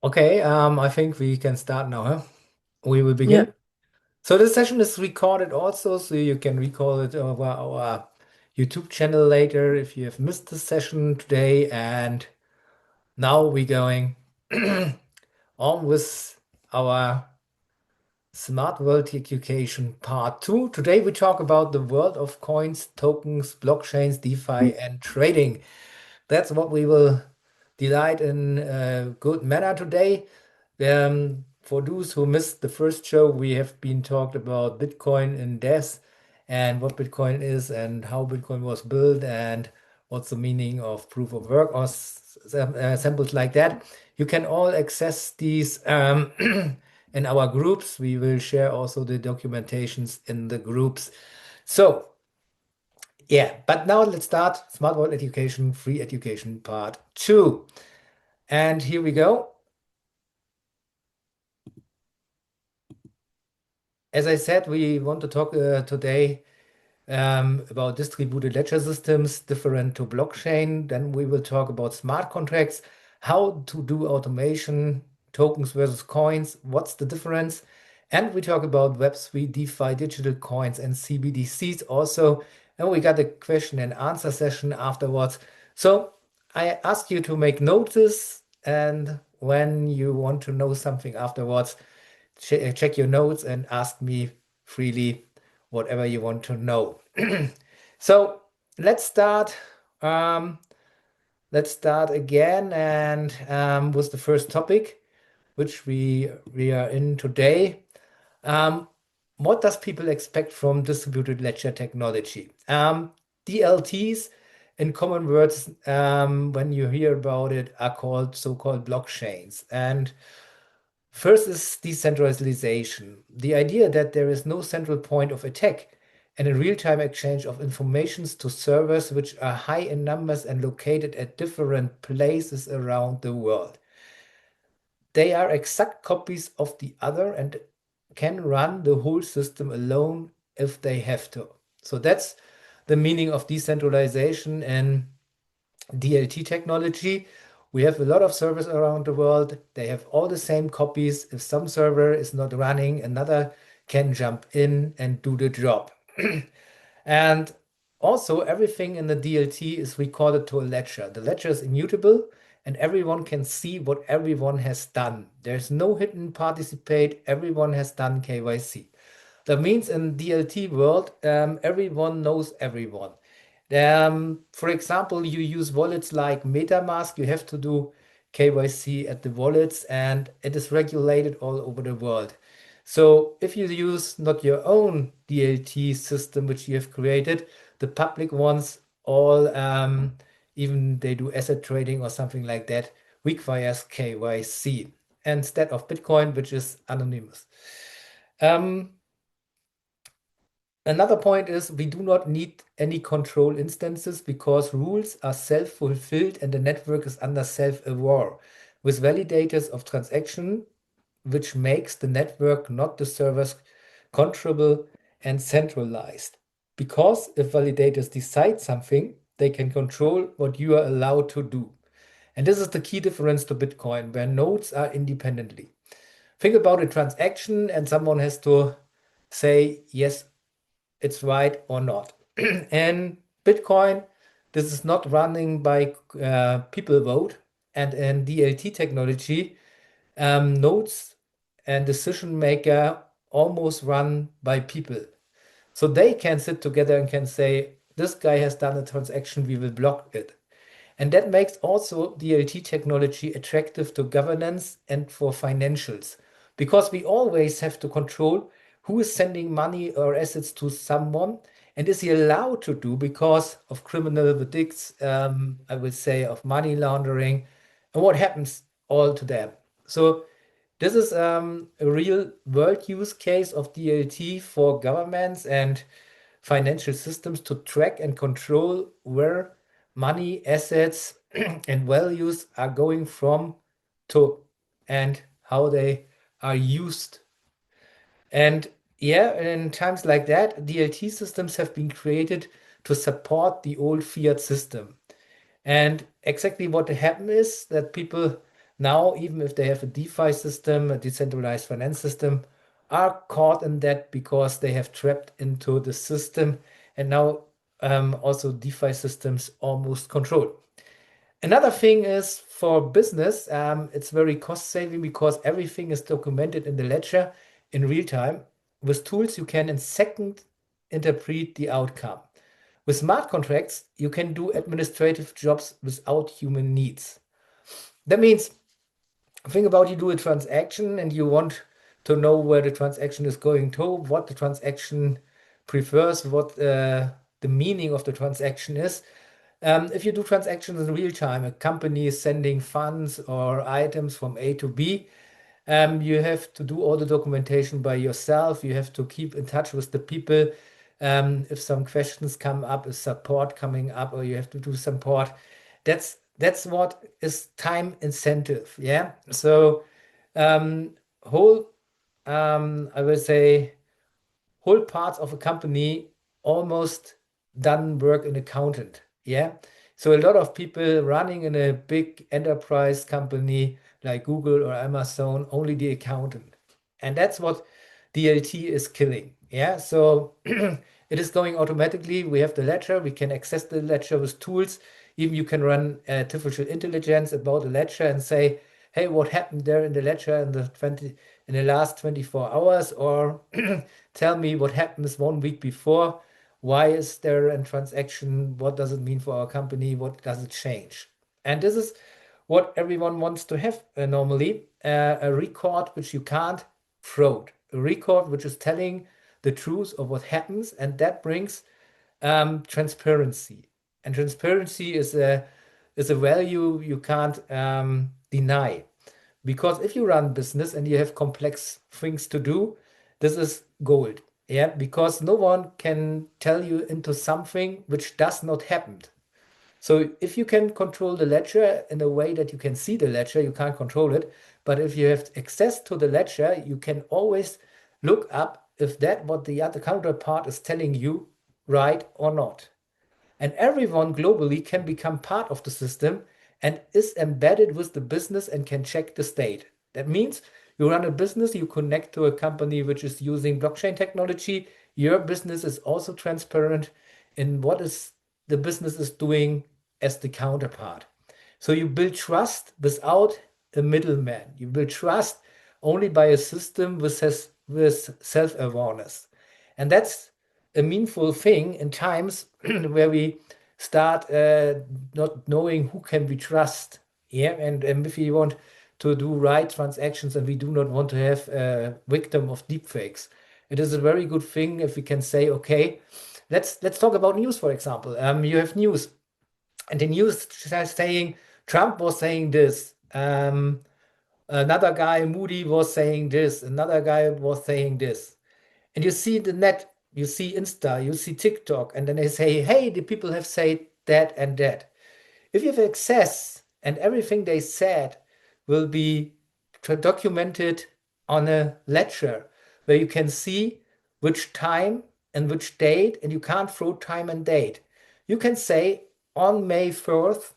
Okay, I think we can start now, huh? We will begin. Yeah. So this session is recorded also, so you can recall it over our YouTube channel later if you have missed the session today. And now we're going on with our Smart World Education Part 2. Today we talk about the world of coins, tokens, blockchains, DeFi, and trading. That's what we will delight in a good manner today. For those who missed the first show, we have been talked about Bitcoin in depth and what Bitcoin is and how Bitcoin was built and what's the meaning of proof of work or samples like that. You can all access these in our groups. We will share also the documentations in the groups. So, yeah, but now let's start Smart World Education, Free Education Part 2. And here we go. As I said, we want to talk today about distributed ledger systems different to blockchain. Then we will talk about smart contracts, how to do automation, tokens versus coins, what's the difference. And we talk about Web3, DeFi, digital coins, and CBDCs also. And we got a question and answer session afterwards. So I ask you to make notice, and when you want to know something afterwards, check your notes and ask me freely whatever you want to know. So let's start. Um, let's start again and with the first topic, which we are in today. Um, what does people expect from distributed ledger technology? DLTs, in common words, when you hear about it, are called so-called blockchains. And first is decentralization, the idea that there is no central point of attack and a real-time exchange of informations to servers which are high in numbers and located at different places around the world. They are exact copies of the other and can run the whole system alone if they have to. So that's the meaning of decentralization and DLT technology. We have a lot of servers around the world. They have all the same copies. If some server is not running, another can jump in and do the job. And also, everything in the DLT is recorded to a ledger. The ledger is immutable, and everyone can see what everyone has done. There's no hidden participate. Everyone has done KYC. That means in DLT world, everyone knows everyone. For example, you use wallets like MetaMask, you have to do KYC at the wallets, and it is regulated all over the world. So if you use not your own DLT system, which you have created, the public ones all, even they do asset trading or something like that, requires KYC instead of Bitcoin, which is anonymous. Um, Another point is we do not need any control instances because rules are self-fulfilled and the network is under self-aware with validators of transaction, which makes the network not the servers controllable and centralized. Because if validators decide something, they can control what you are allowed to do. And this is the key difference to Bitcoin, where nodes are independently. Think about a transaction and someone has to say, yes, it's right or not. And Bitcoin, this is not running by people vote. And in DLT technology, nodes and decision maker almost run by people. So they can sit together and can say, this guy has done a transaction, we will block it. And that makes also DLT technology attractive to governance and for financials, because we always have to control who is sending money or assets to someone and is he allowed to do because of criminal verdicts, I would say, of money laundering, and what happens all to them. So this is a real world use case of DLT for governments and financial systems to track and control where money, assets, and values are going from to and how they are used. And yeah, in times like that, DLT systems have been created to support the old fiat system. And exactly what happened is that people now, even if they have a DeFi system, a decentralized finance system, are caught in that because they have trapped into the system, and now also DeFi systems almost control. Another thing is for business, it's very cost saving because everything is documented in the ledger in real time. With tools, you can in second interpret the outcome. With smart contracts, you can do administrative jobs without human needs. That means, think about you do a transaction and you want to know where the transaction is going to, what the transaction prefers, what the meaning of the transaction is. If you do transactions in real time, a company is sending funds or items from A to B, you have to do all the documentation by yourself. You have to keep in touch with the people. If some questions come up, is support coming up, or you have to do support. That's what is time incentive. Yeah. So whole I will say whole parts of a company almost done work an accountant. Yeah. So a lot of people running in a big enterprise company like Google or Amazon, only the accountant. And that's what DLT is killing. Yeah. So it is going automatically. We have the ledger. We can access the ledger with tools. Even you can run artificial intelligence about the ledger and say, hey, what happened there in the ledger in the last 24 hours? Or tell me what happens 1 week before. Why is there a transaction? What does it mean for our company? What does it change? And this is what everyone wants to have normally, a record which you can't fraud, a record which is telling the truth of what happens, and that brings transparency. And transparency is a value you can't deny. Because if you run business and you have complex things to do, this is gold. Yeah, because no one can tell you into something which does not happen. So if you can control the ledger in a way that you can see the ledger, you can't control it. But if you have access to the ledger, you can always look up if that what the other counterpart is telling you right or not. And everyone globally can become part of the system and is embedded with the business and can check the state. That means you run a business, you connect to a company which is using blockchain technology. Your business is also transparent in what is the business is doing as the counterpart. So you build trust without a middleman. You build trust only by a system with self-awareness. And that's a meaningful thing in times where we start not knowing who can we trust. Yeah, and if we want to do right transactions and we do not want to have a victim of deepfakes, it is a very good thing if we can say, okay, let's talk about news, for example. You have news, and the news saying Trump was saying this. Another guy, Moody, was saying this. Another guy was saying this. And you see the net, you see Insta, you see TikTok, and then they say, hey, the people have said that and that. If you have access and everything they said will be documented on a ledger where you can see which time and which date, and you can't throw time and date. You can say on May 4th,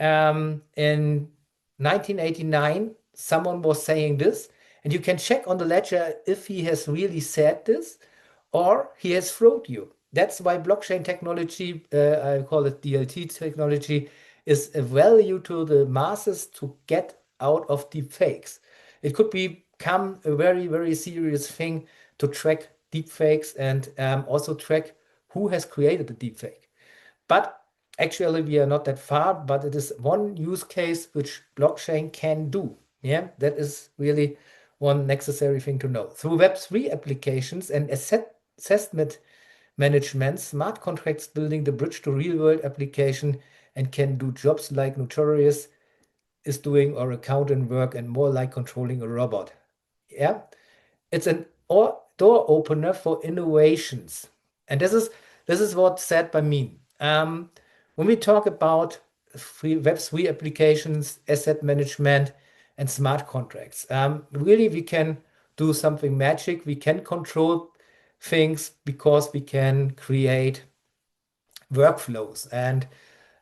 in 1989, someone was saying this, and you can check on the ledger if he has really said this or he has fraud you. That's why blockchain technology, I call it DLT technology, is a value to the masses to get out of deep fakes. It could become a very, very serious thing to track deep fakes and also track who has created the deep fake. But actually, we are not that far, but it is one use case which blockchain can do. Yeah, that is really one necessary thing to know. Through Web3 applications and assessment management, smart contracts building the bridge to real-world application and can do jobs like Notorious is doing or accountant work and more like controlling a robot. Yeah, it's an door opener for innovations. And this is what's said by me. When we talk about Web3 applications, asset management, and smart contracts, really we can do something magic. We can control things because we can create workflows. And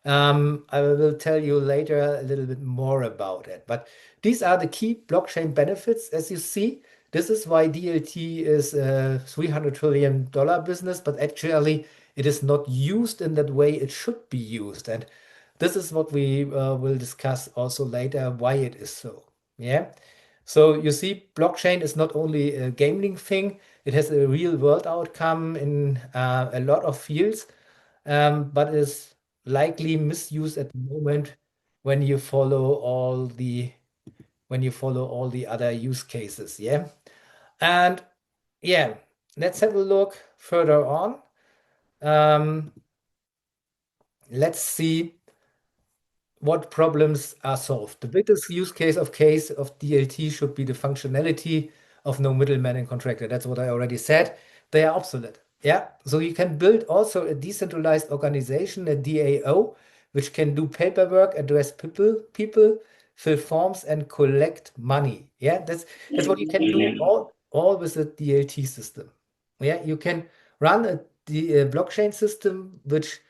I will tell you later a little bit more about it. But these are the key blockchain benefits, as you see. This is why DLT is a $300 trillion business, but actually it is not used in that way it should be used. And this is what we will discuss also later, why it is so. Yeah. So you see, blockchain is not only a gambling thing, it has a real world outcome in a lot of fields, but is likely misused at the moment when you follow all the other use cases. Yeah. And yeah, let's have a look further on. Um, let's see what problems are solved. The biggest use case of DLT should be the functionality of no middleman and contractor. That's what I already said. They are obsolete. Yeah. So you can build also a decentralized organization, a DAO, which can do paperwork, address people, fill forms, and collect money. Yeah, that's what you can do all with a DLT system. Yeah, you can run the blockchain system which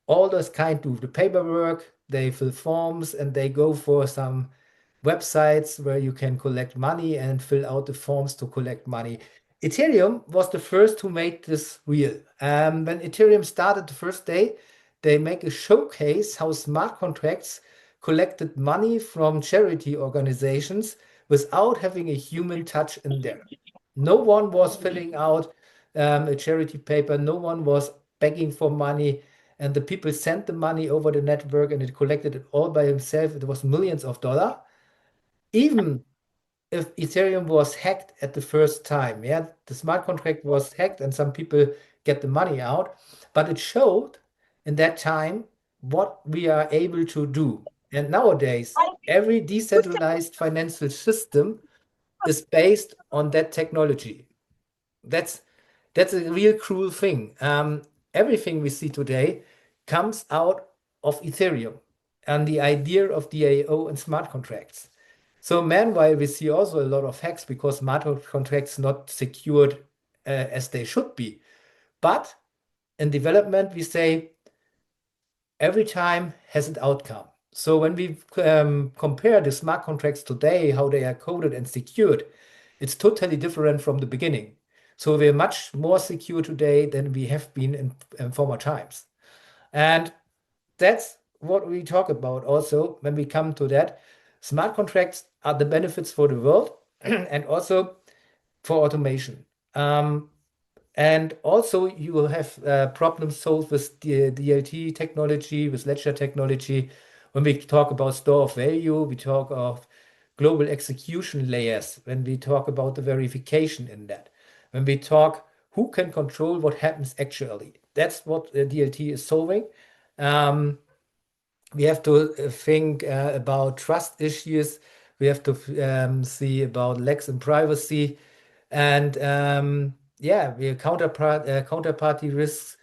all those kind do the paperwork, they fill forms, and they go for some websites where you can collect money and fill out the forms to collect money. Ethereum was the first to make this real. When Ethereum started the first day, they make a showcase how smart contracts collected money from charity organizations without having a human touch in there. No one was filling out a charity paper, no one was begging for money, and the people sent the money over the network and it collected it all by himself. It was millions of dollars. Even if Ethereum was hacked at the first time, yeah, the smart contract was hacked and some people get the money out, but it showed in that time what we are able to do. And nowadays, every decentralized financial system is based on that technology. That's that's a real cruel thing. Everything we see today comes out of Ethereum and the idea of DAO and smart contracts. So meanwhile, we see also a lot of hacks because smart contracts not secured as they should be. But in development, we say every time has an outcome. So when we compare the smart contracts today, how they are coded and secured, it's totally different from the beginning. So we're much more secure today than we have been in former times. And that's what we talk about also when we come to that. Smart contracts are the benefits for the world and also for automation. And also, you will have problems solved with the DLT technology, with ledger technology. When we talk about store of value, we talk of global execution layers. When we talk about the verification in that, when we talk who can control what happens actually, that's what DLT is solving. Um, we have to think about trust issues. We have to see about lags in privacy, and yeah, counterparty risks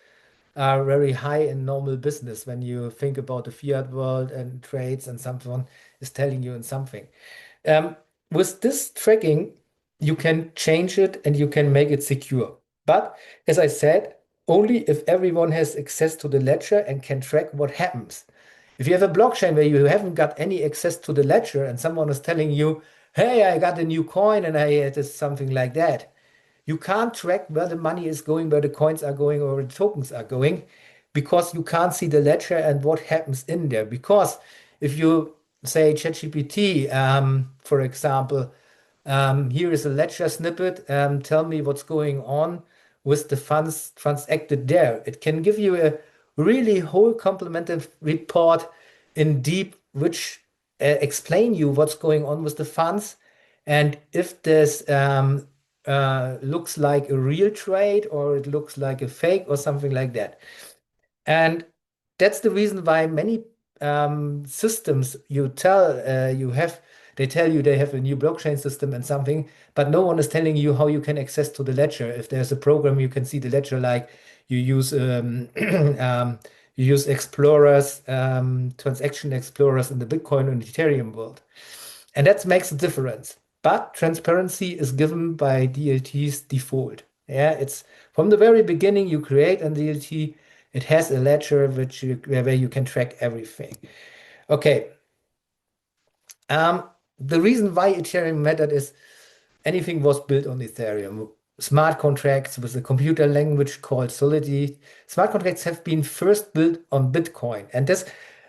are very high in normal business when you think about the fiat world and trades and someone is telling you in something. Um, with this tracking, you can change it and you can make it secure. But as I said, only if everyone has access to the ledger and can track what happens. If you have a blockchain where you haven't got any access to the ledger and someone is telling you, hey, I got a new coin and I had something like that, you can't track where the money is going, where the coins are going, or the tokens are going, because you can't see the ledger and what happens in there. Because if you say ChatGPT, for example, here is a ledger snippet, tell me what's going on with the funds transacted there. It can give you a really whole complementary report in deep, which explain you what's going on with the funds and if this looks like a real trade or it looks like a fake or something like that. And that's the reason why many systems they tell you they have a new blockchain system and something, but no one is telling you how you can access to the ledger. If there's a program, you can see the ledger like you use you use explorers, transaction explorers in the Bitcoin and Ethereum world. And that makes a difference. But transparency is given by DLT's default. Yeah, it's from the very beginning you create a DLT, It has a ledger where you can track everything. Okay. Um, the reason why Ethereum mattered is anything was built on Ethereum. Smart contracts with a computer language called Solidity. Smart contracts have been first built on Bitcoin, and this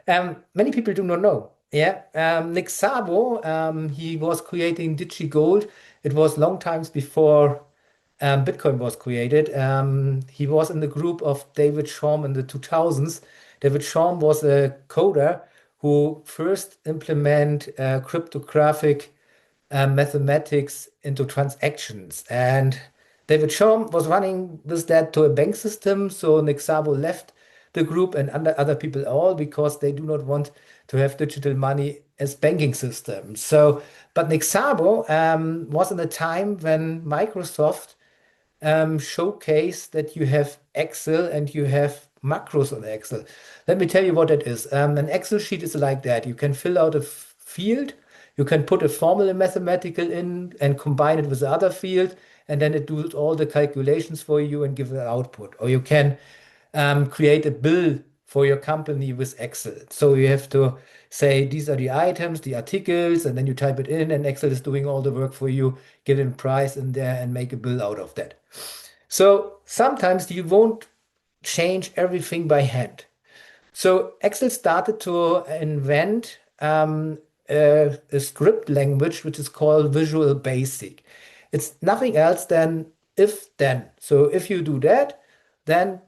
many people do not know. Yeah, Nick Szabo, he was creating DigiGold. It was long times before Bitcoin was created. He was in the group of David Chaum in the 2000s. David Chaum was a coder who first implement cryptographic mathematics into transactions. And David Chaum was running with that to a bank system. So Nick Szabo left the group and other people all because they do not want to have digital money as banking system. So, but Nick Szabo was in a time when Microsoft showcase that you have Excel and you have macros on Excel. Let me tell you what it is. An Excel sheet is like that. You can fill out a field, you can put a formula mathematical in and combine it with the other field, and then it does all the calculations for you and give an output. Or you can create a bill for your company with Excel. So you have to say these are the items, the articles, and then you type it in, and Excel is doing all the work for you, get a price in there, and make a bill out of that. So sometimes you won't change everything by hand. So Excel started to invent a script language which is called Visual Basic. It's nothing else than if then. So if you do that, then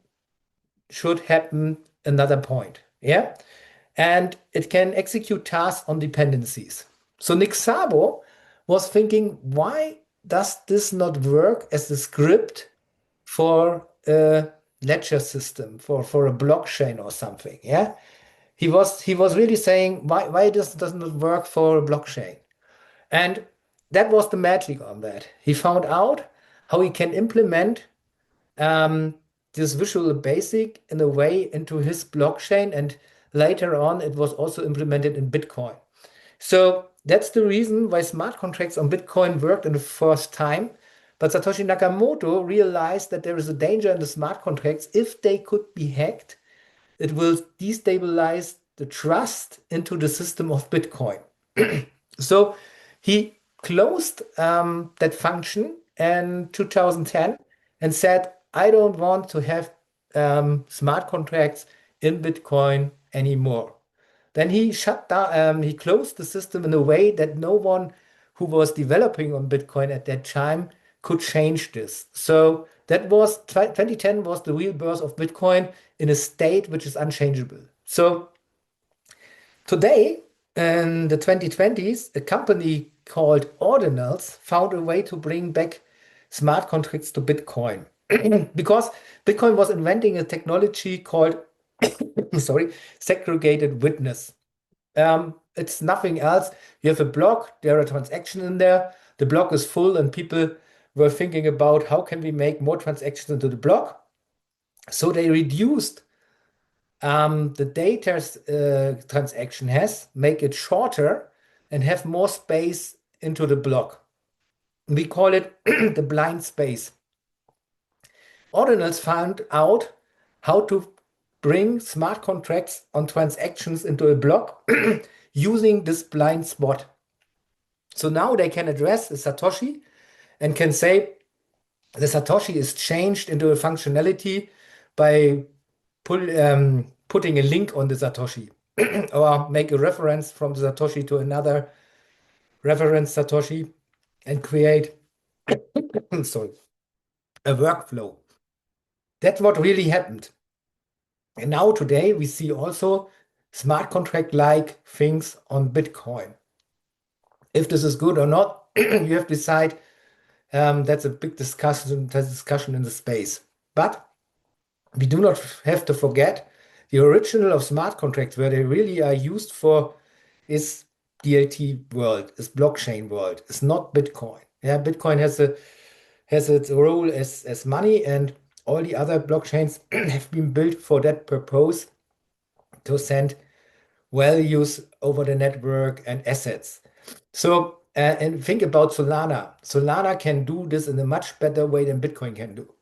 should happen another point. Yeah. And it can execute tasks on dependencies. So Nick Szabo was thinking, why does this not work as a script for a ledger system, for a blockchain or something? Yeah. He was really saying, why this does not work for a blockchain? And that was the magic on that. He found out how he can implement um, this Visual Basic in a way into his blockchain, and later on it was also implemented in Bitcoin. So that's the reason why smart contracts on Bitcoin worked in the first time. But Satoshi Nakamoto realized that there is a danger in the smart contracts. If they could be hacked, it will destabilize the trust into the system of Bitcoin. So he closed that function in 2010 and said, I don't want to have smart contracts in Bitcoin anymore. Then he shut down, he closed the system in a way that no one who was developing on Bitcoin at that time could change this. So that was 2010 was the real birth of Bitcoin in a state which is unchangeable. So today, in the 2020s, a company called Ordinals found a way to bring back smart contracts to Bitcoin because Bitcoin was inventing a technology called, sorry, segregated witness. It's nothing else. You have a block, there are transactions in there. The block is full, and people were thinking about how can we make more transactions into the block. So they reduced the data transaction has, make it shorter and have more space into the block. We call it the blind space. Ordinals found out how to bring smart contracts on transactions into a block using this blind spot. So now they can address a Satoshi and can say the Satoshi is changed into a functionality by putting a link on the Satoshi or make a reference from the Satoshi to another reference Satoshi and create sorry, a workflow. That's what really happened. And now today we see also smart contract-like things on Bitcoin. If this is good or not, you have to decide. That's a big discussion in the space. But we do not have to forget the original of smart contracts, where they really are used for, is DLT world, is blockchain world, is not Bitcoin. Yeah, Bitcoin has its role as money, and all the other blockchains have been built for that purpose to send values over the network and assets. So, and think about Solana. Solana can do this in a much better way than Bitcoin can do.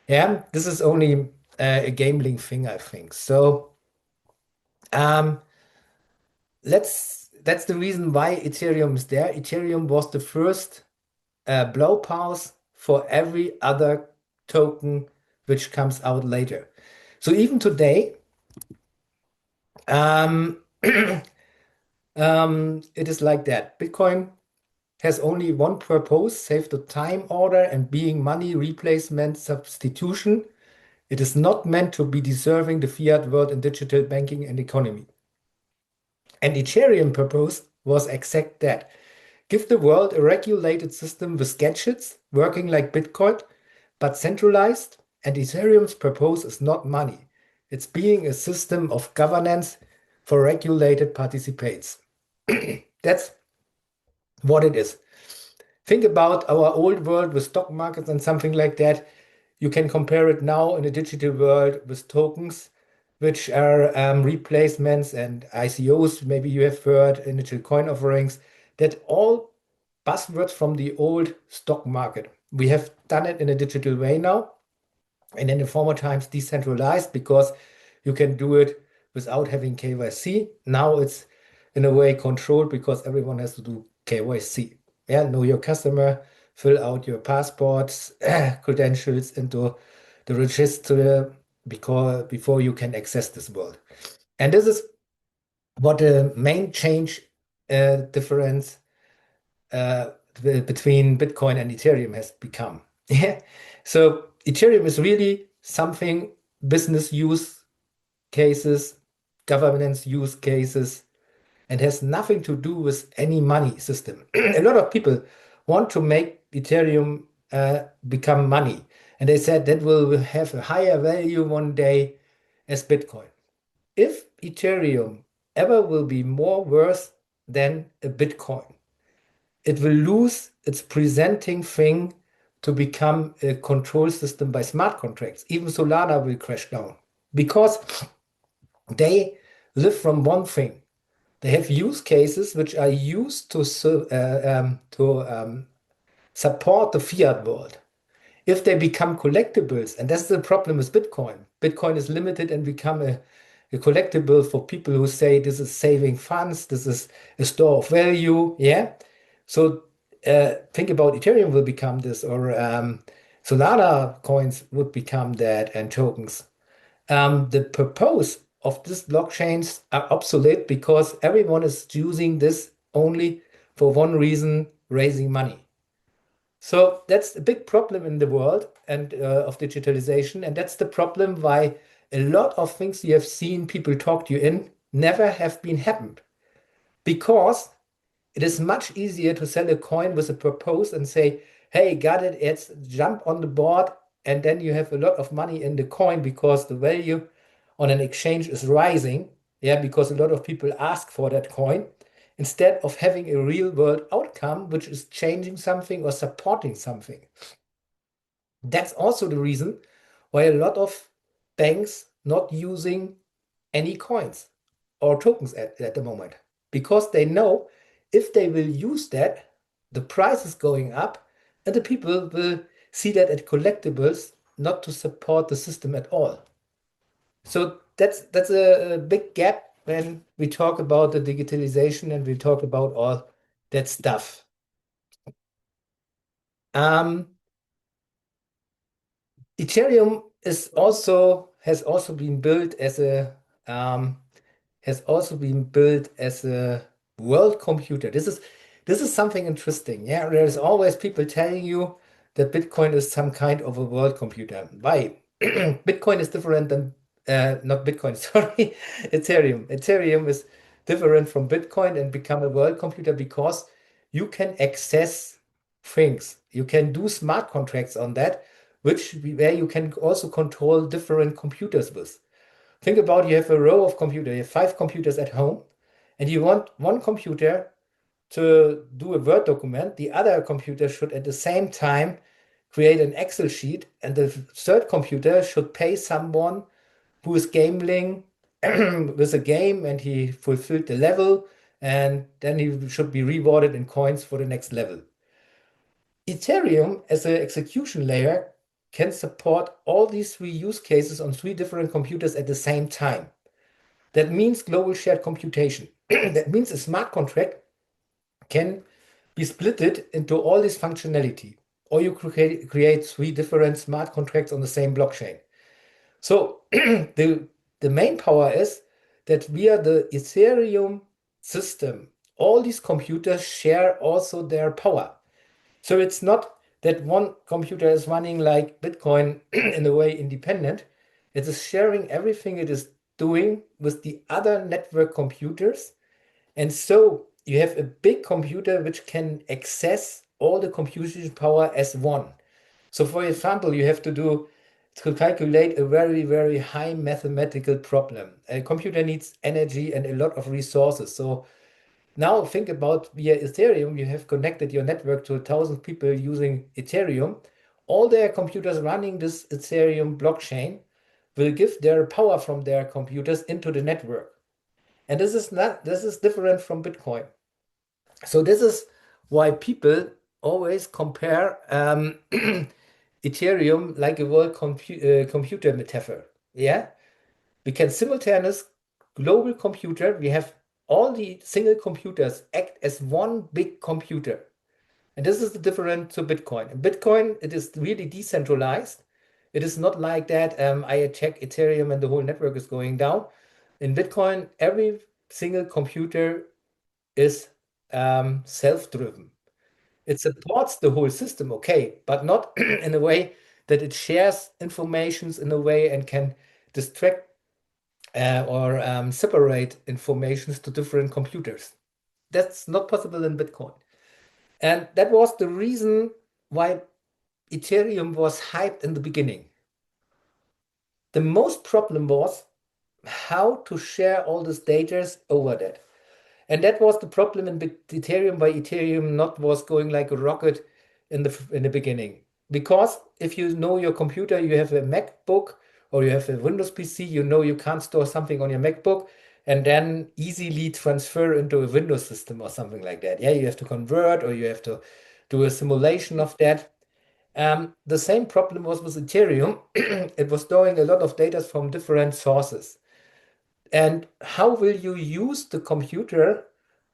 Yeah, this is only a gambling thing, I think. So um, that's the reason why Ethereum is there. Ethereum was the first blow pause for every other token which comes out later. So even today, um, it is like that. Bitcoin has only one purpose, save the time order and being money replacement substitution. It is not meant to be deserving the fiat world in digital banking and economy. And Ethereum purpose was exact that. Give the world a regulated system with gadgets working like Bitcoin, but centralized. And Ethereum's purpose is not money. It's being a system of governance for regulated participants. That's what it is. Think about our old world with stock markets and something like that. You can compare it now in a digital world with tokens, which are replacements and ICOs. Maybe you have heard initial coin offerings. That all buzzwords from the old stock market. We have done it in a digital way now, and in the former times decentralized because you can do it without having KYC. Now it's in a way controlled because everyone has to do KYC. Yeah, know your customer, fill out your passports, credentials into the register because before you can access this world. And this is what the main change difference uh, between Bitcoin and Ethereum has become. Yeah. So Ethereum is really something business use cases, governance use cases, and has nothing to do with any money system. A lot of people want to make Ethereum become money, and they said that will have a higher value one day as Bitcoin. If Ethereum ever will be more worth than a Bitcoin, it will lose its presenting thing to become a control system by smart contracts. Even Solana will crash down because they live from one thing. They have use cases which are used to support the fiat world. If they become collectibles, and that's the problem with Bitcoin. Bitcoin is limited and become a collectible for people who say this is saving funds, this is a store of value. Yeah. So think about Ethereum will become this, or Solana coins would become that, and tokens. The purpose of these blockchains are obsolete because everyone is using this only for one reason, raising money. So that's a big problem in the world and of digitalization. And that's the problem why a lot of things you have seen people talk to you in never have been happened. Because it is much easier to sell a coin with a purpose and say, hey, got it, it's jump on the board, and then you have a lot of money in the coin because the value on an exchange is rising. Yeah, because a lot of people ask for that coin instead of having a real world outcome, which is changing something or supporting something. That's also the reason why a lot of banks not using any coins or tokens at the moment, because they know if they will use that, the price is going up and the people will see that at collectibles, not to support the system at all. So that's a big gap when we talk about the digitalization and we talk about all that stuff. Um, Ethereum is also has also been built as a um, has also been built as a world computer. This is something interesting. Yeah, there's always people telling you that Bitcoin is some kind of a world computer. Why? Bitcoin is different than not Bitcoin, sorry, Ethereum. Ethereum is different from Bitcoin and become a world computer because you can access things. You can do smart contracts on that, which where you can also control different computers with. Think about you have a row of computers, you have 5 computers at home, and you want one computer to do a Word document. The other computer should at the same time create an Excel sheet, and the third computer should pay someone who is gambling with a game and he fulfilled the level, and then he should be rewarded in coins for the next level. Ethereum, as an execution layer, can support all these three use cases on three different computers at the same time. That means global shared computation. That means a smart contract can be splitted into all this functionality, or you create three different smart contracts on the same blockchain. So the main power is that via the Ethereum system, all these computers share also their power. So it's not that one computer is running like Bitcoin in a way independent. It is sharing everything it is doing with the other network computers. And so you have a big computer which can access all the computation power as one. So for example, you have to calculate a very, very high mathematical problem. A computer needs energy and a lot of resources. So now think about via Ethereum, you have connected your network to 1,000 people using Ethereum. All their computers running this Ethereum blockchain will give their power from their computers into the network. And this is different from Bitcoin. So this is why people always compare Ethereum like a computer metaphor. Yeah, we can simultaneous global computer. We have all the single computers act as one big computer. And this is the difference to Bitcoin. In Bitcoin, it is really decentralized. It is not like that. I check Ethereum and the whole network is going down. In Bitcoin, every single computer is self-driven. It supports the whole system, okay, but not in a way that it shares informations in a way and can distract or separate informations to different computers. That's not possible in Bitcoin. And that was the reason why Ethereum was hyped in the beginning. The most problem was how to share all this data over that. And that was the problem in Ethereum, why Ethereum not was going like a rocket in the beginning. Because if you know your computer, you have a MacBook or you have a Windows PC, you know you can't store something on your MacBook and then easily transfer into a Windows system or something like that. Yeah, you have to convert or you have to do a simulation of that. The same problem was with Ethereum. It was storing a lot of data from different sources. And how will you use the computer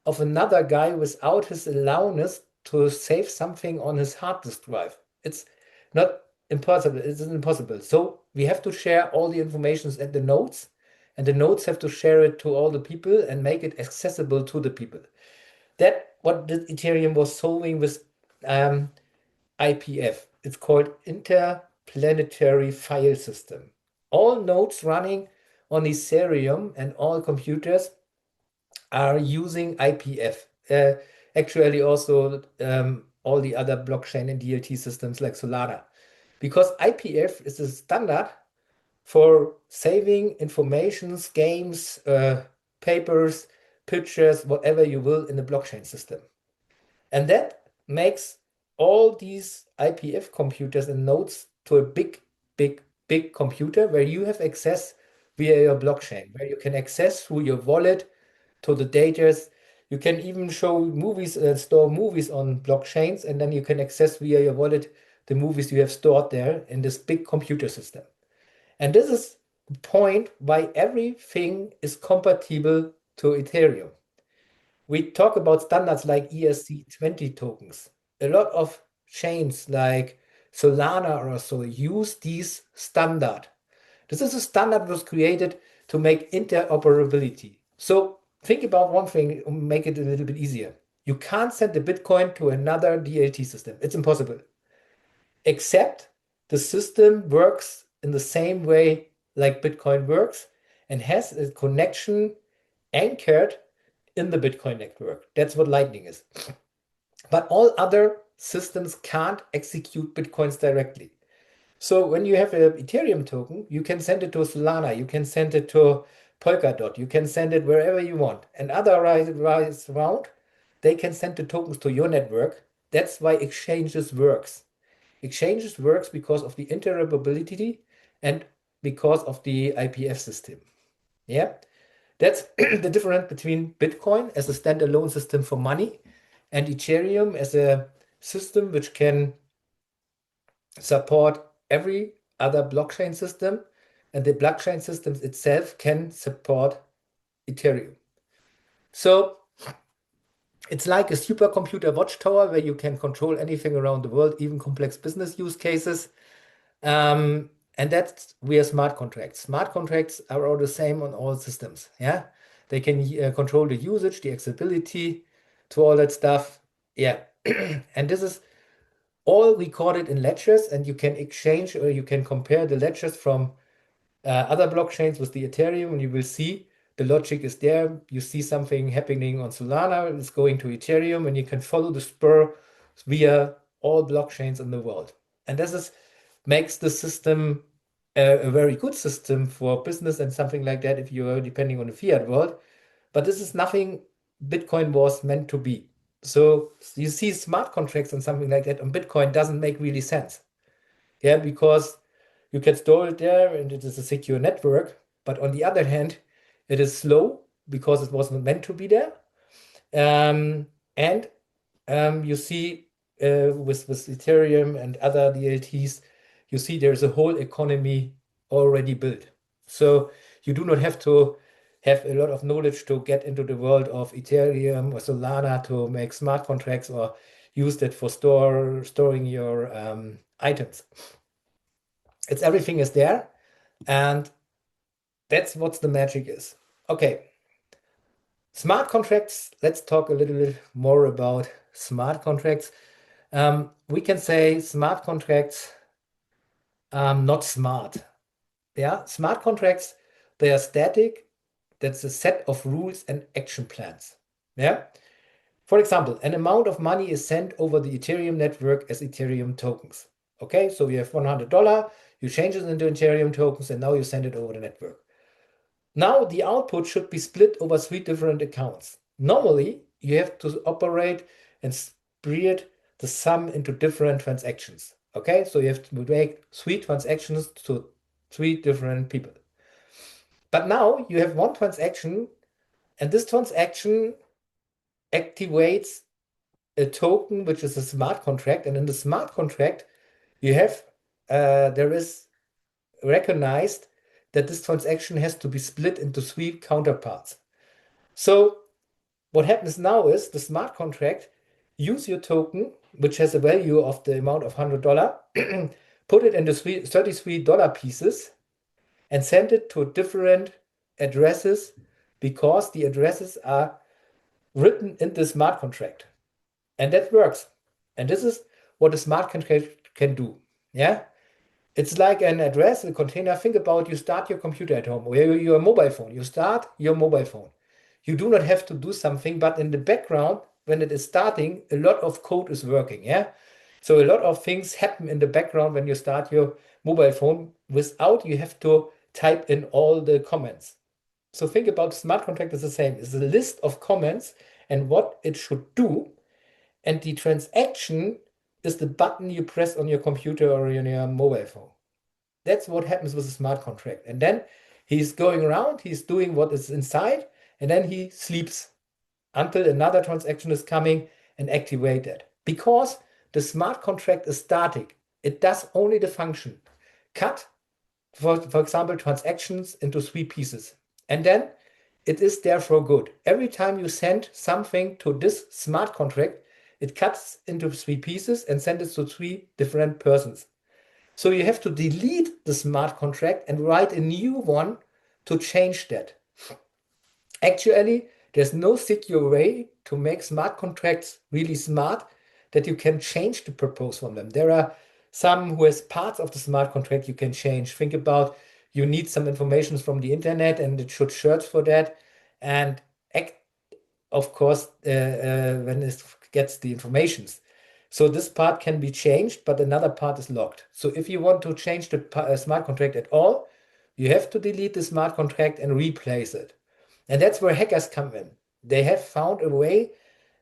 of another guy without his allowance to save something on his hard disk drive? It's not impossible. It's impossible. So we have to share all the informations at the nodes, and the nodes have to share it to all the people and make it accessible to the people. That what the Ethereum was solving with IPF. It's called Interplanetary File System. All nodes running on Ethereum and all computers are using IPF. Actually, also all the other blockchain and DLT systems like Solana, because IPF is a standard for saving informations, games, papers, pictures, whatever you will in the blockchain system. And that makes all these IPF computers and nodes to a big, big, big computer where you have access via your blockchain, where you can access through your wallet to the data. You can even show movies, store movies on blockchains, and then you can access via your wallet the movies you have stored there in this big computer system. And this is the point why everything is compatible to Ethereum. We talk about standards like ERC20 tokens. A lot of chains like Solana or so use these standard. This is a standard was created to make interoperability. So think about one thing, make it a little bit easier. You can't send the Bitcoin to another DLT system. It's impossible. Except the system works in the same way like Bitcoin works and has a connection anchored in the Bitcoin network. That's what Lightning is. But all other systems can't execute Bitcoins directly. So when you have an Ethereum token, you can send it to Solana, you can send it to Polkadot, you can send it wherever you want. And other rise around, they can send the tokens to your network. That's why exchanges works. Exchanges works because of the interoperability and because of the IPF system. Yeah. That's the difference between Bitcoin as a standalone system for money and Ethereum as a system which can support every other blockchain system, and the blockchain systems itself can support Ethereum. So it's like a supercomputer watchtower where you can control anything around the world, even complex business use cases. And that's where smart contracts. Smart contracts are all the same on all systems. Yeah, they can control the usage, the accessibility to all that stuff. Yeah, and this is all recorded in ledgers, and you can exchange or you can compare the ledgers from other blockchains with the Ethereum, and you will see the logic is there. You see something happening on Solana, it's going to Ethereum, and you can follow the spur via all blockchains in the world. And this is makes the system a very good system for business and something like that if you are depending on the fiat world. But this is nothing Bitcoin was meant to be. So you see smart contracts and something like that on Bitcoin doesn't make really sense. Yeah, because you can store it there and it is a secure network. But on the other hand, it is slow because it wasn't meant to be there. And you see with Ethereum and other DLTs, you see there's a whole economy already built. So you do not have to have a lot of knowledge to get into the world of Ethereum or Solana to make smart contracts or use that for storing your items. It's everything is there, and that's what the magic is. Okay, smart contracts. Let's talk a little bit more about smart contracts. We can say smart contracts not smart. Yeah, smart contracts, they are static. That's a set of rules and action plans. Yeah. For example, an amount of money is sent over the Ethereum network as Ethereum tokens. Okay, so you have $100, you change it into Ethereum tokens, and now you send it over the network. Now the output should be split over 3 different accounts. Normally, you have to operate and split the sum into different transactions. Okay, so you have to make 3 transactions to 3 different people. But now you have one transaction, and this transaction activates a token, which is a smart contract. And in the smart contract, you have there is recognized that this transaction has to be split into 3 counterparts. So what happens now is the smart contract use your token, which has a value of the amount of $100, put it into $33 pieces and send it to different addresses because the addresses are written in the smart contract. And that works. And this is what a smart contract can do. Yeah. It's like an address, a container. Think about you start your computer at home or your mobile phone. You start your mobile phone. You do not have to do something, but in the background, when it is starting, a lot of code is working. Yeah. So a lot of things happen in the background when you start your mobile phone without you have to type in all the comments. So think about smart contract is the same. It's a list of comments and what it should do. And the transaction is the button you press on your computer or on your mobile phone. That's what happens with a smart contract. And then he's going around, he's doing what is inside, and then he sleeps until another transaction is coming and activate it. Because the smart contract is static. It does only the function. Cut, for example, transactions into 3 pieces. And then it is there for good. Every time you send something to this smart contract, it cuts into 3 pieces and sends it to 3 different persons. So you have to delete the smart contract and write a new one to change that. Actually, there's no secure way to make smart contracts really smart that you can change the purpose from them. There are some who has parts of the smart contract you can change. Think about you need some information from the internet and it should search for that. And of course, when it gets the informations. So this part can be changed, but another part is locked. So if you want to change the smart contract at all, you have to delete the smart contract and replace it. And that's where hackers come in. They have found a way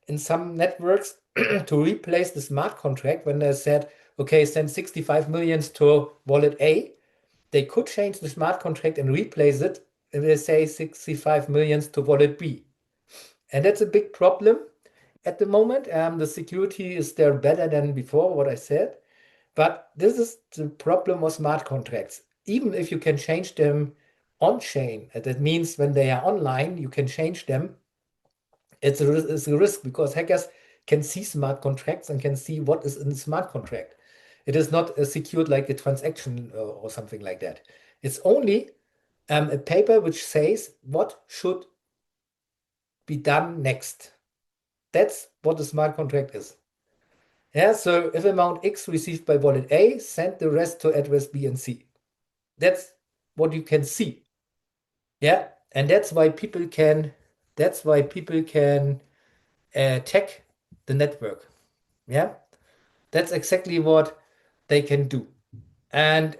in some networks to replace the smart contract when they said, okay, send 65 millions to wallet A. They could change the smart contract and replace it if they say 65 millions to wallet B. And that's a big problem at the moment. The security is there better than before, what I said. But this is the problem of smart contracts. Even if you can change them on chain, that means when they are online, you can change them. It's a risk because hackers can see smart contracts and can see what is in the smart contract. It is not secured like a transaction or something like that. It's only a paper which says what should be done next. That's what a smart contract is. Yeah, so if amount X received by wallet A, send the rest to address B and C. That's what you can see. Yeah, and that's why people can attack the network. Yeah, that's exactly what they can do. And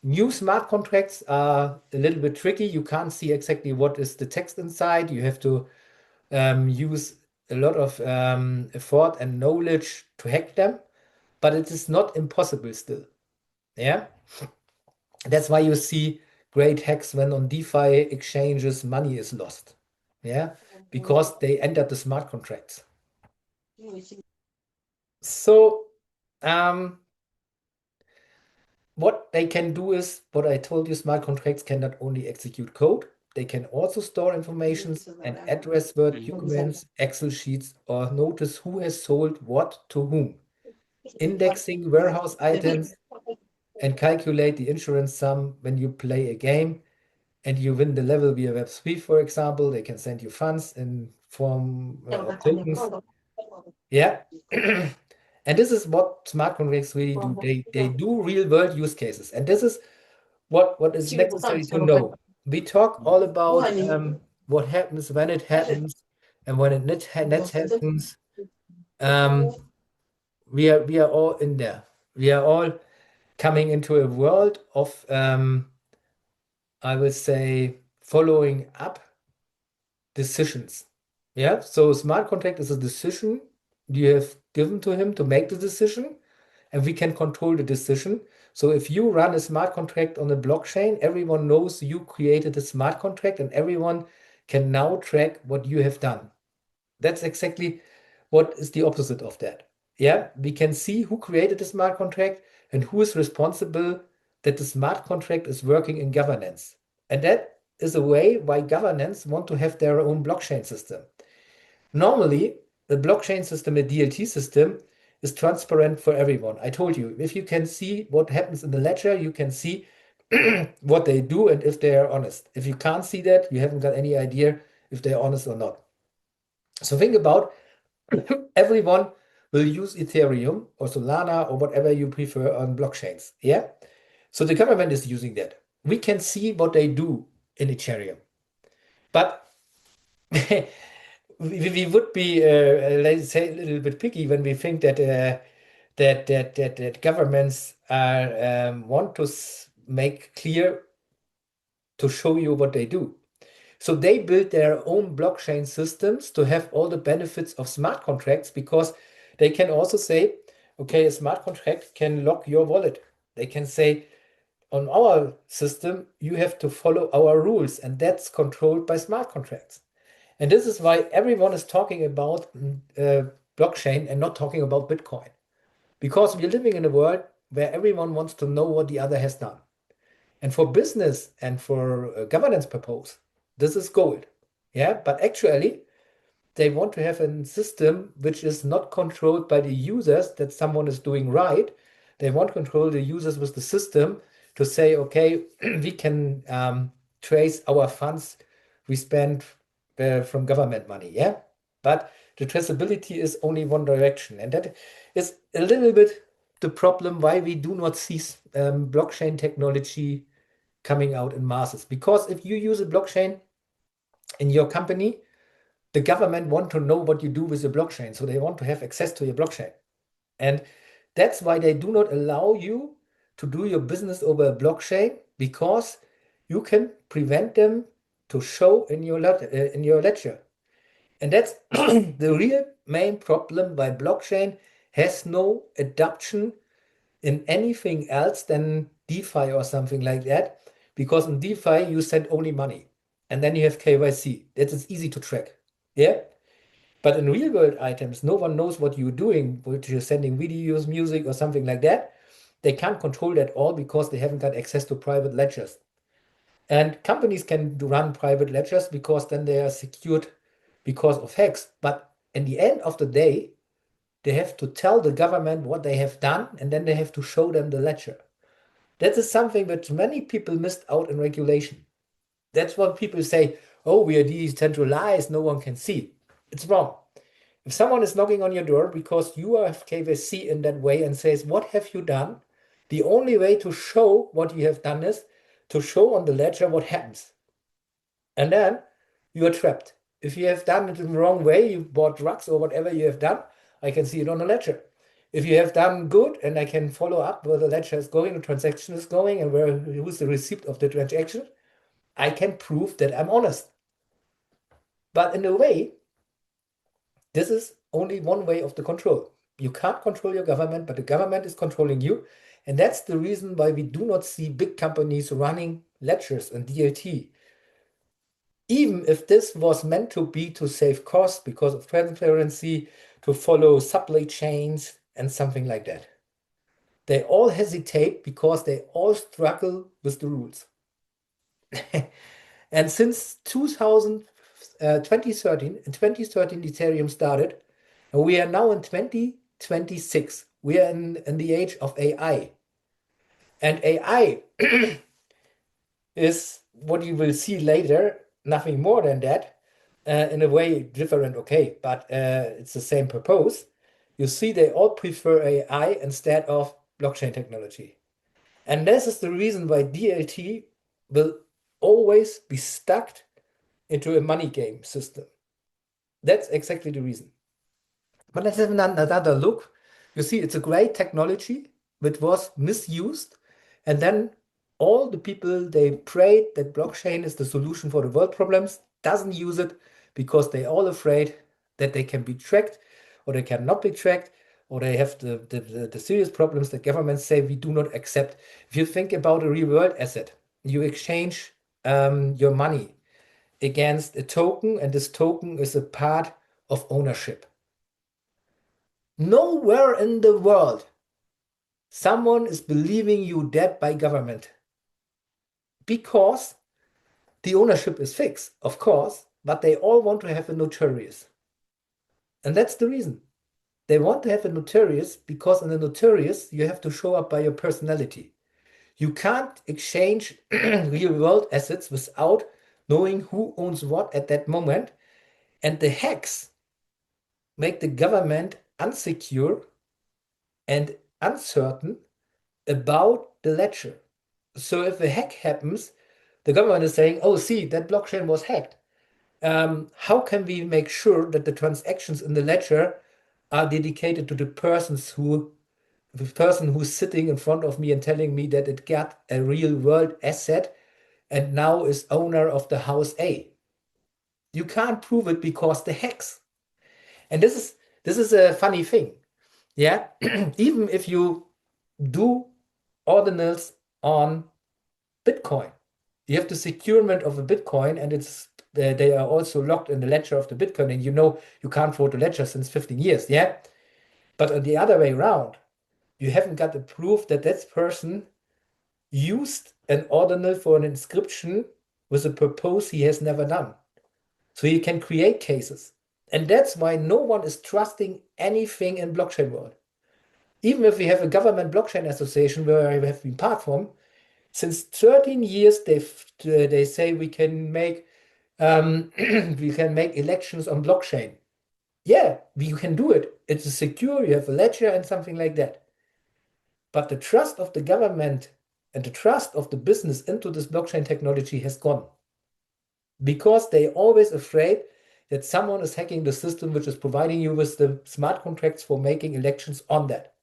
new smart contracts are a little bit tricky. You can't see exactly what is the text inside. You have to use a lot of effort and knowledge to hack them, but it is not impossible still. Yeah, that's why you see great hacks when on DeFi exchanges money is lost. Yeah, because they entered the smart contracts. So, um, what they can do is what I told you, smart contracts can not only execute code, they can also store information and address word documents, Excel sheets, or notice who has sold what to whom, indexing warehouse items, and calculate the insurance sum when you play a game and you win the level via Web3, for example. They can send you funds in form of tokens. Yeah. And this is what smart contracts really do. They do real world use cases. And this is what is necessary to know. We talk all about what happens when it happens and when net happens. Um, we are all in there. We are all coming into a world of I will say following up decisions. Yeah. So smart contract is a decision you have given to him to make the decision, and we can control the decision. So if you run a smart contract on a blockchain, everyone knows you created a smart contract and everyone can now track what you have done. That's exactly what is the opposite of that. Yeah, we can see who created the smart contract and who is responsible that the smart contract is working in governance. And that is a way why governance want to have their own blockchain system. Normally, the blockchain system, a DLT system, is transparent for everyone. I told you, if you can see what happens in the ledger, you can see what they do and if they are honest. If you can't see that, you haven't got any idea if they're honest or not. So think about everyone will use Ethereum or Solana or whatever you prefer on blockchains. Yeah. So the government is using that. We can see what they do in Ethereum. But we would be, let's say, a little bit picky when we think that that governments are want to make clear to show you what they do. So they build their own blockchain systems to have all the benefits of smart contracts because they can also say, okay, a smart contract can lock your wallet. They can say, on our system, you have to follow our rules, and that's controlled by smart contracts. And this is why everyone is talking about blockchain and not talking about Bitcoin. Because we're living in a world where everyone wants to know what the other has done. And for business and for governance purpose, this is gold. Yeah, but actually, they want to have a system which is not controlled by the users that someone is doing right. They want to control the users with the system to say, okay, we can trace our funds we spend from government money. Yeah, but the traceability is only one direction, and that is a little bit the problem why we do not see blockchain technology coming out in masses. Because if you use a blockchain in your company, the government want to know what you do with the blockchain. So they want to have access to your blockchain. And that's why they do not allow you to do your business over a blockchain because you can prevent them to show in your ledger. And that's the real main problem why blockchain has no adoption in anything else than DeFi or something like that. Because in DeFi, you send only money and then you have KYC. That is easy to track. Yeah. But in real world items, no one knows what you're doing, which you're sending videos, music, or something like that. They can't control that all because they haven't got access to private ledgers. And companies can run private ledgers because then they are secured because of hacks. But in the end of the day, they have to tell the government what they have done, and then they have to show them the ledger. That is something that many people missed out in regulation. That's what people say, oh, we are decentralized, no one can see. It's wrong. If someone is knocking on your door because you have KYC in that way and says, what have you done? The only way to show what you have done is to show on the ledger what happens. And then you are trapped. If you have done it in the wrong way, you bought drugs or whatever you have done, I can see it on the ledger. If you have done good and I can follow up where the ledger is going, the transaction is going, and who's the receipt of the transaction, I can prove that I'm honest. But in a way, this is only one way of the control. You can't control your government, but the government is controlling you. And that's the reason why we do not see big companies running ledgers and DLT. Even if this was meant to be to save costs because of transparency, to follow supply chains and something like that. They all hesitate because they all struggle with the rules. And since 2013, in 2013, Ethereum started, and we are now in 2026. We are in the age of AI. And AI is what you will see later, nothing more than that, in a way different, okay, but it's the same purpose. You see, they all prefer AI instead of blockchain technology. And this is the reason why DLT will always be stuck into a money game system. That's exactly the reason. But let's have another look. You see, it's a great technology which was misused. And then all the people, they prayed that blockchain is the solution for the world problems, doesn't use it because they're all afraid that they can be tracked or they cannot be tracked, or they have the serious problems that governments say we do not accept. If you think about a real world asset, you exchange your money against a token, and this token is a part of ownership. Nowhere in the world someone is believing you dead by government because the ownership is fixed, of course, but they all want to have a notarius. And that's the reason. They want to have a notarius because in the notarius you have to show up by your personality. You can't exchange real world assets without knowing who owns what at that moment. And the hacks make the government unsecure and uncertain about the ledger. So if a hack happens, the government is saying, oh, see, that blockchain was hacked. How can we make sure that the transactions in the ledger are dedicated to the person who's sitting in front of me and telling me that it got a real world asset and now is owner of the house A? You can't prove it because the hacks. And this is a funny thing. Yeah, even if you do ordinals on Bitcoin, you have the securement of a Bitcoin, and they are also locked in the ledger of the Bitcoin, and you know you can't vote the ledger since 15 years. Yeah, but on the other way around, you haven't got the proof that that person used an ordinal for an inscription with a purpose he has never done. So you can create cases. And that's why no one is trusting anything in blockchain world. Even if we have a government blockchain association where I have been part from, since 13 years they say we can make we can make elections on blockchain. Yeah, you can do it. It's secure, you have a ledger and something like that. But the trust of the government and the trust of the business into this blockchain technology has gone. Because they're always afraid that someone is hacking the system which is providing you with the smart contracts for making elections on that.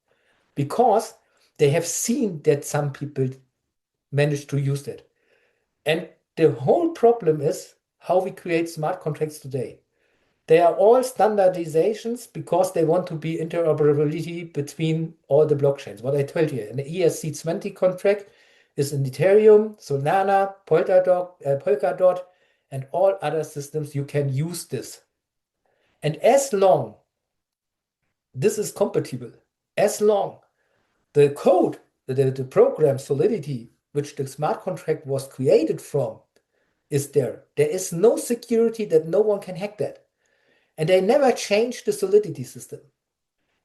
Because they have seen that some people manage to use that. And the whole problem is how we create smart contracts today. They are all standardizations because they want to be interoperability between all the blockchains. What I told you, an ERC20 contract is in Ethereum, Solana, Polkadot, and all other systems. You can use this. And as long this is compatible, as long the code, the program solidity, which the smart contract was created from, is there. There is no security that no one can hack that. And they never change the solidity system.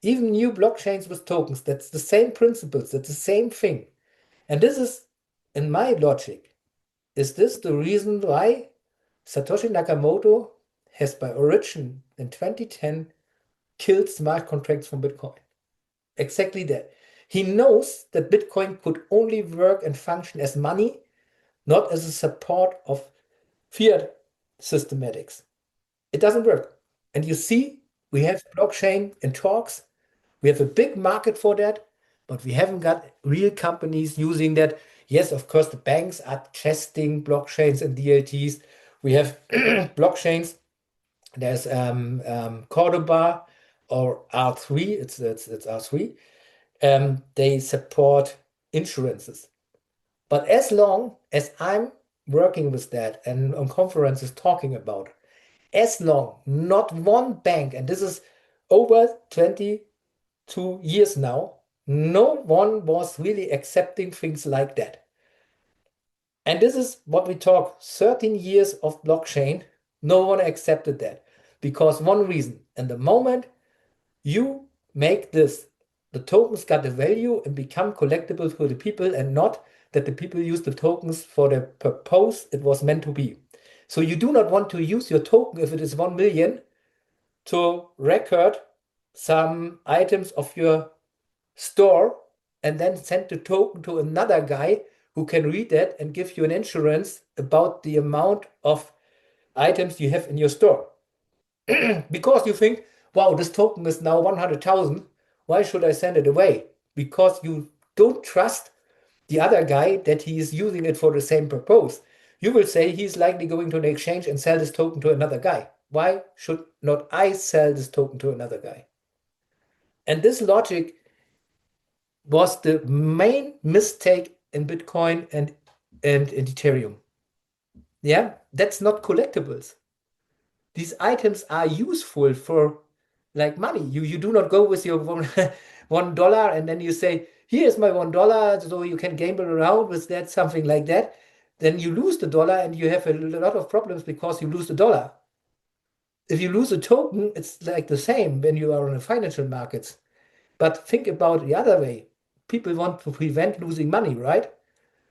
Even new blockchains with tokens, that's the same principles, that's the same thing. And this is, in my logic, is this the reason why Satoshi Nakamoto has by origin in 2010 killed smart contracts from Bitcoin? Exactly that. He knows that Bitcoin could only work and function as money, not as a support of fiat systematics. It doesn't work. And you see, we have blockchain in talks. We have a big market for that, but we haven't got real companies using that. Yes, of course, the banks are testing blockchains and DLTs. We have blockchains. There's Cordoba or R3. It's R3. They support insurances. But as long as I'm working with that and on conferences talking about, as long not one bank, and this is over 22 years now, no one was really accepting things like that. And this is what we talk 13 years of blockchain. No one accepted that because one reason, and the moment you make this, the tokens got the value and become collectible for the people and not that the people use the tokens for the purpose it was meant to be. So you do not want to use your token if it is 1 million to record some items of your store and then send the token to another guy who can read that and give you an insurance about the amount of items you have in your store. Because you think, wow, this token is now 100,000. Why should I send it away? Because you don't trust the other guy that he is using it for the same purpose. You will say he's likely going to an exchange and sell this token to another guy. Why should not I sell this token to another guy? And this logic was the main mistake in Bitcoin and in Ethereum. Yeah, that's not collectibles. These items are useful for like money. You do not go with your $1 and then you say, here's my $1, so you can gamble around with that, something like that. Then you lose the dollar and you have a lot of problems because you lose the dollar. If you lose a token, it's like the same when you are in the financial markets. But think about the other way. People want to prevent losing money, right?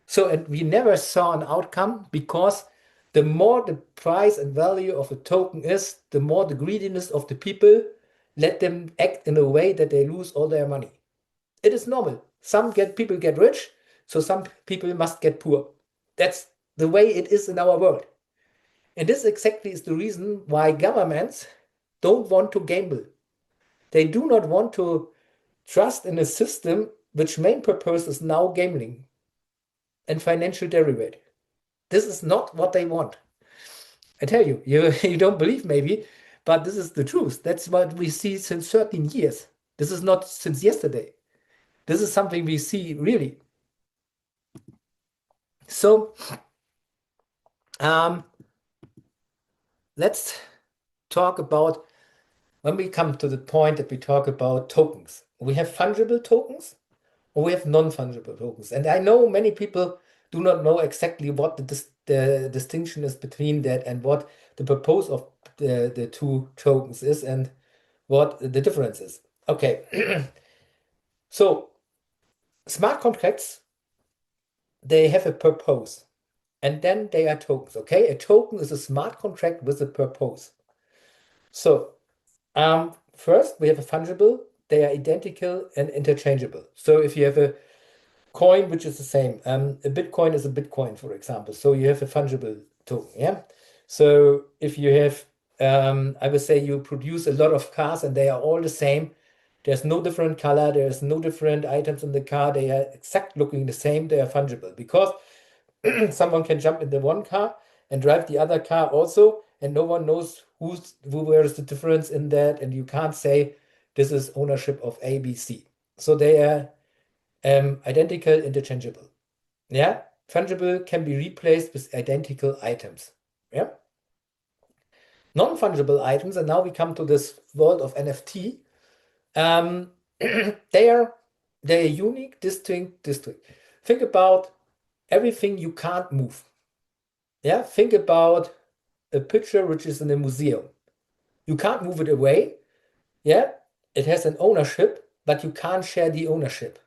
So, and we never saw an outcome because the more the price and value of a token is, the more the greediness of the people let them act in a way that they lose all their money. It is normal. People get rich, so some people must get poor. That's the way it is in our world. And this exactly is the reason why governments don't want to gamble. They do not want to trust in a system which main purpose is now gambling and financial derivative. This is not what they want. I tell you, you don't believe maybe, but this is the truth. That's what we see since 13 years. This is not since yesterday. This is something we see really. So um, let's talk about when we come to the point that we talk about tokens. We have fungible tokens or we have non-fungible tokens. And I know many people do not know exactly what the distinction is between that and what the purpose of the two tokens is and what the difference is. Okay, so smart contracts, they have a purpose and then they are tokens. Okay, a token is a smart contract with a purpose. So first we have a fungible, they are identical and interchangeable. So if you have a coin which is the same, a Bitcoin is a Bitcoin, for example. So you have a fungible token, yeah. So if you have, I would say you produce a lot of cars and they are all the same. There's no different color, there's no different items in the car, they are exact looking the same, they are fungible because someone can jump in the one car and drive the other car also, and no one knows where is the difference in that, and you can't say this is ownership of ABC. So they are identical, interchangeable. Yeah, fungible can be replaced with identical items. Yeah. Non-fungible items, and now we come to this world of NFT. Um, they are they are unique, distinct. Think about everything you can't move. Yeah, think about a picture which is in a museum. You can't move it away. Yeah, it has an ownership, but you can't share the ownership.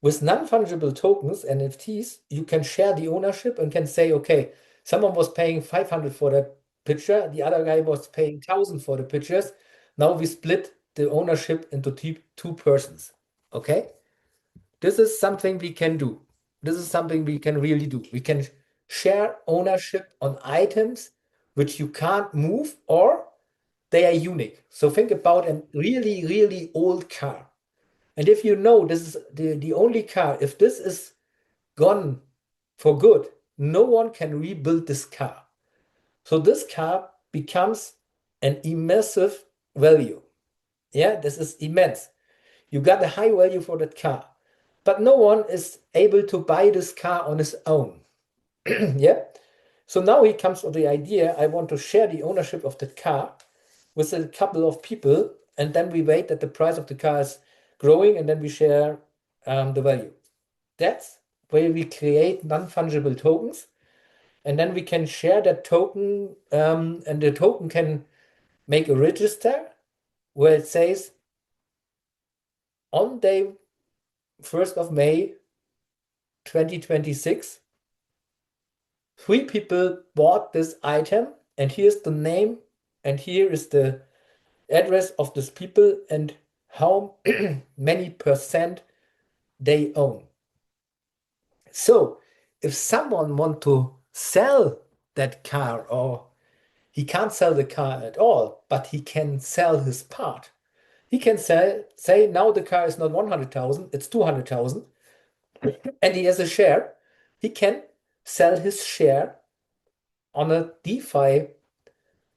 With non-fungible tokens, NFTs, you can share the ownership and can say, okay, someone was paying 500 for that picture, the other guy was paying 1,000 for the pictures. Now we split the ownership into two persons. Okay? This is something we can do. This is something we can really do. We can share ownership on items which you can't move or they are unique. So think about a really, really old car. And if you know this is the only car, if this is gone for good, no one can rebuild this car. So this car becomes an immersive value. Yeah, this is immense. You got a high value for that car, but no one is able to buy this car on his own. Yeah. So now he comes with the idea, I want to share the ownership of that car with a couple of people, and then we wait that the price of the car is growing, and then we share the value. That's where we create non-fungible tokens, and then we can share that token, and the token can make a register where it says on day 1st of May 2026, 3 people bought this item, and here's the name, and here is the address of these people, and how many percent they own. So if someone want to sell that car, or he can't sell the car at all, but he can sell his part. He can say now the car is not 100,000, it's 200,000, and he has a share. He can sell his share on a DeFi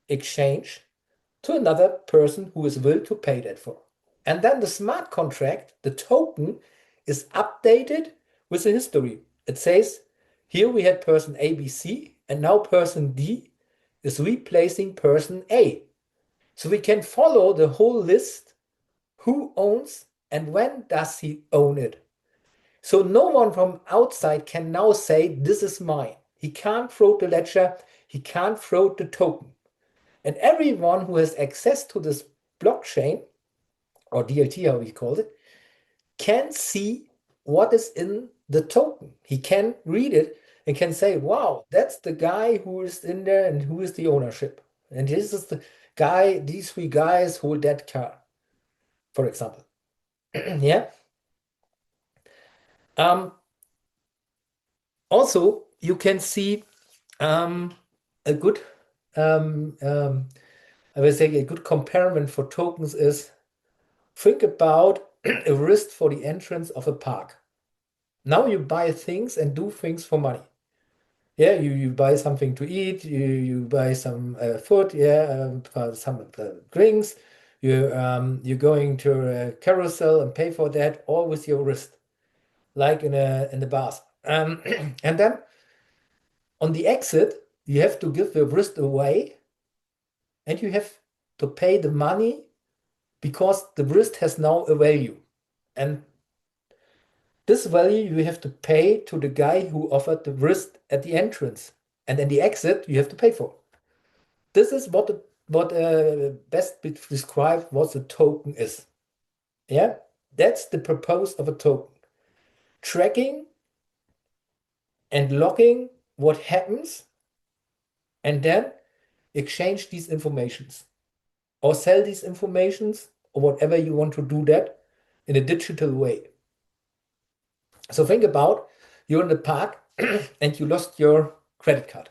exchange to another person who is willing to pay that for. And then the smart contract, the token, is updated with the history. It says, here we had person ABC, and now person D is replacing person A. So we can follow the whole list, who owns and when does he own it. So no one from outside can now say, this is mine. He can't throw the ledger, he can't throw the token. And everyone who has access to this blockchain, or DLT, how we call it, can see what is in the token. He can read it and can say, wow, that's the guy who is in there and who is the ownership. And this is the guy, these 3 guys hold that car, for example. Yeah. Um, Also, you can see a good, um, um, I would say a good comparison for tokens is think about a wrist for the entrance of a park. Now you buy things and do things for money. Yeah, you buy something to eat, you buy some food, yeah, some drinks. You're going to a carousel and pay for that all with your wrist, like in the bars. And then on the exit, you have to give the wrist away, and you have to pay the money because the wrist has now a value. And this value you have to pay to the guy who offered the wrist at the entrance. And then the exit you have to pay for. This is what best describes what a token is. Yeah, that's the purpose of a token. Tracking and logging what happens, and then exchange these informations or sell these informations or whatever you want to do that in a digital way. So think about you're in the park and you lost your credit card.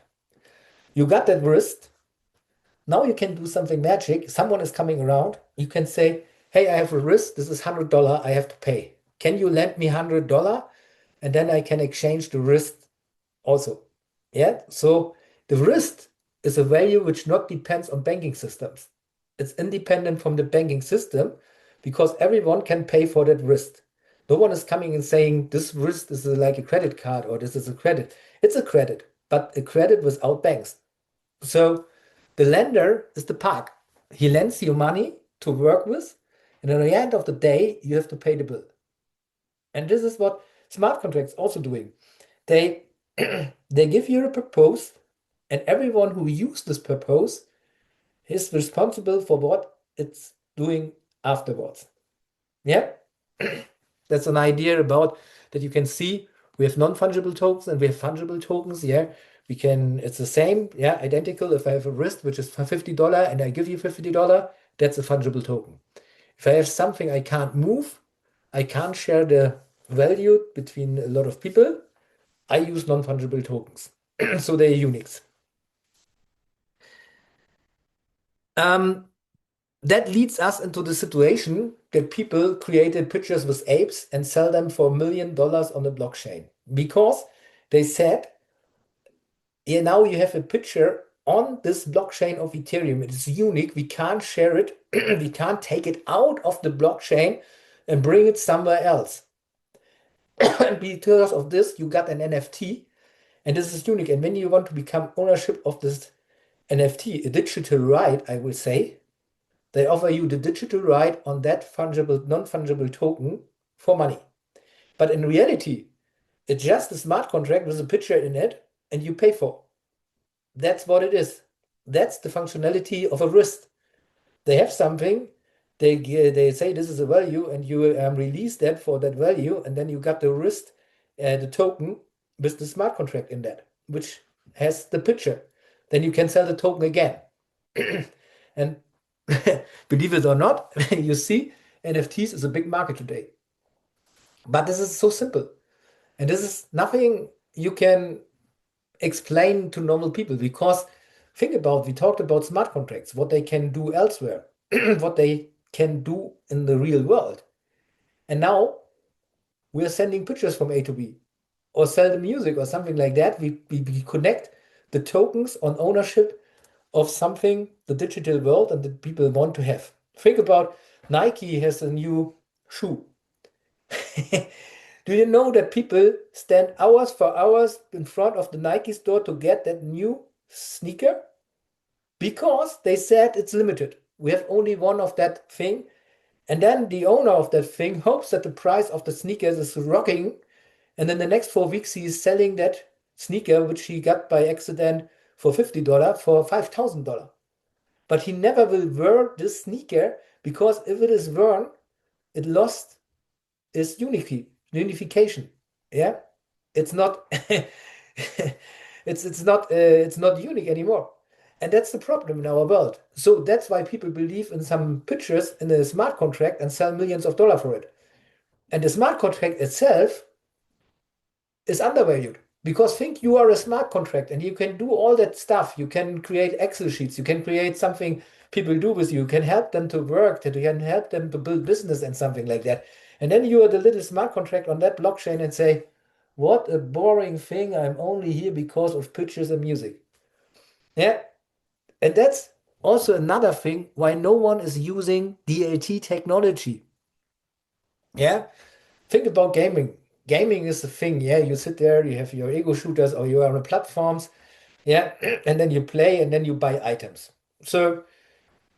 You got that wrist. Now you can do something magic. Someone is coming around. You can say, hey, I have a wrist. This is $100 I have to pay. Can you lend me $100? And then I can exchange the wrist also. Yeah. So the wrist is a value which not depends on banking systems. It's independent from the banking system because everyone can pay for that wrist. No one is coming and saying this wrist is like a credit card or this is a credit. It's a credit, but a credit without banks. So The lender is the park. He lends you money to work with, and at the end of the day, you have to pay the bill. And this is what smart contracts also doing. They they give you a purpose, and everyone who uses this purpose is responsible for what it's doing afterwards. Yeah, that's an idea about that you can see. We have non-fungible tokens and we have fungible tokens. Yeah, we can. It's the same. Yeah, identical. If I have a wrist which is for $50 and I give you $50, that's a fungible token. If I have something I can't move, I can't share the value between a lot of people. I use non-fungible tokens, so they're uniques. Um, that leads us into the situation that people created pictures with apes and sell them for $1 million on the blockchain because they said, yeah, now you have a picture on this blockchain of Ethereum. It is unique. We can't share it. We can't take it out of the blockchain and bring it somewhere else. And because of this, you got an NFT, and this is unique. And when you want to become ownership of this NFT, a digital right, I will say, they offer you the digital right on that fungible, non-fungible token for money. But in reality, it's just a smart contract with a picture in it, and you pay for. That's what it is. That's the functionality of a wrist. They have something, they say this is a value, and you release that for that value, and then you got the wrist, the token with the smart contract in that, which has the picture. Then you can sell the token again. And believe it or not, you see, NFTs is a big market today. But this is so simple. And this is nothing you can explain to normal people because think about, we talked about smart contracts, what they can do elsewhere, what they can do in the real world. And now we are sending pictures from A to B or sell the music or something like that. We connect the tokens on ownership of something, the digital world, and that people want to have. Think about Nike has a new shoe. Do you know that people stand hours for hours in front of the Nike store to get that new sneaker? Because they said it's limited. We have only one of that thing. And then the owner of that thing hopes that the price of the sneakers is rocking. And in the next 4 weeks, he is selling that sneaker, which he got by accident for $50 for $5,000. But he never will wear this sneaker because if it is worn, it lost its unification. Yeah, it's not it's not unique anymore. And that's the problem in our world. So that's why people believe in some pictures in a smart contract and sell millions of dollars for it. And the smart contract itself is undervalued because think you are a smart contract and you can do all that stuff. You can create Excel sheets. You can create something people do with you. You can help them to work. That you can help them to build business and something like that. And then you are the little smart contract on that blockchain and say, what a boring thing. I'm only here because of pictures and music. Yeah. And that's also another thing why no one is using DLT technology. Yeah. Think about gaming. Gaming is the thing. Yeah. You sit there, you have your ego shooters or you are on platforms. Yeah. And then you play and then you buy items. So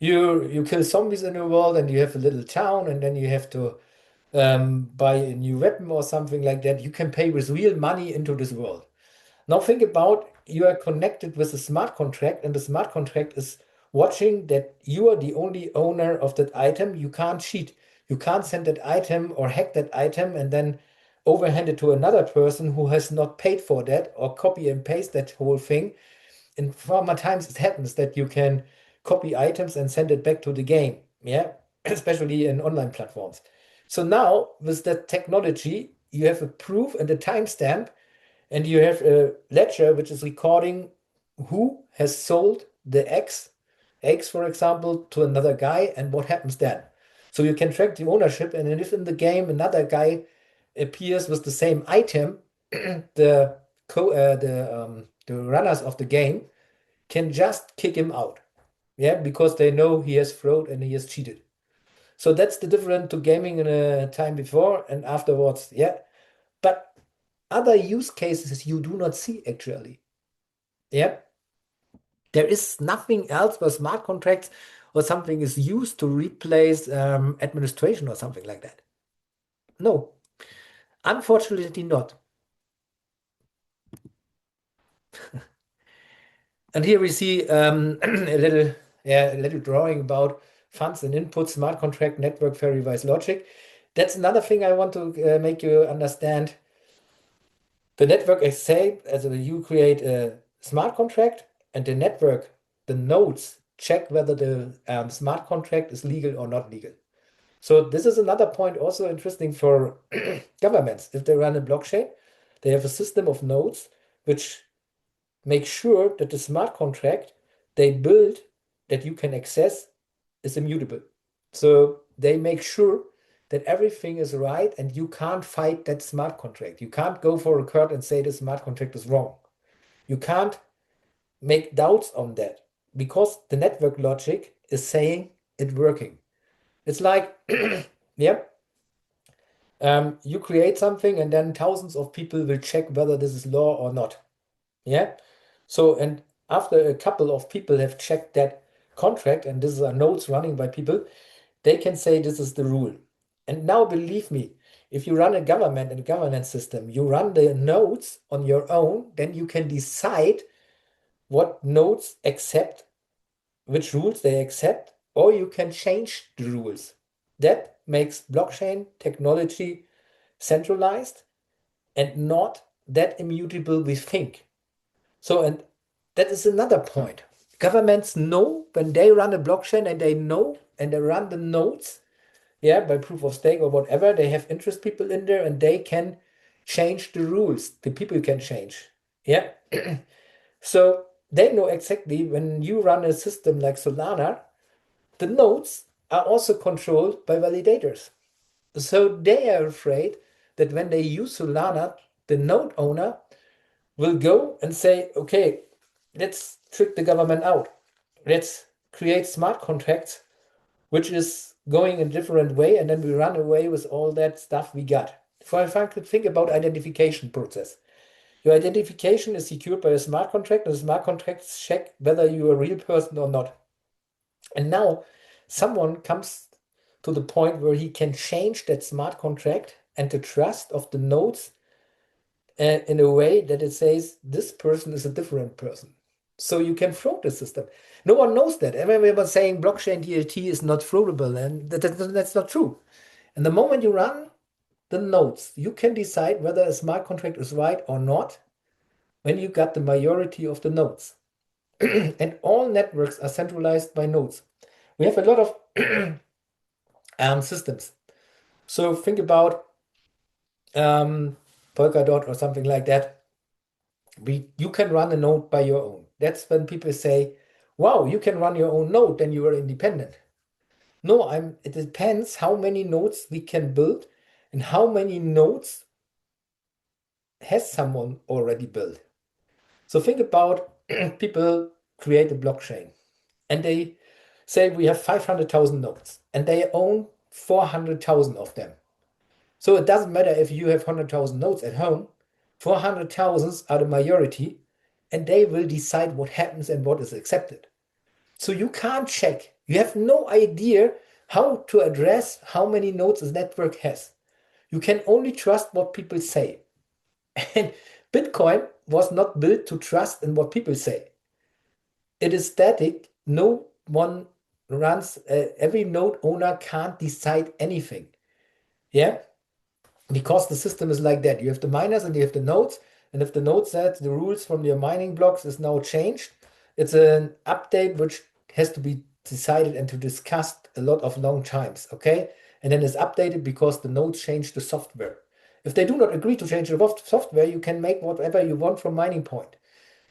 you kill zombies in the world and you have a little town and then you have to buy a new weapon or something like that. You can pay with real money into this world. Now think about you are connected with a smart contract, and the smart contract is watching that you are the only owner of that item. You can't cheat. You can't send that item or hack that item and then overhand it to another person who has not paid for that or copy and paste that whole thing. In former times, it happens that you can copy items and send it back to the game. Yeah, especially in online platforms. So now with that technology, you have a proof and a timestamp and you have a ledger which is recording who has sold the eggs, for example, to another guy and what happens then. So you can track the ownership, and then if in the game another guy appears with the same item, the runners of the game can just kick him out. Yeah, because they know he has fraud and he has cheated. So that's the difference to gaming in a time before and afterwards. Yeah. But other use cases you do not see actually. Yeah. There is nothing else where smart contracts or something is used to replace administration or something like that. No, unfortunately not. And here we see a little drawing about funds and inputs, smart contract, network, very wise logic. That's another thing I want to make you understand. The network is safe as you create a smart contract, and the network, the nodes, check whether the smart contract is legal or not legal. So this is another point also interesting for governments. If they run a blockchain, they have a system of nodes which make sure that the smart contract they build that you can access is immutable. So they make sure that everything is right and you can't fight that smart contract. You can't go for a court and say the smart contract is wrong. You can't make doubts on that because the network logic is saying it working. It's like, yeah, you create something and then thousands of people will check whether this is law or not. Yeah. So, and after a couple of people have checked that contract, and this are nodes running by people, they can say this is the rule. And now, believe me, if you run a government and governance system, you run the nodes on your own, then you can decide what nodes accept, which rules they accept, or you can change the rules. That makes blockchain technology centralized and not that immutable we think. So, and that is another point. Governments know when they run a blockchain and they know and they run the nodes, yeah, by proof of stake or whatever, they have interest people in there and they can change the rules. The people can change. Yeah. So they know exactly when you run a system like Solana, the nodes are also controlled by validators. So they are afraid that when they use Solana, the node owner will go and say, okay, let's trick the government out. Let's create smart contracts, which is going a different way, and then we run away with all that stuff we got. For example, think about identification process. Your identification is secured by a smart contract, and the smart contracts check whether you're a real person or not. And now someone comes to the point where he can change that smart contract and the trust of the nodes in a way that it says this person is a different person. So you can fraud the system. No one knows that. Everyone saying blockchain DLT is not fraudable, and that's not true. And the moment you run the nodes, you can decide whether a smart contract is right or not when you got the majority of the nodes. And all networks are centralized by nodes. We have a lot of systems. So think about Polkadot or something like that. You can run a node by your own. That's when people say, wow, you can run your own node, then you are independent. No, it depends how many nodes we can build and how many nodes has someone already built. So think about people create a blockchain and they say we have 500,000 nodes and they own 400,000 of them. So it doesn't matter if you have 100,000 nodes at home, 400,000 are the majority and they will decide what happens and what is accepted. So you can't check. You have no idea how to address how many nodes a network has. You can only trust what people say. And Bitcoin was not built to trust in what people say. It is static. No one runs, every node owner can't decide anything. Yeah. Because the system is like that. You have the miners and you have the nodes. And if the node says the rules from your mining blocks is now changed, it's an update which has to be decided and to discussed a lot of long times. Okay. And then it's updated because the nodes change the software. If they do not agree to change the software, you can make whatever you want from mining point.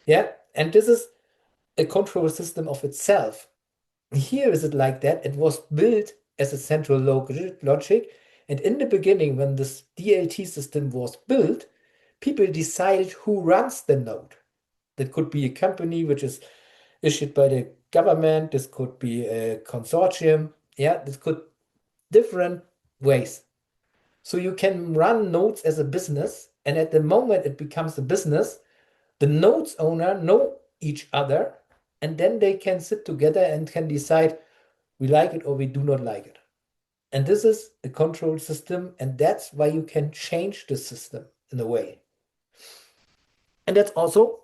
Yeah. And this is a control system of itself. Here is it like that. It was built as a central logic. And in the beginning, when this DLT system was built, people decided who runs the node. That could be a company which is issued by the government. This could be a consortium. Yeah, this could different ways. So you can run nodes as a business. And at the moment it becomes a business, the nodes owner know each other and then they can sit together and can decide we like it or we do not like it. And this is a control system, and that's why you can change the system in a way. And that's also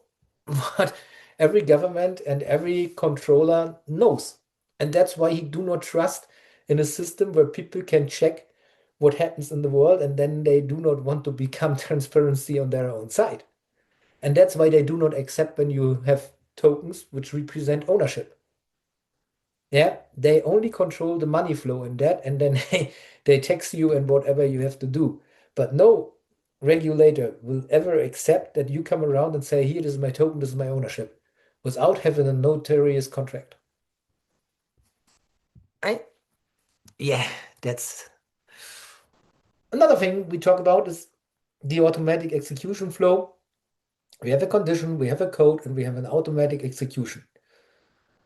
what every government and every controller knows. And that's why he do not trust in a system where people can check what happens in the world and then they do not want to become transparency on their own side. And that's why they do not accept when you have tokens which represent ownership. Yeah, they only control the money flow in that, and then they tax you and whatever you have to do. But no regulator will ever accept that you come around and say, here, this is my token, this is my ownership, without having a notarious contract. I, yeah, that's another thing we talk about is the automatic execution flow. We have a condition, we have a code, and we have an automatic execution.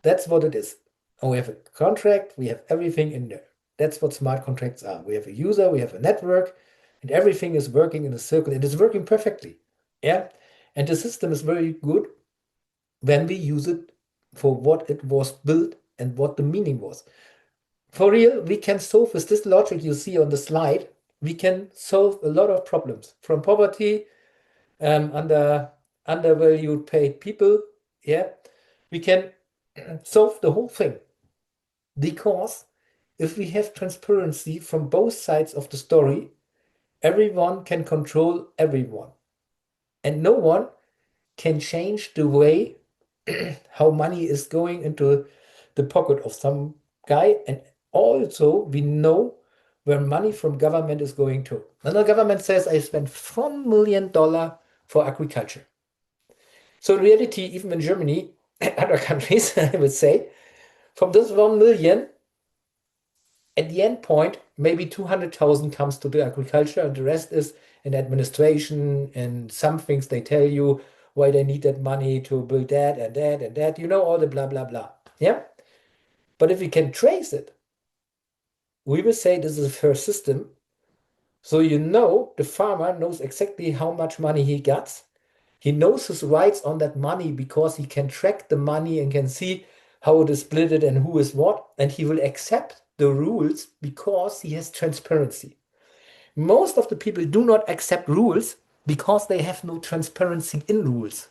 That's what it is. And we have a contract, we have everything in there. That's what smart contracts are. We have a user, we have a network, and everything is working in a circle. It is working perfectly. Yeah. And the system is very good when we use it for what it was built and what the meaning was. For real, we can solve with this logic you see on the slide, we can solve a lot of problems from poverty, under undervalued paid people. Yeah. We can solve the whole thing. Because if we have transparency from both sides of the story, everyone can control everyone. And no one can change the way how money is going into the pocket of some guy. And also, we know where money from government is going to. Now, the government says, I spent $1 million for agriculture. So, in reality, even in Germany and other countries, I would say, from this 1 million, at the end point, maybe 200,000 comes to the agriculture, and the rest is in administration and some things they tell you why they need that money to build that and that and that. You know, all the blah, blah, blah. Yeah. But if we can trace it, we will say this is a fair system. So you know the farmer knows exactly how much money he gets. He knows his rights on that money because he can track the money and can see how it is split and who is what. And he will accept the rules because he has transparency. Most of the people do not accept rules because they have no transparency in rules.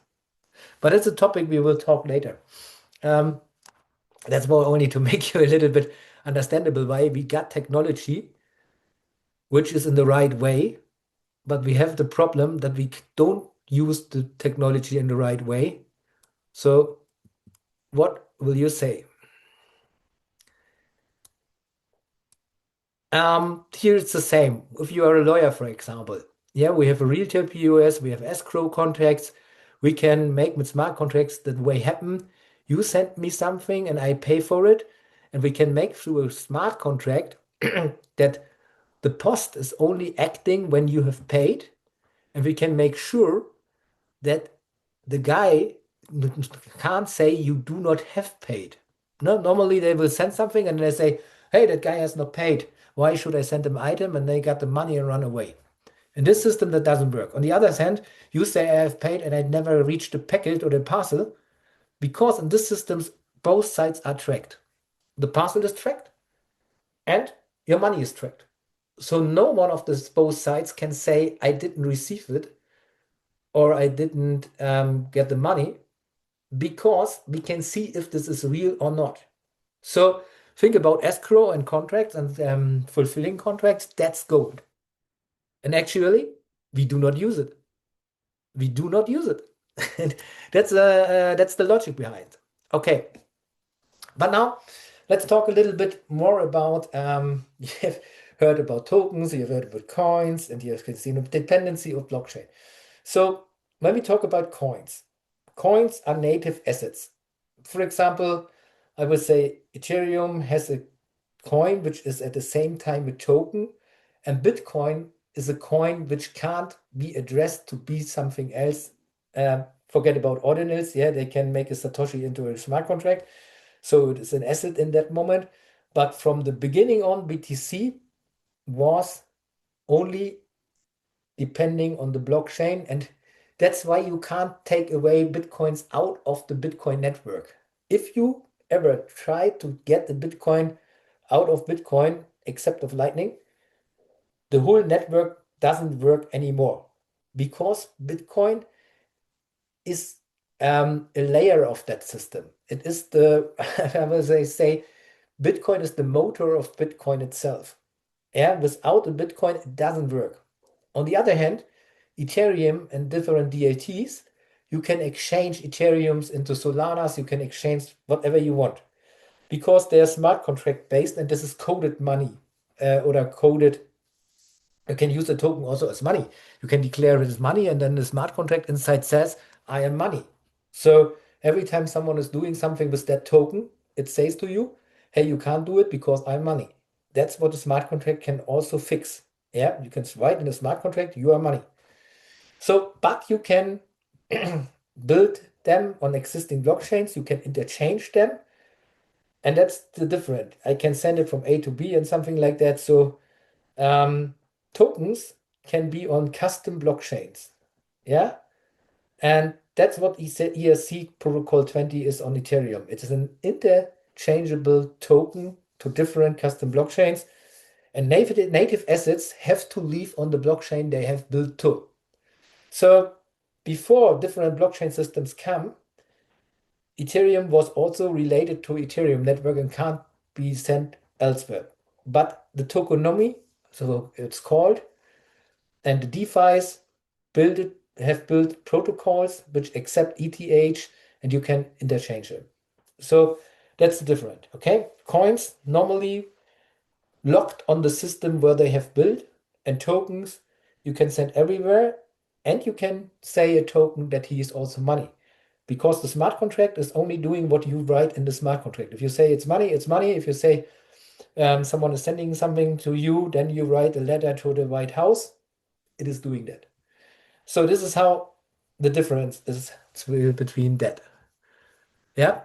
But it's a topic we will talk later. Um, that's more only to make you a little bit understandable why we got technology which is in the right way, but we have the problem that we don't use the technology in the right way. So, what will you say? Here it's the same. If you are a lawyer, for example, yeah, we have a retail POS, we have escrow contracts. We can make with smart contracts that way happen. You send me something and I pay for it, and we can make through a smart contract that the post is only acting when you have paid, and we can make sure that the guy can't say you do not have paid. No, normally they will send something and they say, hey, that guy has not paid. Why should I send them item? And they got the money and run away. In this system, that doesn't work. On the other hand, you say I have paid and I never reached the packet or the parcel because in this systems, both sides are tracked. The parcel is tracked and your money is tracked. So no one of these both sides can say I didn't receive it or I didn't get the money because we can see if this is real or not. So think about escrow and contracts and fulfilling contracts. That's gold. And actually, we do not use it. We do not use it. And that's the logic behind. Okay, but now let's talk a little bit more about. You have heard about tokens, you've heard about coins, and you have seen the dependency of blockchain. So when we talk about coins, coins are native assets. For example, I would say Ethereum has a coin which is at the same time a token, and Bitcoin is a coin which can't be addressed to be something else. Forget about ordinals. Yeah, they can make a Satoshi into a smart contract. So it is an asset in that moment. But from the beginning on, BTC was only depending on the blockchain. And that's why you can't take away Bitcoins out of the Bitcoin network. if you ever try to get the Bitcoin out of Bitcoin, except of Lightning, the whole network doesn't work anymore because Bitcoin is a layer of that system. It is the, as I say, Bitcoin is the motor of Bitcoin itself. Yeah, without a Bitcoin, it doesn't work. On the other hand, Ethereum and different DLTs, you can exchange Ethereums into Solanas, you can exchange whatever you want because they are smart contract based and this is coded money or coded. You can use the token also as money. You can declare it as money, and then the smart contract inside says, I am money. So every time someone is doing something with that token, it says to you, hey, you can't do it because I'm money. That's what the smart contract can also fix. Yeah, you can write in the smart contract, you are money. So, but you can build them on existing blockchains, you can interchange them, and that's the different. I can send it from A to B and something like that. So um, tokens can be on custom blockchains. Yeah. And that's what ERC Protocol 20 is on Ethereum. It is an interchangeable token to different custom blockchains. And native assets have to live on the blockchain they have built to. So before different blockchain systems come, Ethereum was also related to Ethereum network and can't be sent elsewhere. But the Tokenomy, so it's called, and the DeFis have built protocols which accept ETH and you can interchange them. So that's the difference. Okay. Coins normally locked on the system where they have built, and tokens you can send everywhere, and you can say a token that he is also money. Because the smart contract is only doing what you write in the smart contract. If you say it's money, it's money. If you say someone is sending something to you, then you write a letter to the White House. It is doing that. So this is how the difference is between that. Yeah.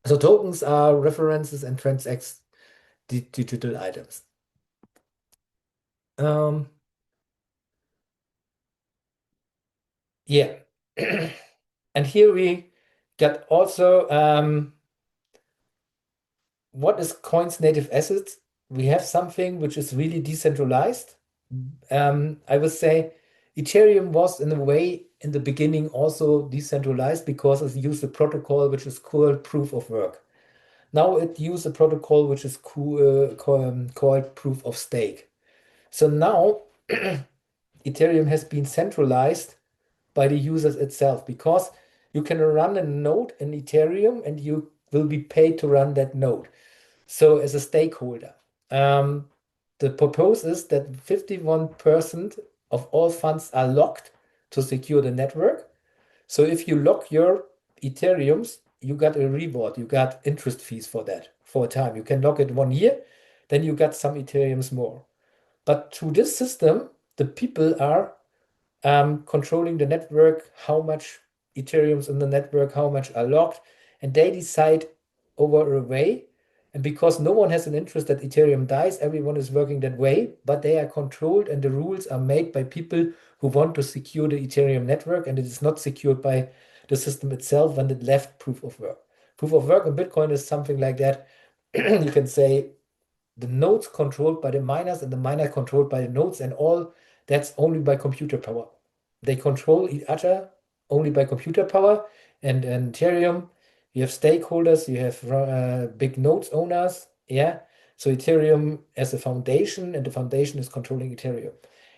So tokens are references and transacts digital items. Um, yeah. And here we got also what is coins native assets? We have something which is really decentralized. I would say Ethereum was in a way in the beginning also decentralized because it used a protocol which is called proof of work. Now it uses a protocol which is called proof of stake. So now Ethereum has been centralized by the users itself because you can run a node in Ethereum and you will be paid to run that node. So as a stakeholder, the purpose is that 51% of all funds are locked to secure the network. So if you lock your Ethereums, you got a reward, you got interest fees for that for a time. You can lock it 1 year, then you got some Ethereums more. But through this system, the people are controlling the network, how much Ethereum's in the network, how much are locked, and they decide over a way. And because no one has an interest that Ethereum dies, everyone is working that way, but they are controlled and the rules are made by people who want to secure the Ethereum network, and it is not secured by the system itself when it left proof of work. Proof of work in Bitcoin is something like that. You can say the nodes controlled by the miners and the miner controlled by the nodes, and all that's only by computer power. They control each other only by computer power. And in Ethereum, you have stakeholders, you have big nodes owners. Yeah. So Ethereum as a foundation, and the foundation is controlling Ethereum.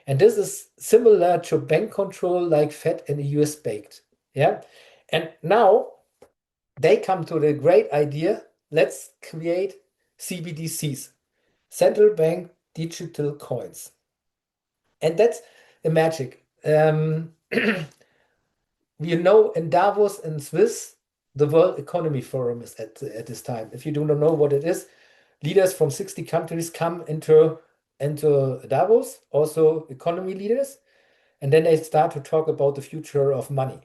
And this is similar to bank control like Fed and the US baked. Yeah. And now they come to the great idea, let's create CBDCs, central bank digital coins. And that's a magic. In Davos in Swiss, the World Economy Forum is at this time. If you do not know what it is, leaders from 60 countries come into Davos, also economy leaders, and then they start to talk about the future of money.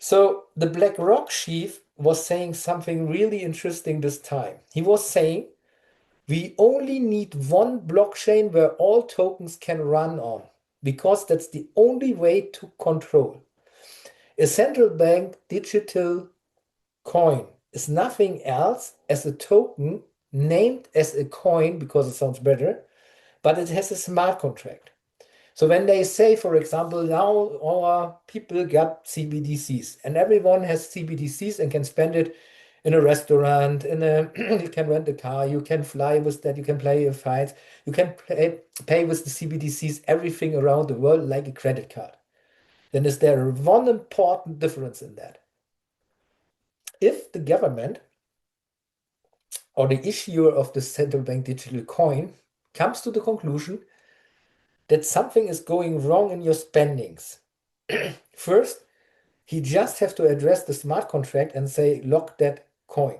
So the BlackRock chief was saying something really interesting this time. He was saying, we only need one blockchain where all tokens can run on, because that's the only way to control. A central bank digital coin is nothing else as a token named as a coin because it sounds better, but it has a smart contract. So when they say, for example, now our people got CBDCs and everyone has CBDCs and can spend it in a restaurant, you can rent a car, you can fly with that, you can play your fights, you can pay with the CBDCs everything around the world like a credit card. Then is there one important difference in that? If the government or the issuer of the central bank digital coin comes to the conclusion that something is going wrong in your spendings, first, he just have to address the smart contract and say, lock that coin.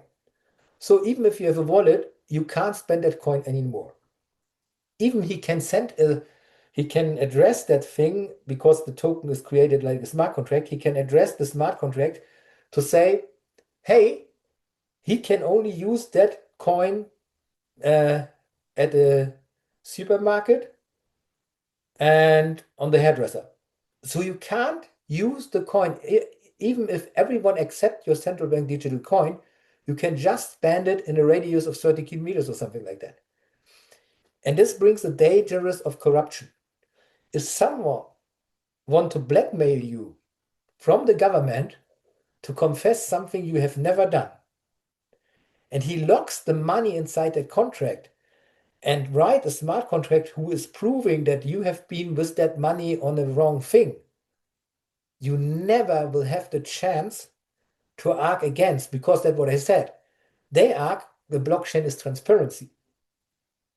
So even if you have a wallet, you can't spend that coin anymore. Even he can address that thing because the token is created like a smart contract. He can address the smart contract to say, hey, he can only use that coin at a supermarket and on the hairdresser. So you can't use the coin, even if everyone accept your central bank digital coin, you can just spend it in a radius of 30 kilometers or something like that. And this brings the dangers of corruption. If someone want to blackmail you from the government to confess something you have never done, and he locks the money inside that contract and write a smart contract who is proving that you have been with that money on the wrong thing, you never will have the chance to argue against, because that's what I said. They argue the blockchain is transparency.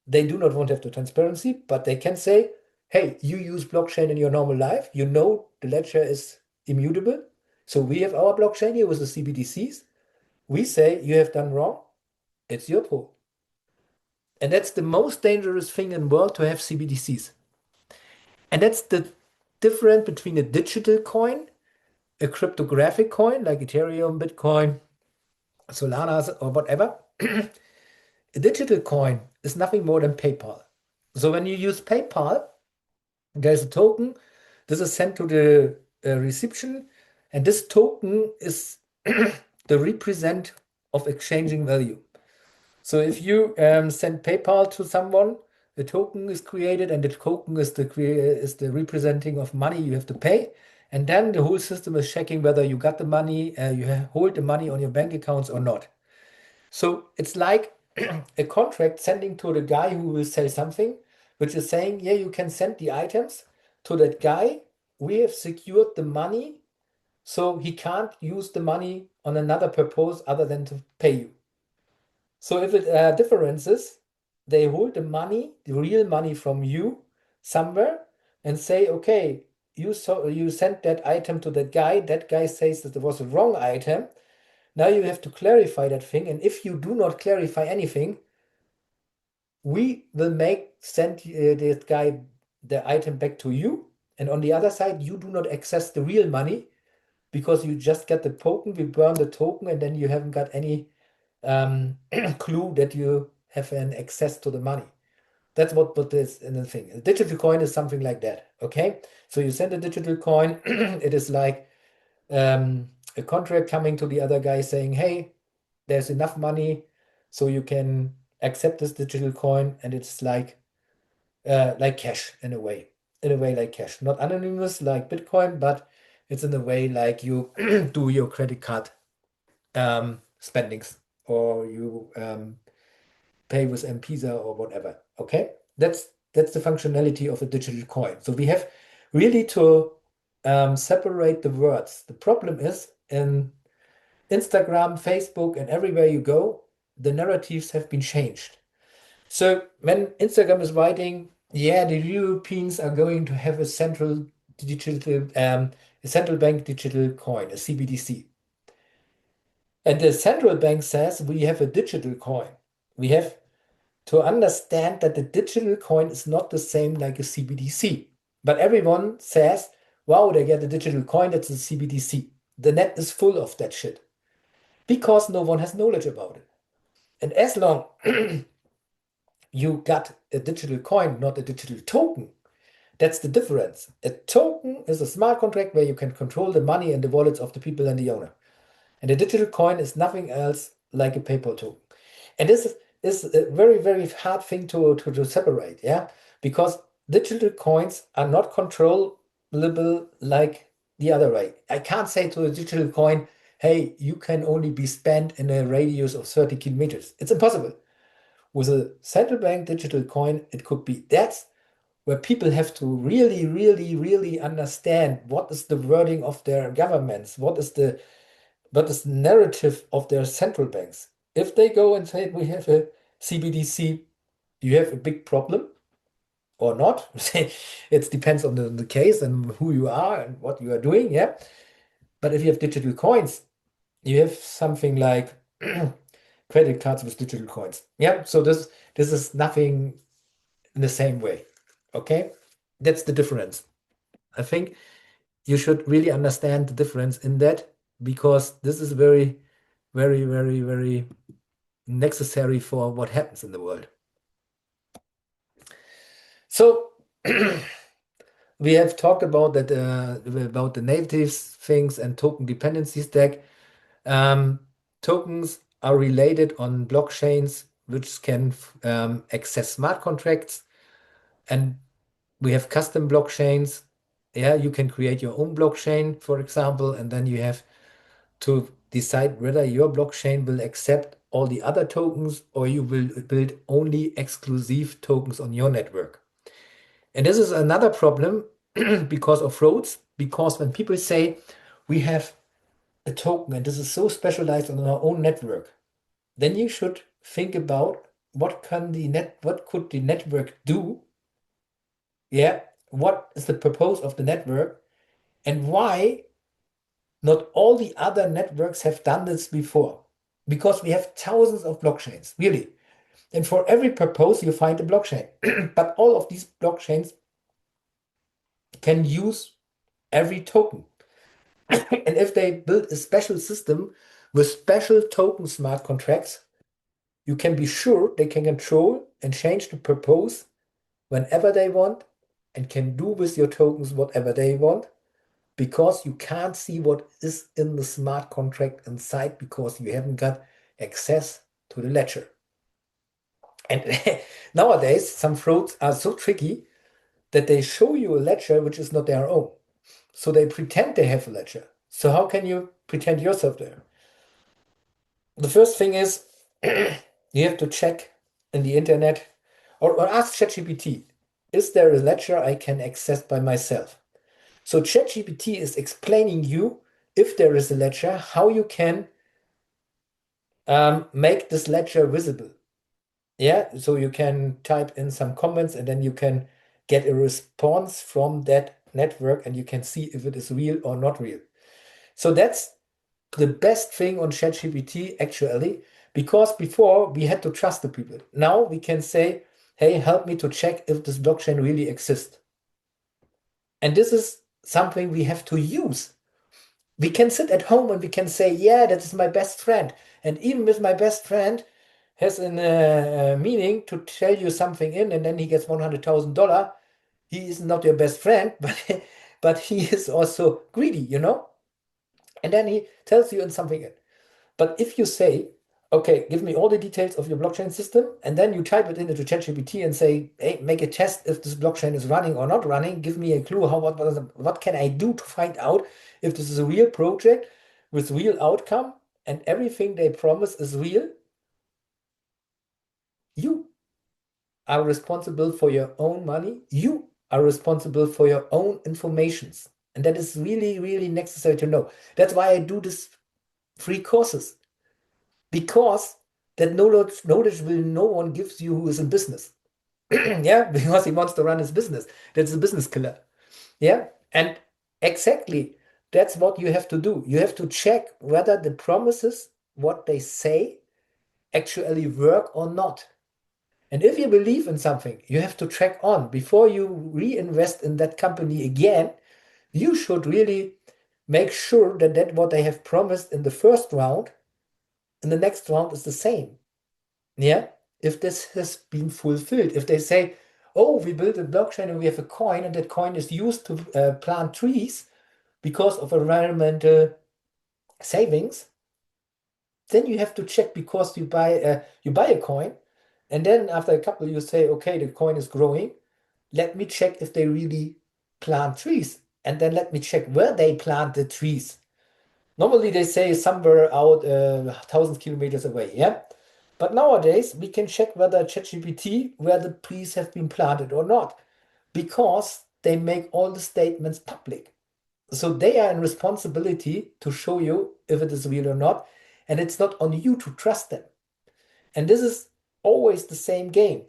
They do not want to have the transparency, but they can say, hey, you use blockchain in your normal life. You know the ledger is immutable. So we have our blockchain here with the CBDCs. We say you have done wrong. It's your fault. And that's the most dangerous thing in the world, to have CBDCs. And that's the difference between a digital coin, a cryptographic coin like Ethereum, Bitcoin, Solana, or whatever. A digital coin is nothing more than PayPal. So when you use PayPal, there's a token. This is sent to the reception, and this token is the represent of exchanging value. So if you send PayPal to someone, a token is created, and the token is the representing of money you have to pay. And then the whole system is checking whether you got the money, you hold the money on your bank accounts or not. So it's like a contract sending to the guy who will sell something, which is saying, yeah, you can send the items to that guy. We have secured the money, so he can't use the money on another purpose other than to pay you. So if it differences, they hold the money, the real money from you somewhere, and say, okay, you sent that item to that guy. That guy says that it was a wrong item. Now you have to clarify that thing. And if you do not clarify anything, we will send this guy the item back to you. And on the other side, you do not access the real money because you just get the token. We burn the token, and then you haven't got any clue that you have an access to the money. That's what is in the thing. A digital coin is something like that. Okay, so you send a digital coin. It is like a contract coming to the other guy saying, hey, there's enough money so you can accept this digital coin, and it's like cash in a way. In a way like cash. Not anonymous like Bitcoin, but it's in a way like you do your credit card spendings, or you pay with M-Pesa or whatever. Okay, that's the functionality of a digital coin. So we have really to separate the words. The problem is in Instagram, Facebook, and everywhere you go, the narratives have been changed. So when Instagram is writing, yeah, the Europeans are going to have a central bank digital coin, a CBDC. And the central bank says we have a digital coin. We have to understand that the digital coin is not the same like a CBDC. But everyone says, wow, they get a digital coin, that's a CBDC. The net is full of that shit because no one has knowledge about it. And as long you got a digital coin, not a digital token, that's the difference. A token is a smart contract where you can control the money and the wallets of the people and the owner. And a digital coin is nothing else like a paper token. And this is a very, very hard thing to separate, yeah? Because digital coins are not controllable like the other way. I can't say to a digital coin, hey, you can only be spent in a radius of 30 kilometers. It's impossible. With a central bank digital coin, it could be. That's where people have to really, really, really understand what is the wording of their governments, what is the narrative of their central banks. If they go and say we have a CBDC, you have a big problem or not. It depends on the case and who you are and what you are doing, yeah. But if you have digital coins, you have something like credit cards with digital coins. Yeah, so this is nothing in the same way. Okay? That's the difference. I think you should really understand the difference in that because this is very, very, very, very necessary for what happens in the world. So we have talked about that about the native things and token dependency stack. Um, Tokens are related on blockchains which can access smart contracts, and we have custom blockchains. Yeah, you can create your own blockchain, for example, and then you have to decide whether your blockchain will accept all the other tokens or you will build only exclusive tokens on your network. And this is another problem because of frauds, because when people say we have a token and this is so specialized on our own network, then you should think about what could the network do? Yeah, what is the purpose of the network and why not all the other networks have done this before? Because we have thousands of blockchains, really. And for every purpose, you find a blockchain. But all of these blockchains can use every token. And if they build a special system with special token smart contracts, you can be sure they can control and change the purpose whenever they want and can do with your tokens whatever they want because you can't see what is in the smart contract inside because you haven't got access to the ledger. And nowadays, some frauds are so tricky that they show you a ledger which is not their own. So they pretend they have a ledger. So how can you pretend yourself there? The first thing is you have to check in the internet or ask ChatGPT, is there a ledger I can access by myself? So ChatGPT is explaining you if there is a ledger, how you can make this ledger visible. Yeah, so you can type in some comments and then you can get a response from that network and you can see if it is real or not real. So that's the best thing on ChatGPT actually, because before we had to trust the people. Now we can say, hey, help me to check if this blockchain really exists. And this is something we have to use. We can sit at home and we can say, yeah, that is my best friend. And even with my best friend has a meaning to tell you something in, and then he gets $100,000. He is not your best friend, but he is also greedy, And then he tells you in something in. But if you say, okay, give me all the details of your blockchain system, and then you type it into ChatGPT and say, hey, make a test if this blockchain is running or not running, give me a clue what can I do to find out if this is a real project with real outcome and everything they promise is real. You are responsible for your own money. You are responsible for your own informations. And that is really, really necessary to know. That's why I do this free courses. Because that knowledge will no one gives you who is in business. Yeah, because he wants to run his business. That's a business killer. Yeah. And exactly that's what you have to do. You have to check whether the promises, what they say, actually work or not. And if you believe in something, you have to track on before you reinvest in that company again. You should really make sure that what they have promised in the first round, in the next round is the same. Yeah, if this has been fulfilled, if they say, oh, we built a blockchain and we have a coin, and that coin is used to plant trees because of environmental savings, then you have to check because you buy a coin, and then after a couple you say, okay, the coin is growing. Let me check if they really plant trees, and then let me check where they plant the trees. Normally they say somewhere out 1,000 kilometers away, yeah. But nowadays we can check whether ChatGPT where the trees have been planted or not, because they make all the statements public. So they are in responsibility to show you if it is real or not, and it's not on you to trust them. And this is always the same game.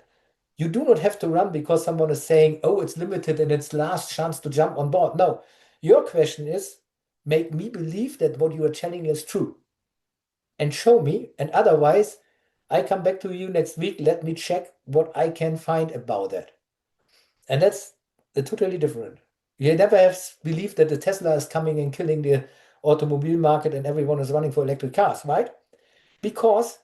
You do not have to run because someone is saying, oh, it's limited and it's last chance to jump on board. No, your question is, make me believe that what you are telling is true and show me. And otherwise, I come back to you next week. Let me check what I can find about that. And that's totally different. You never have believed that the Tesla is coming and killing the automobile market and everyone is running for electric cars, right? Because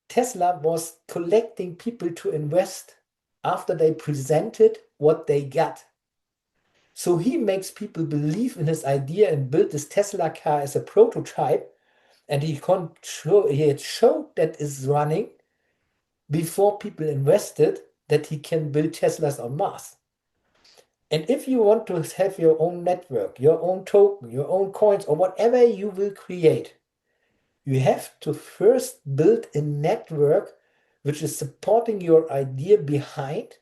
Tesla was collecting people to invest after they presented what they got. So he makes people believe in his idea and built this Tesla car as a prototype, and he had showed that is running before people invested that he can build Teslas on Mars. And if you want to have your own network, your own token, your own coins, or whatever you will create, you have to first build a network which is supporting your idea behind.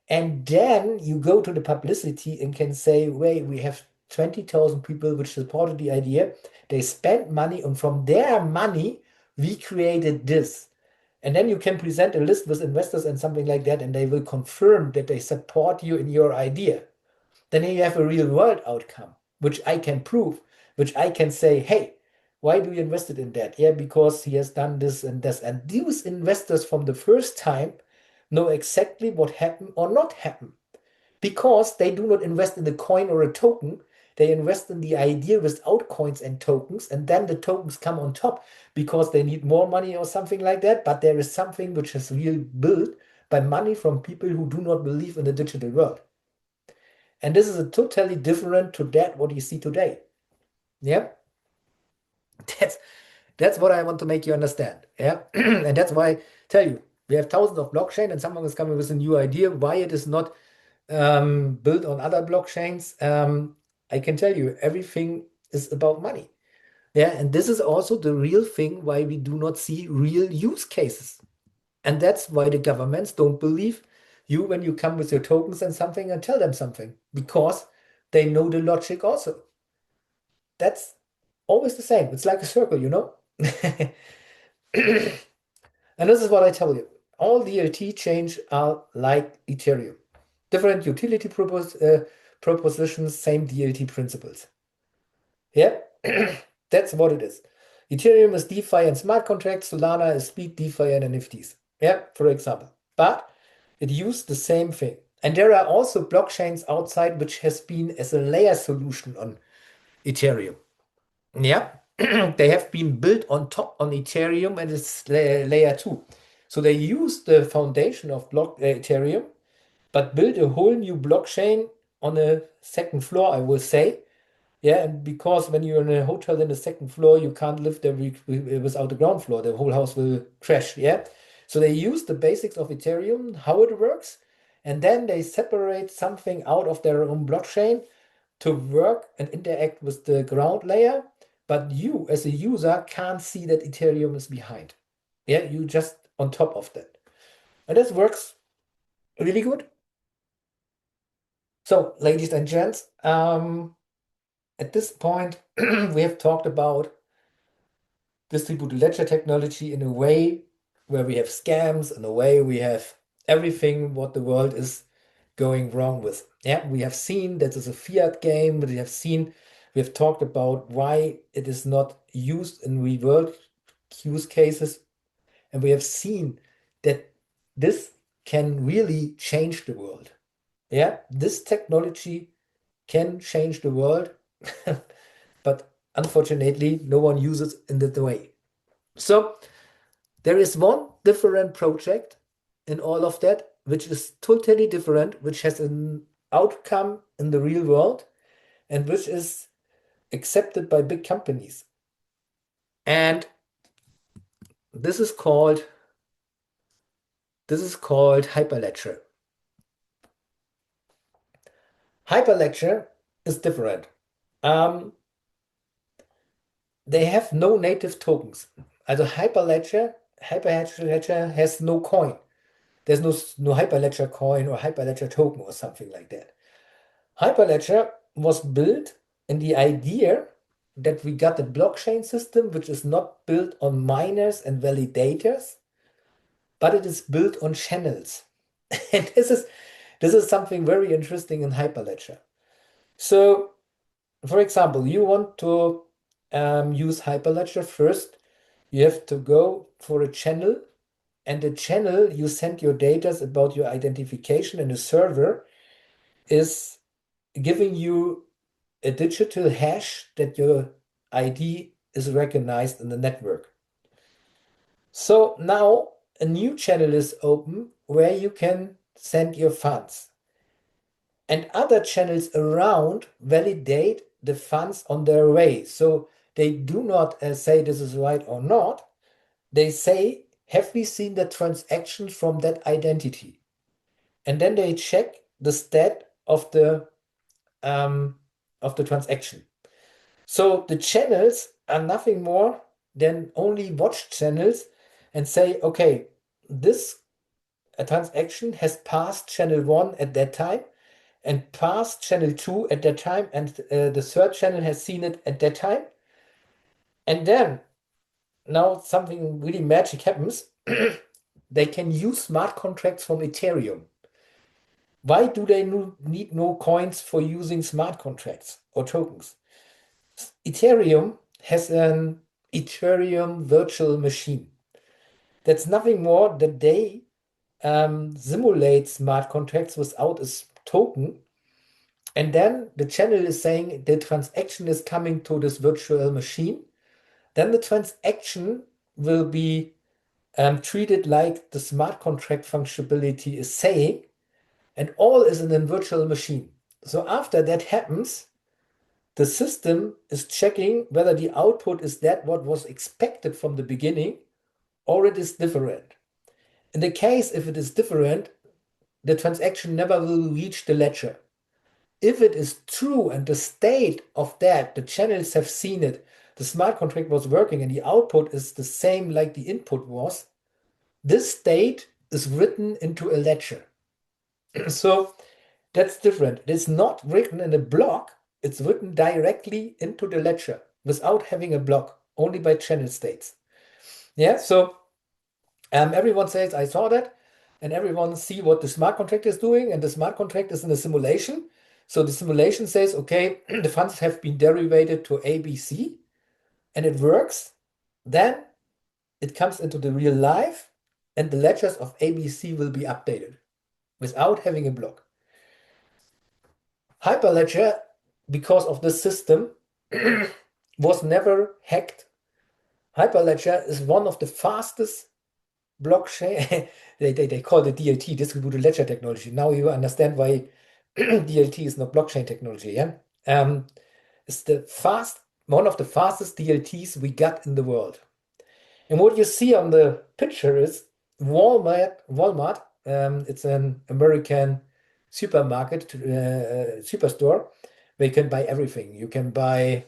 And then you go to the publicity and can say, wait, we have 20,000 people which supported the idea. They spent money, and from their money, we created this. And then you can present a list with investors and something like that, and they will confirm that they support you in your idea. Then you have a real world outcome, which I can prove, which I can say, hey, why do you invested in that? Yeah, because he has done this and this. And these investors from the first time know exactly what happened or not happened, because they do not invest in the coin or a token. They invest in the idea without coins and tokens, and then the tokens come on top because they need more money or something like that. But there is something which is real built by money from people who do not believe in the digital world. And this is a totally different to that what you see today. Yeah, that's that's what I want to make you understand. Yeah, and that's why I tell you we have thousands of blockchain, and someone is coming with a new idea why it is not built on other blockchains. I can tell you everything is about money. Yeah, and this is also the real thing why we do not see real use cases. And that's why the governments don't believe you when you come with your tokens and something and tell them something, because they know the logic also. That's always the same. It's like a circle, you know? And this is what I tell you. All DLT change are like Ethereum. Different utility propositions, same DLT principles. Yeah, that's what it is. Ethereum is DeFi and smart contracts. Solana is speed, DeFi, and NFTs. Yeah, for example. But it used the same thing. And there are also blockchains outside which has been as a layer solution on Ethereum. Yeah, they have been built on top on Ethereum and it's layer two. So they use the foundation of Ethereum, but build a whole new blockchain on a second floor, I will say. Yeah, and because when you're in a hotel in the second floor, you can't live there without the ground floor. The whole house will crash. Yeah. So they use the basics of Ethereum, how it works, and then they separate something out of their own blockchain to work and interact with the ground layer. But you, as a user, can't see that Ethereum is behind. Yeah, you just on top of that. And this works really good. So, ladies and gents, at this point, we have talked about distributed ledger technology in a way where we have scams, in a way we have everything what the world is going wrong with. Yeah, we have seen that it's a fiat game, but we have talked about why it is not used in real world use cases, and we have seen that this can really change the world. Yeah, this technology can change the world, but unfortunately, no one uses it in that way. So there is one different project in all of that, which is totally different, which has an outcome in the real world and which is accepted by big companies. And This is called Hyperledger. Hyperledger is different. Um, they have no native tokens. Also Hyperledger has no coin. There's no Hyperledger coin or Hyperledger token or something like that. Hyperledger was built in the idea that we got a blockchain system which is not built on miners and validators, but it is built on channels. And this is something very interesting in Hyperledger. So, for example, you want to use Hyperledger first, you have to go for a channel, and the channel you send your data about your identification, and the server is giving you a digital hash that your ID is recognized in the network. So now a new channel is open where you can send your funds. And other channels around validate the funds on their way. So they do not say this is right or not. They say, have we seen the transaction from that identity? And then they check the stat of the transaction. So the channels are nothing more than only watch channels and say, okay, this transaction has passed channel 1 at that time and passed channel 2 at that time, and the third channel has seen it at that time. And then now something really magic happens. They can use smart contracts from Ethereum. Why do they need no coins for using smart contracts or tokens? Ethereum has an Ethereum virtual machine. That's nothing more than they simulate smart contracts without a token. And then the channel is saying the transaction is coming to this virtual machine. Then the transaction will be treated like the smart contract functionality is saying, and all is in a virtual machine. So after that happens, the system is checking whether the output is that what was expected from the beginning or it is different. In the case if it is different, the transaction never will reach the ledger. If it is true and the state of that, the channels have seen it, the smart contract was working and the output is the same like the input was, this state is written into a ledger. So that's different. It is not written in a block, it's written directly into the ledger without having a block, only by channel states. Yeah, so everyone says, I saw that, and everyone see what the smart contract is doing, and the smart contract is in a simulation. So the simulation says, okay, the funds have been derivated to ABC, and it works. Then it comes into the real life, and the ledgers of ABC will be updated without having a block. Hyperledger, because of the system, was never hacked. Hyperledger is one of the fastest blockchain. They call it DLT, distributed ledger technology. Now you understand why DLT is not blockchain technology. Yeah, it's one of the fastest DLTs we got in the world. And what you see on the picture is Walmart. Walmart. It's an American supermarket, superstore where you can buy everything. You can buy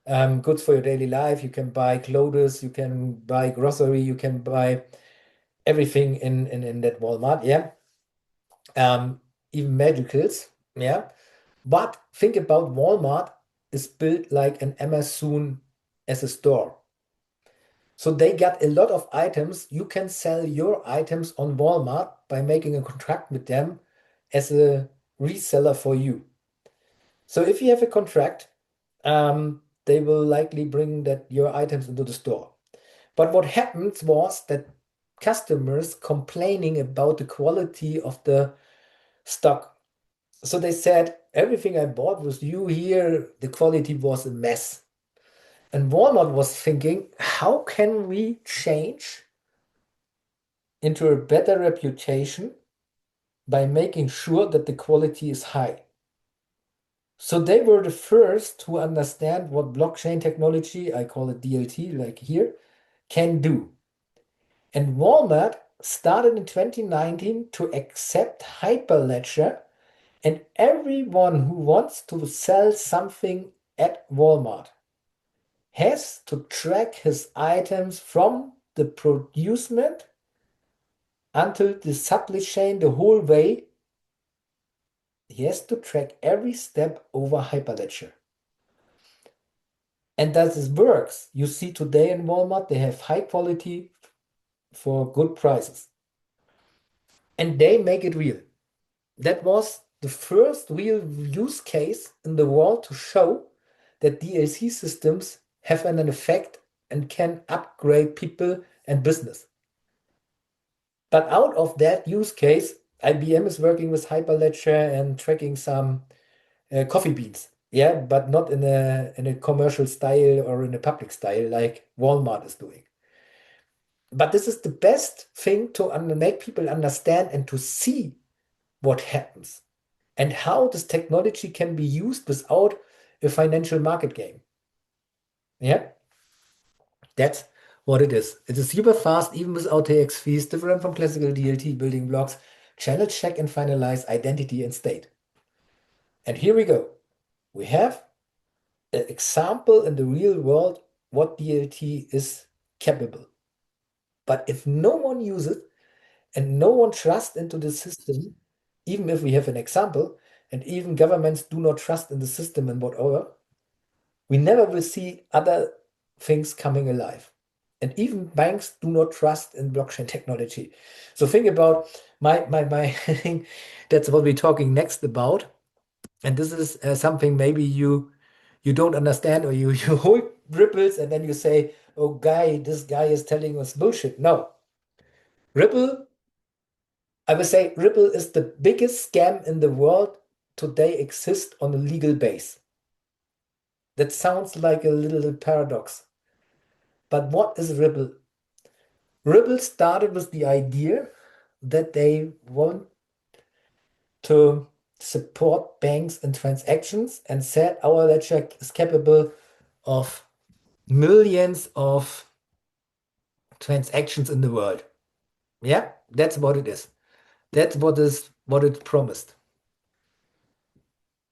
goods for your daily life. You can buy clothes. You can buy grocery. You can buy everything in that Walmart. Yeah. Even medicals. Yeah. But think about Walmart is built like an Amazon as a store. So they got a lot of items. You can sell your items on Walmart by making a contract with them as a reseller for you. So if you have a contract, they will likely bring that your items into the store. But what happened was that customers complaining about the quality of the stock. So they said, everything I bought with you here, the quality was a mess. And Walmart was thinking, how can we change into a better reputation by making sure that the quality is high? So they were the first to understand what blockchain technology, I call it DLT, like here, can do. And Walmart started in 2019 to accept Hyperledger, and everyone who wants to sell something at Walmart has to track his items from the producement until the supply chain, the whole way. He has to track every step over Hyperledger. And that this works. You see today in Walmart, they have high quality for good prices. And they make it real. That was the first real use case in the world to show that DLC systems have an effect and can upgrade people and business. But out of that use case, IBM is working with Hyperledger and tracking some coffee beans. Yeah, but not in a commercial style or in a public style like Walmart is doing. But this is the best thing to make people understand and to see what happens and how this technology can be used without a financial market game. Yeah, that's what it is. It is super fast, even without TX fees, different from classical DLT building blocks, channel check and finalize identity and state. And here we go. We have an example in the real world what DLT is capable. But if no one uses it and no one trusts into the system, even if we have an example, and even governments do not trust in the system and whatever, we never will see other things coming alive. And even banks do not trust in blockchain technology. So think about my thing. That's what we're talking next about. And this is something maybe you don't understand, or you hold ripples and then you say, oh this guy is telling us bullshit. No. Ripple, I would say Ripple is the biggest scam in the world today exist on a legal base. That sounds like a little paradox. But what is Ripple? Ripple started with the idea that they want to support banks and transactions and said our ledger is capable of millions of transactions in the world. Yeah, that's what it is. That's what it promised.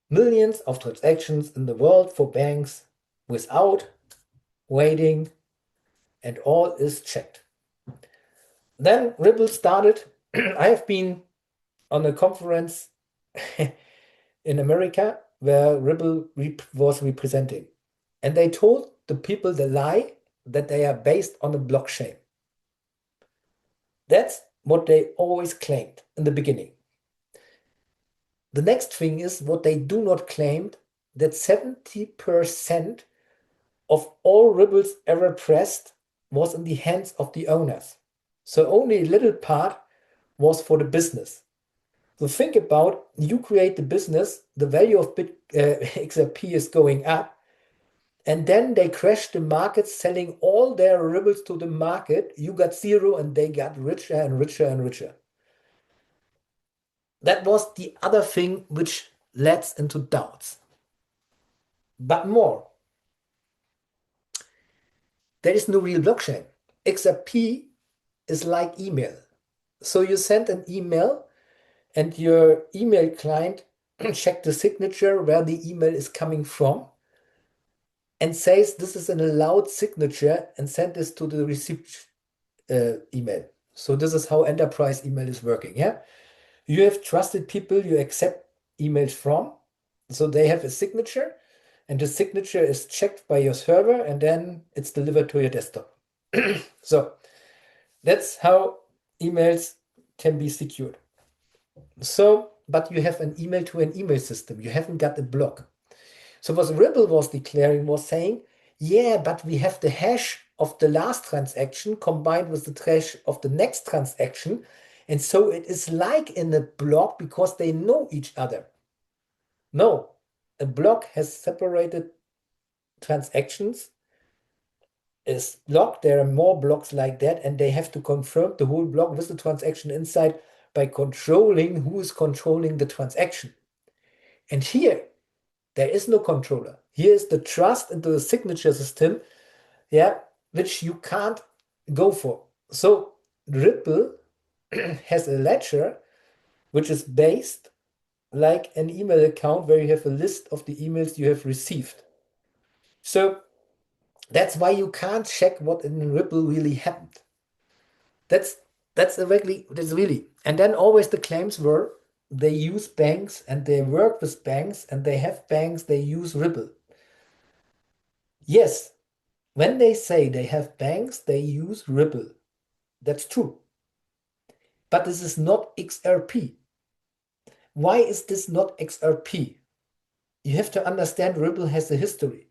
Millions of transactions in the world for banks without waiting, and all is checked. Then Ripple started. I have been on a conference in America where Ripple was representing. And they told the people the lie that they are based on a blockchain. That's what they always claimed in the beginning. The next thing is what they do not claim, that 70% of all Ripples ever pressed was in the hands of the owners. So only a little part was for the business. So think about, you create the business, the value of XRP is going up, and then they crash the market, selling all their ripples to the market. You got zero, and they got richer and richer and richer. That was the other thing which leads into doubts. But more, there is no real blockchain. XRP is like email. So you send an email, and your email client check the signature where the email is coming from and says this is an allowed signature and send this to the receipt email. So this is how enterprise email is working. Yeah, you have trusted people you accept emails from, so they have a signature, and the signature is checked by your server, and then it's delivered to your desktop. So that's how emails can be secured. So, but you have an email to an email system. You haven't got a block. So what Ripple was declaring was saying, yeah, but we have the hash of the last transaction combined with the hash of the next transaction. And so it is like in a block because they know each other. No, a block has separated transactions, is blocked. There are more blocks like that, and they have to confirm the whole block with the transaction inside by controlling who is controlling the transaction. And here, there is no controller. Here is the trust into the signature system, yeah, which you can't go for. So Ripple has a ledger which is based like an email account where you have a list of the emails you have received. So that's why you can't check what in Ripple really happened. That's that's really. And then always the claims were they use banks and they work with banks and they have banks, they use Ripple. Yes, when they say they have banks, they use Ripple. That's true. But this is not XRP. Why is this not XRP? You have to understand Ripple has a history.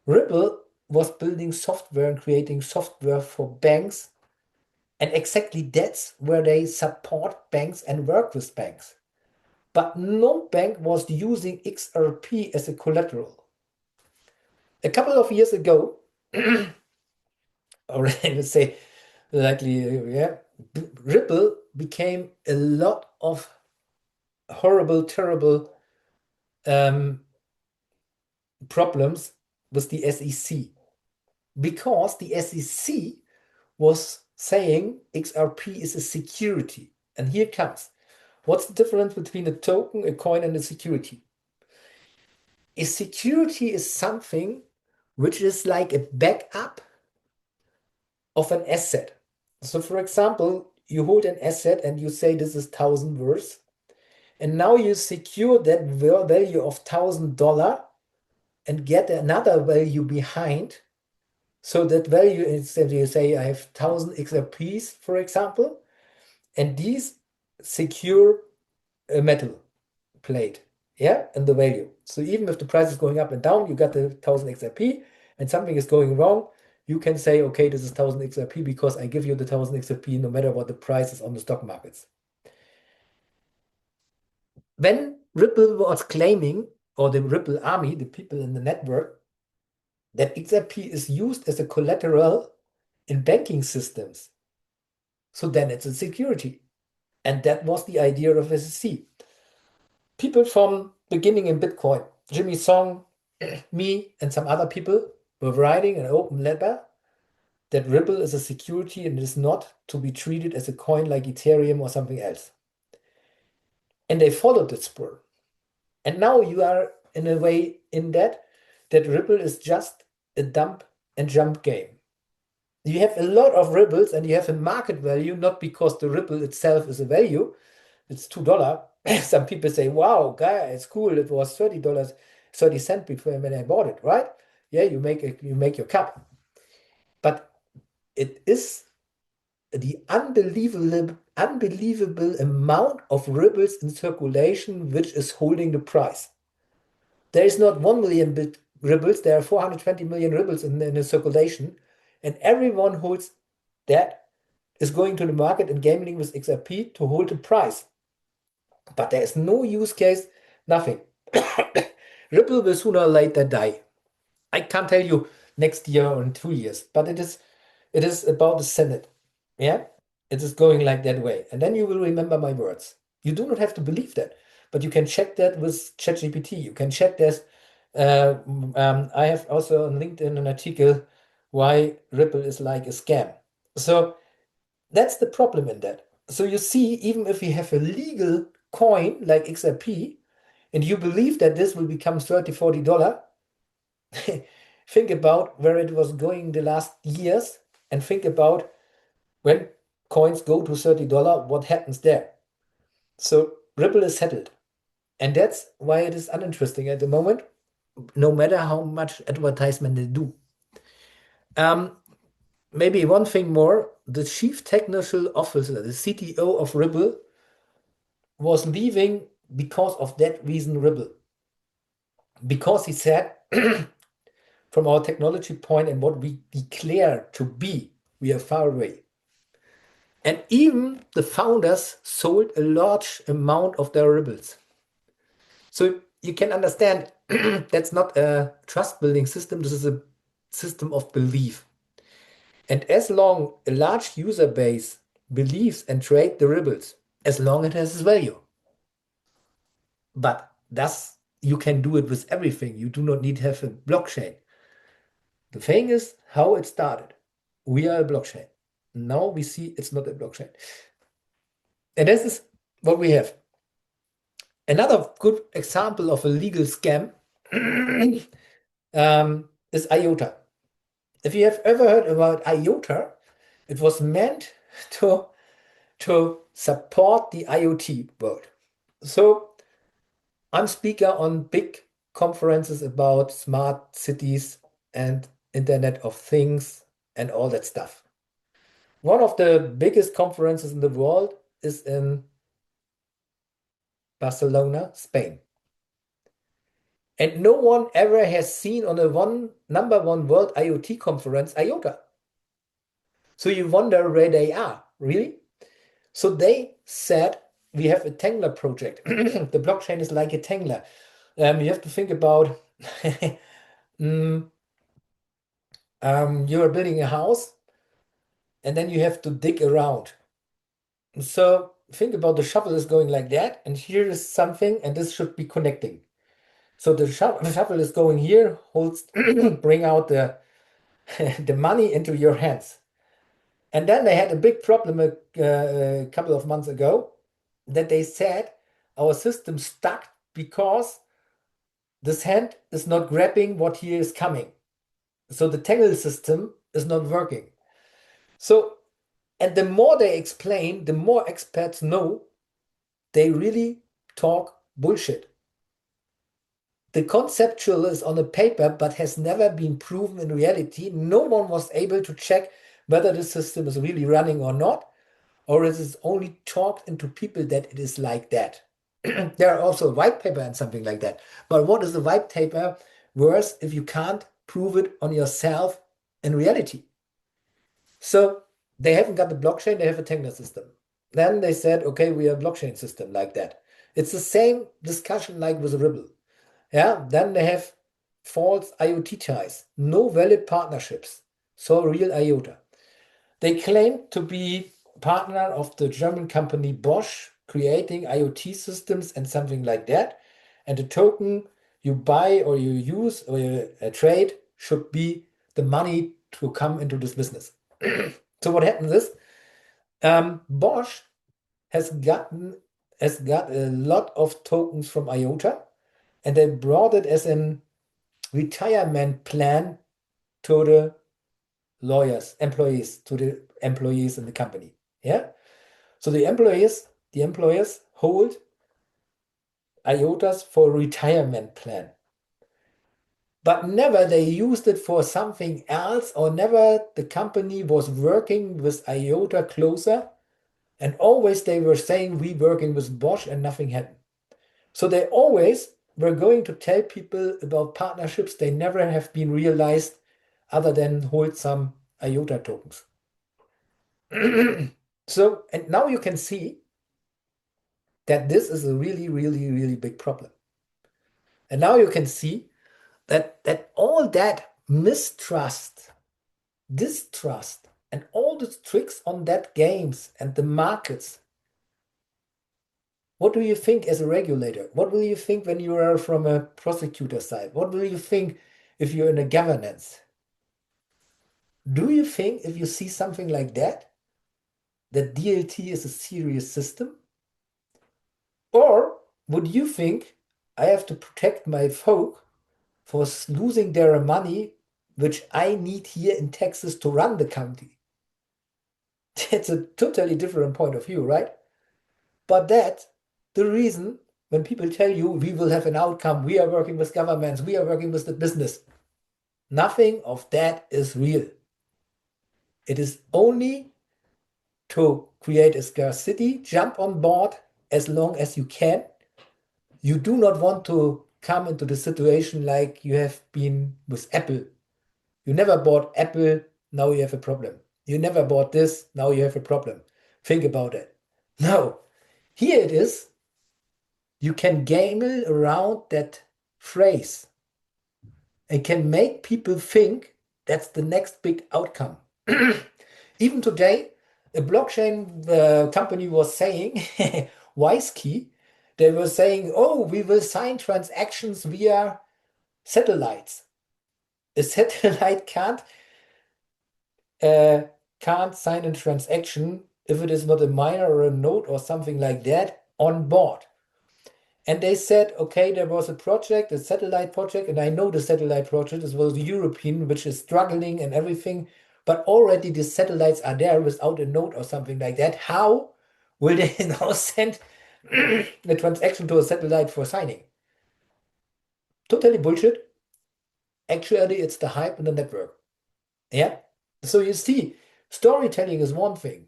Ripple was building software and creating software for banks. And exactly that's where they support banks and work with banks. But no bank was using XRP as a collateral. A couple of years ago, or I would say likely, yeah, Ripple became a lot of horrible, terrible problems with the SEC because the SEC was saying XRP is a security. And here it comes. What's the difference between a token, a coin, and a security? A security is something which is like a backup of an asset. So, for example, you hold an asset and you say this is 1,000 worth, and now you secure that value of $1,000 and get another value behind. So that value is that you say I have 1,000 XRPs, for example, and these secure a metal plate, yeah, and the value. So even if the price is going up and down, you got the 1,000 XRP and something is going wrong, you can say, okay, this is 1,000 XRP because I give you the 1,000 XRP no matter what the price is on the stock markets. When Ripple was claiming, or the Ripple army, the people in the network, that XRP is used as a collateral in banking systems, so then it's a security. And that was the idea of SEC. People from beginning in Bitcoin, Jimmy Song, me, and some other people were writing an open letter that Ripple is a security and is not to be treated as a coin like Ethereum or something else. And they followed that spur. And now you are in a way in that Ripple is just a dump and jump game. You have a lot of Ripples and you have a market value, not because the Ripple itself is a value, it's $2. Some people say, wow, guy, it's cool. It was $30, 30 cents before when I bought it, right? Yeah, you make your cup. But it is the unbelievable amount of Ripples in circulation which is holding the price. There is not 1 million Ripples, there are 420 million Ripples in the circulation, and everyone holds that is going to the market and gambling with XRP to hold the price. But there is no use case, nothing. Ripple will sooner or later die. I can't tell you next year or in 2 years, but it is about the Senate. Yeah, it is going like that way. And then you will remember my words. You do not have to believe that, but you can check that with ChatGPT. You can check this. I have also on LinkedIn an article why Ripple is like a scam. So that's the problem in that. So you see, even if you have a legal coin like XRP, and you believe that this will become $30, $40, think about where it was going the last years and think about when coins go to $30, what happens there? So Ripple is settled. And that's why it is uninteresting at the moment, no matter how much advertisement they do. Um, Maybe one thing more, the chief technical officer, the CTO of Ripple, was leaving because of that reason, Ripple. Because he said, from our technology point and what we declare to be, we are far away. And even the founders sold a large amount of their Ripples. So you can understand that's not a trust building system, this is a system of belief. And as long a large user base believes and trade the Ripples, as long it has its value. But thus you can do it with everything. You do not need to have a blockchain. The thing is how it started. We are a blockchain. Now we see it's not a blockchain. And this is what we have. Another good example of a legal scam is IOTA. If you have ever heard about IOTA, it was meant to, to support the IoT world. So I'm speaker on big conferences about smart cities and Internet of Things and all that stuff. One of the biggest conferences in the world is in Barcelona, Spain. And no one ever has seen on a number one world IoT conference IOTA. So you wonder where they are, really? So they said, we have a Tangler project. The blockchain is like a Tangler. You have to think about mm, you are building a house and then you have to dig around. So think about the shovel is going like that, and here is something, and this should be connecting. So the shovel is going here, holds, bring out the the money into your hands. And then they had a big problem a couple of months ago that they said our system stuck because this hand is not grabbing what here is coming. So the tangle system is not working. So, and the more they explain, the more experts know they really talk bullshit. The conceptual is on a paper, but has never been proven in reality. No one was able to check whether the system is really running or not, or it is only talked into people that it is like that. There are also a white paper and something like that. But what is the white paper worse if you can't prove it on yourself in reality? So they haven't got the blockchain, they have a Tegner system. Then they said, okay, we have a blockchain system like that. It's the same discussion like with Ripple. Yeah, then they have false IoT ties, no valid partnerships. So real IOTA. They claim to be partner of the German company Bosch, creating IoT systems and something like that. And the token you buy or you use or you trade should be the money to come into this business. So what happens is Bosch has got a lot of tokens from IOTA, and they brought it as an retirement plan to the to the employees in the company. Yeah. So the employers hold IOTAs for retirement plan. But never they used it for something else, or never the company was working with IOTA closer. And always they were saying we working with Bosch and nothing happened. So they always were going to tell people about partnerships they never have been realized other than hold some IOTA tokens. So, and now you can see that this is a really, really, really big problem. And now you can see that all that mistrust, distrust, and all the tricks on that games and the markets. What do you think as a regulator? What will you think when you are from a prosecutor side? What will you think if you're in a governance? Do you think if you see something like that DLT is a serious system? Or would you think I have to protect my folk for losing their money, which I need here in Texas to run the county? It's a totally different point of view, right? But that's the reason when people tell you we will have an outcome, we are working with governments, we are working with the business. Nothing of that is real. It is only to create a scarcity, jump on board as long as you can. You do not want to come into the situation like you have been with Apple. You never bought Apple, now you have a problem. You never bought this, now you have a problem. Think about it. No, here it is. You can gamble around that phrase and can make people think that's the next big outcome. Even today, a blockchain company was saying, WiseKey, they were saying, oh, we will sign transactions via satellites. A satellite can't can't sign a transaction if it is not a miner or a node or something like that on board. And they said, okay, there was a project, a satellite project, and I know the satellite project as well as the European, which is struggling and everything, but already the satellites are there without a node or something like that. How will they now send the transaction to a satellite for signing? Totally bullshit. Actually, it's the hype in the network. Yeah. So you see, storytelling is one thing.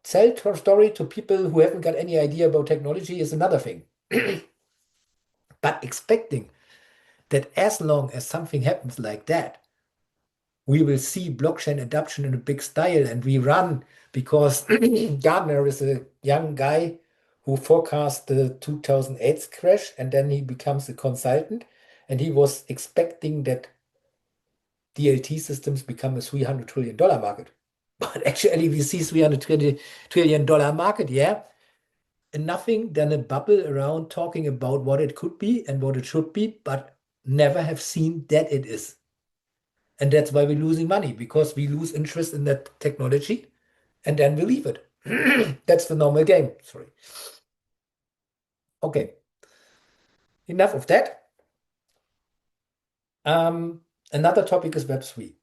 Sell your story to people who haven't got any idea about technology is another thing. But expecting that as long as something happens like that, we will see blockchain adoption in a big style and we run because Gardner is a young guy who forecast the 2008 crash and then he becomes a consultant and he was expecting that DLT systems become a $300 trillion market. But actually we see $320 trillion market, yeah, and nothing than a bubble around talking about what it could be and what it should be, but never have seen that it is. And that's why we're losing money because we lose interest in that technology and then we leave it. That's the normal game. Sorry. Okay, enough of that. Another topic is Web3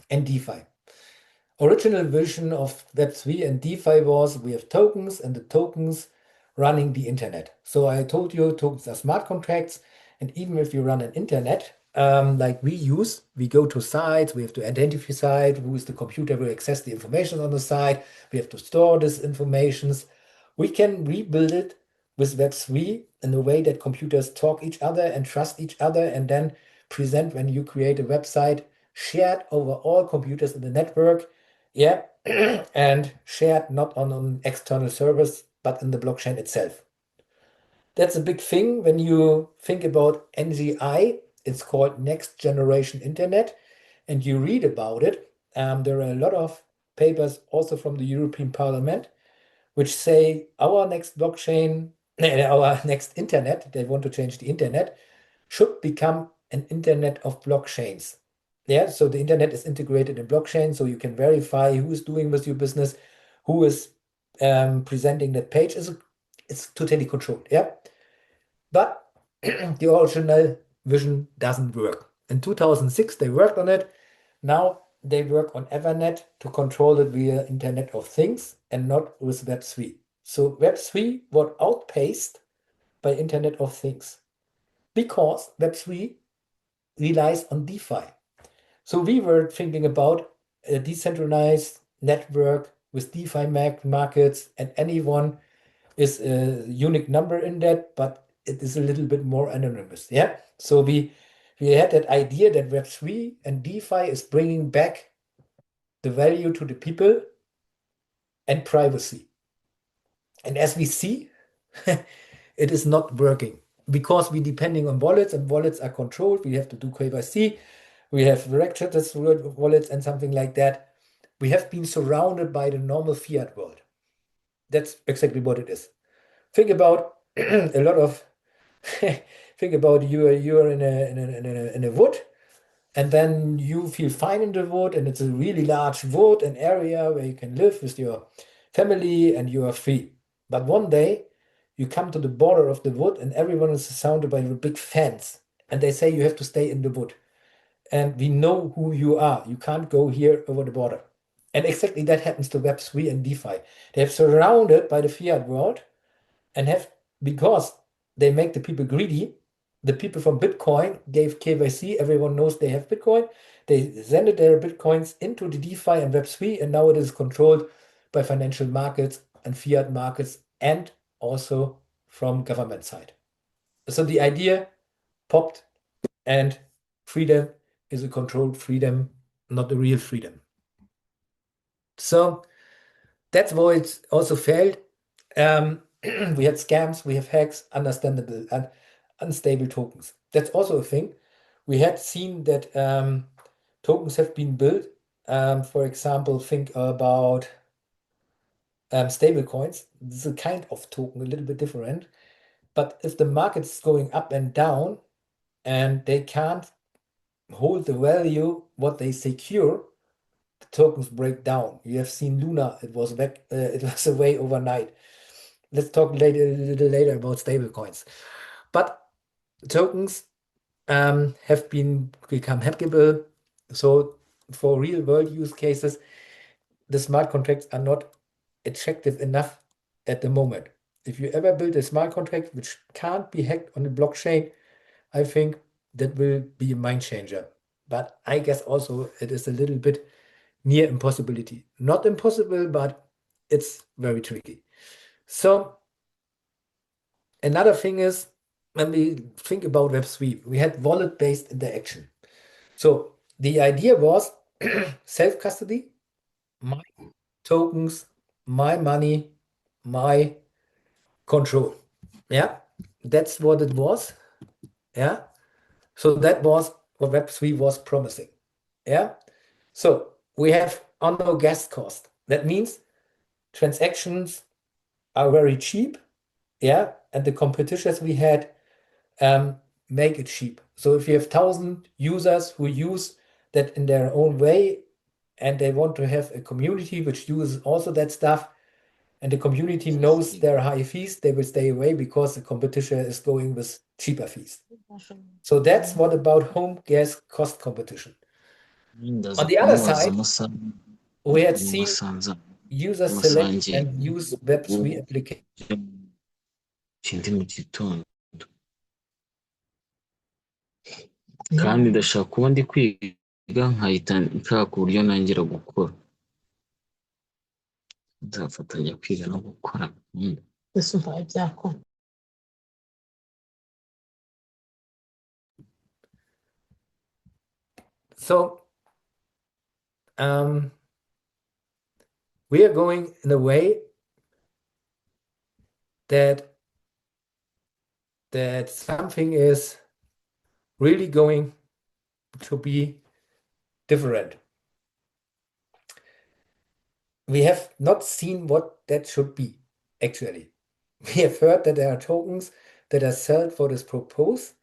and DeFi. Original vision of Web3 and DeFi was we have tokens and the tokens running the internet. So I told you tokens are smart contracts. And even if you run an internet, like we use, we go to sites, we have to identify site, who is the computer will access the information on the site, we have to store this information. We can rebuild it with Web3 in a way that computers talk each other and trust each other and then present when you create a website shared over all computers in the network. Yeah, and shared not on an external service, but in the blockchain itself. That's a big thing when you think about NGI. It's called Next Generation Internet, and you read about it. There are a lot of papers also from the European Parliament which say our next blockchain, our next internet, they want to change the internet, should become an internet of blockchains. Yeah, so the internet is integrated in blockchain, so you can verify who is doing with your business, who is presenting that page. It's totally controlled. Yeah, but the original vision doesn't work. In 2006, they worked on it. Now they work on Ethernet to control it via Internet of Things and not with Web3. So Web3 was outpaced by Internet of Things because Web3 relies on DeFi. So we were thinking about a decentralized network with DeFi markets, and anyone is a unique number in that, but it is a little bit more anonymous. Yeah. So we had that idea that Web3 and DeFi is bringing back the value to the people and privacy. And as we see, it is not working because we're depending on wallets and wallets are controlled. We have to do KYC. We have registered wallets and something like that. We have been surrounded by the normal fiat world. That's exactly what it is. Think about a lot of think about you're in a wood and then you feel fine in the wood and it's a really large wood, an area where you can live with your family and you are free. But one day you come to the border of the wood and everyone is surrounded by a big fence and they say you have to stay in the wood and we know who you are. You can't go here over the border. And exactly that happens to Web3 and DeFi. They have surrounded by the fiat world and have, because they make the people greedy, the people from Bitcoin gave KYC, everyone knows they have Bitcoin. They sent their Bitcoins into the DeFi and Web3, and now it is controlled by financial markets and fiat markets and also from government side. So the idea popped, and freedom is a controlled freedom, not a real freedom. So that's why it also failed. We had scams, we have hacks, understandable and unstable tokens. That's also a thing. We had seen that tokens have been built. For example, think about stable coins. This is a kind of token, a little bit different. But if the market is going up and down and they can't hold the value, what they secure, the tokens break down. You have seen Luna, it was back, it was away overnight. Let's talk later, a little later about stablecoins. But tokens have become hackable. So for real world use cases, the smart contracts are not attractive enough at the moment. If you ever build a smart contract which can't be hacked on the blockchain, I think that will be a mind changer. But I guess also it is a little bit near impossibility. Not impossible, but it's very tricky. So another thing is when we think about Web3, we had wallet-based interaction. So the idea was self-custody, my tokens, my money, my control. Yeah, that's what it was. Yeah. So that was what Web3 was promising. Yeah. So we have on no gas cost. That means transactions are very cheap. Yeah. And the competitions we had make it cheap. So if you have 1,000 users who use that in their own way, and they want to have a community which uses also that stuff, and the community knows their high fees, they will stay away because the competition is going with cheaper fees. So that's what about home gas cost competition. ndaza On the other kumubaza side, amasaha we had mu seen Masanza users select amasange and use Web3 applications. kindi mu gitondo kandi ndashaka kuba ndi kwiga nkahita nshaka uburyo ntangira gukora nzafatanya kwiga no gukora ese umva byakora So we are going in a way that something is really going to be different. We have not seen what that should be, actually. We have heard that there are tokens that are sold for this purpose,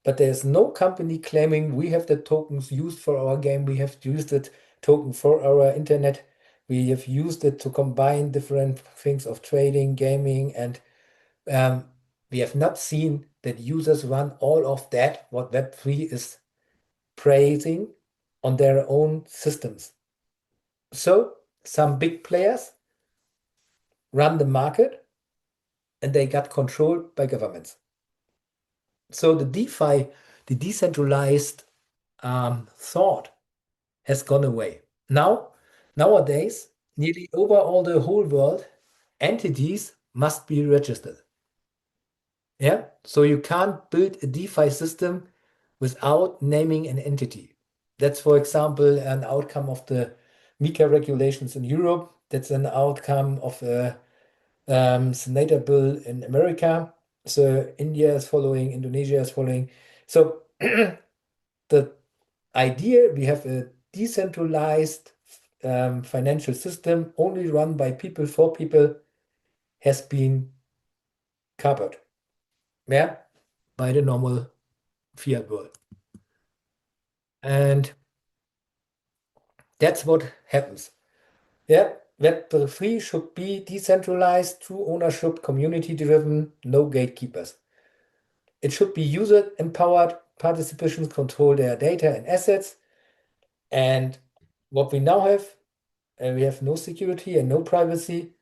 but there's no company claiming we have the tokens used for our game, we have used that token for our internet, we have used it to combine different things of trading, gaming, and we have not seen that users run all of that, what Web3 is praising, on their own systems. So some big players run the market and they got controlled by governments. So the DeFi, the decentralized thought has gone away. Nowadays, nearly over all the whole world, entities must be registered. Yeah, so you can't build a DeFi system without naming an entity. That's, for example, an outcome of the MiCA regulations in Europe. That's an outcome of a Senator bill in America. So India is following, Indonesia is following. So the idea we have a decentralized financial system only run by people for people has been covered, yeah, by the normal fiat world. And that's what happens. Yeah, Web3 should be decentralized, true ownership, community driven, no gatekeepers. It should be user empowered, participants control their data and assets. And what we now have, we have no security and no privacy,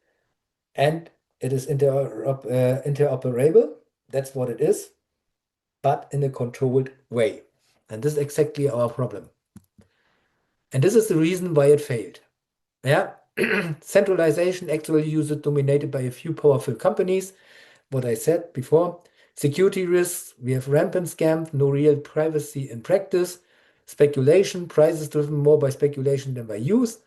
and it is interoperable. That's what it is, but in a controlled way. And this is exactly our problem. And this is the reason why it failed. Yeah, centralization actually uses dominated by a few powerful companies. What I said before, security risks, we have rampant scams, no real privacy in practice, speculation, prices driven more by speculation than by use,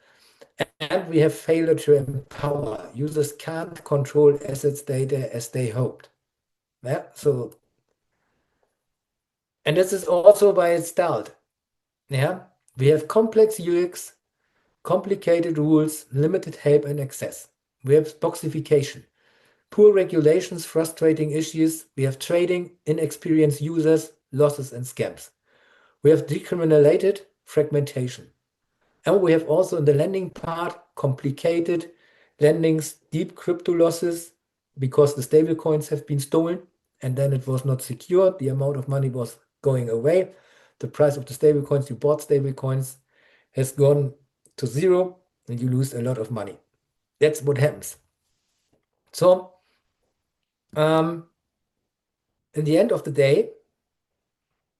and we have failure to empower. Users can't control assets data as they hoped. Yeah, so, and this is also why it stalled. Yeah, we have complex UX, complicated rules, limited help and access. We have boxification, poor regulations, frustrating issues. We have trading, inexperienced users, losses, and scams. We have decriminalized fragmentation. And we have also in the lending part, complicated lendings, deep crypto losses, because the stable coins have been stolen and then it was not secured. The amount of money was going away. The price of the stable coins, you bought stable coins, has gone to zero and you lose a lot of money. That's what happens. So, in the end of the day,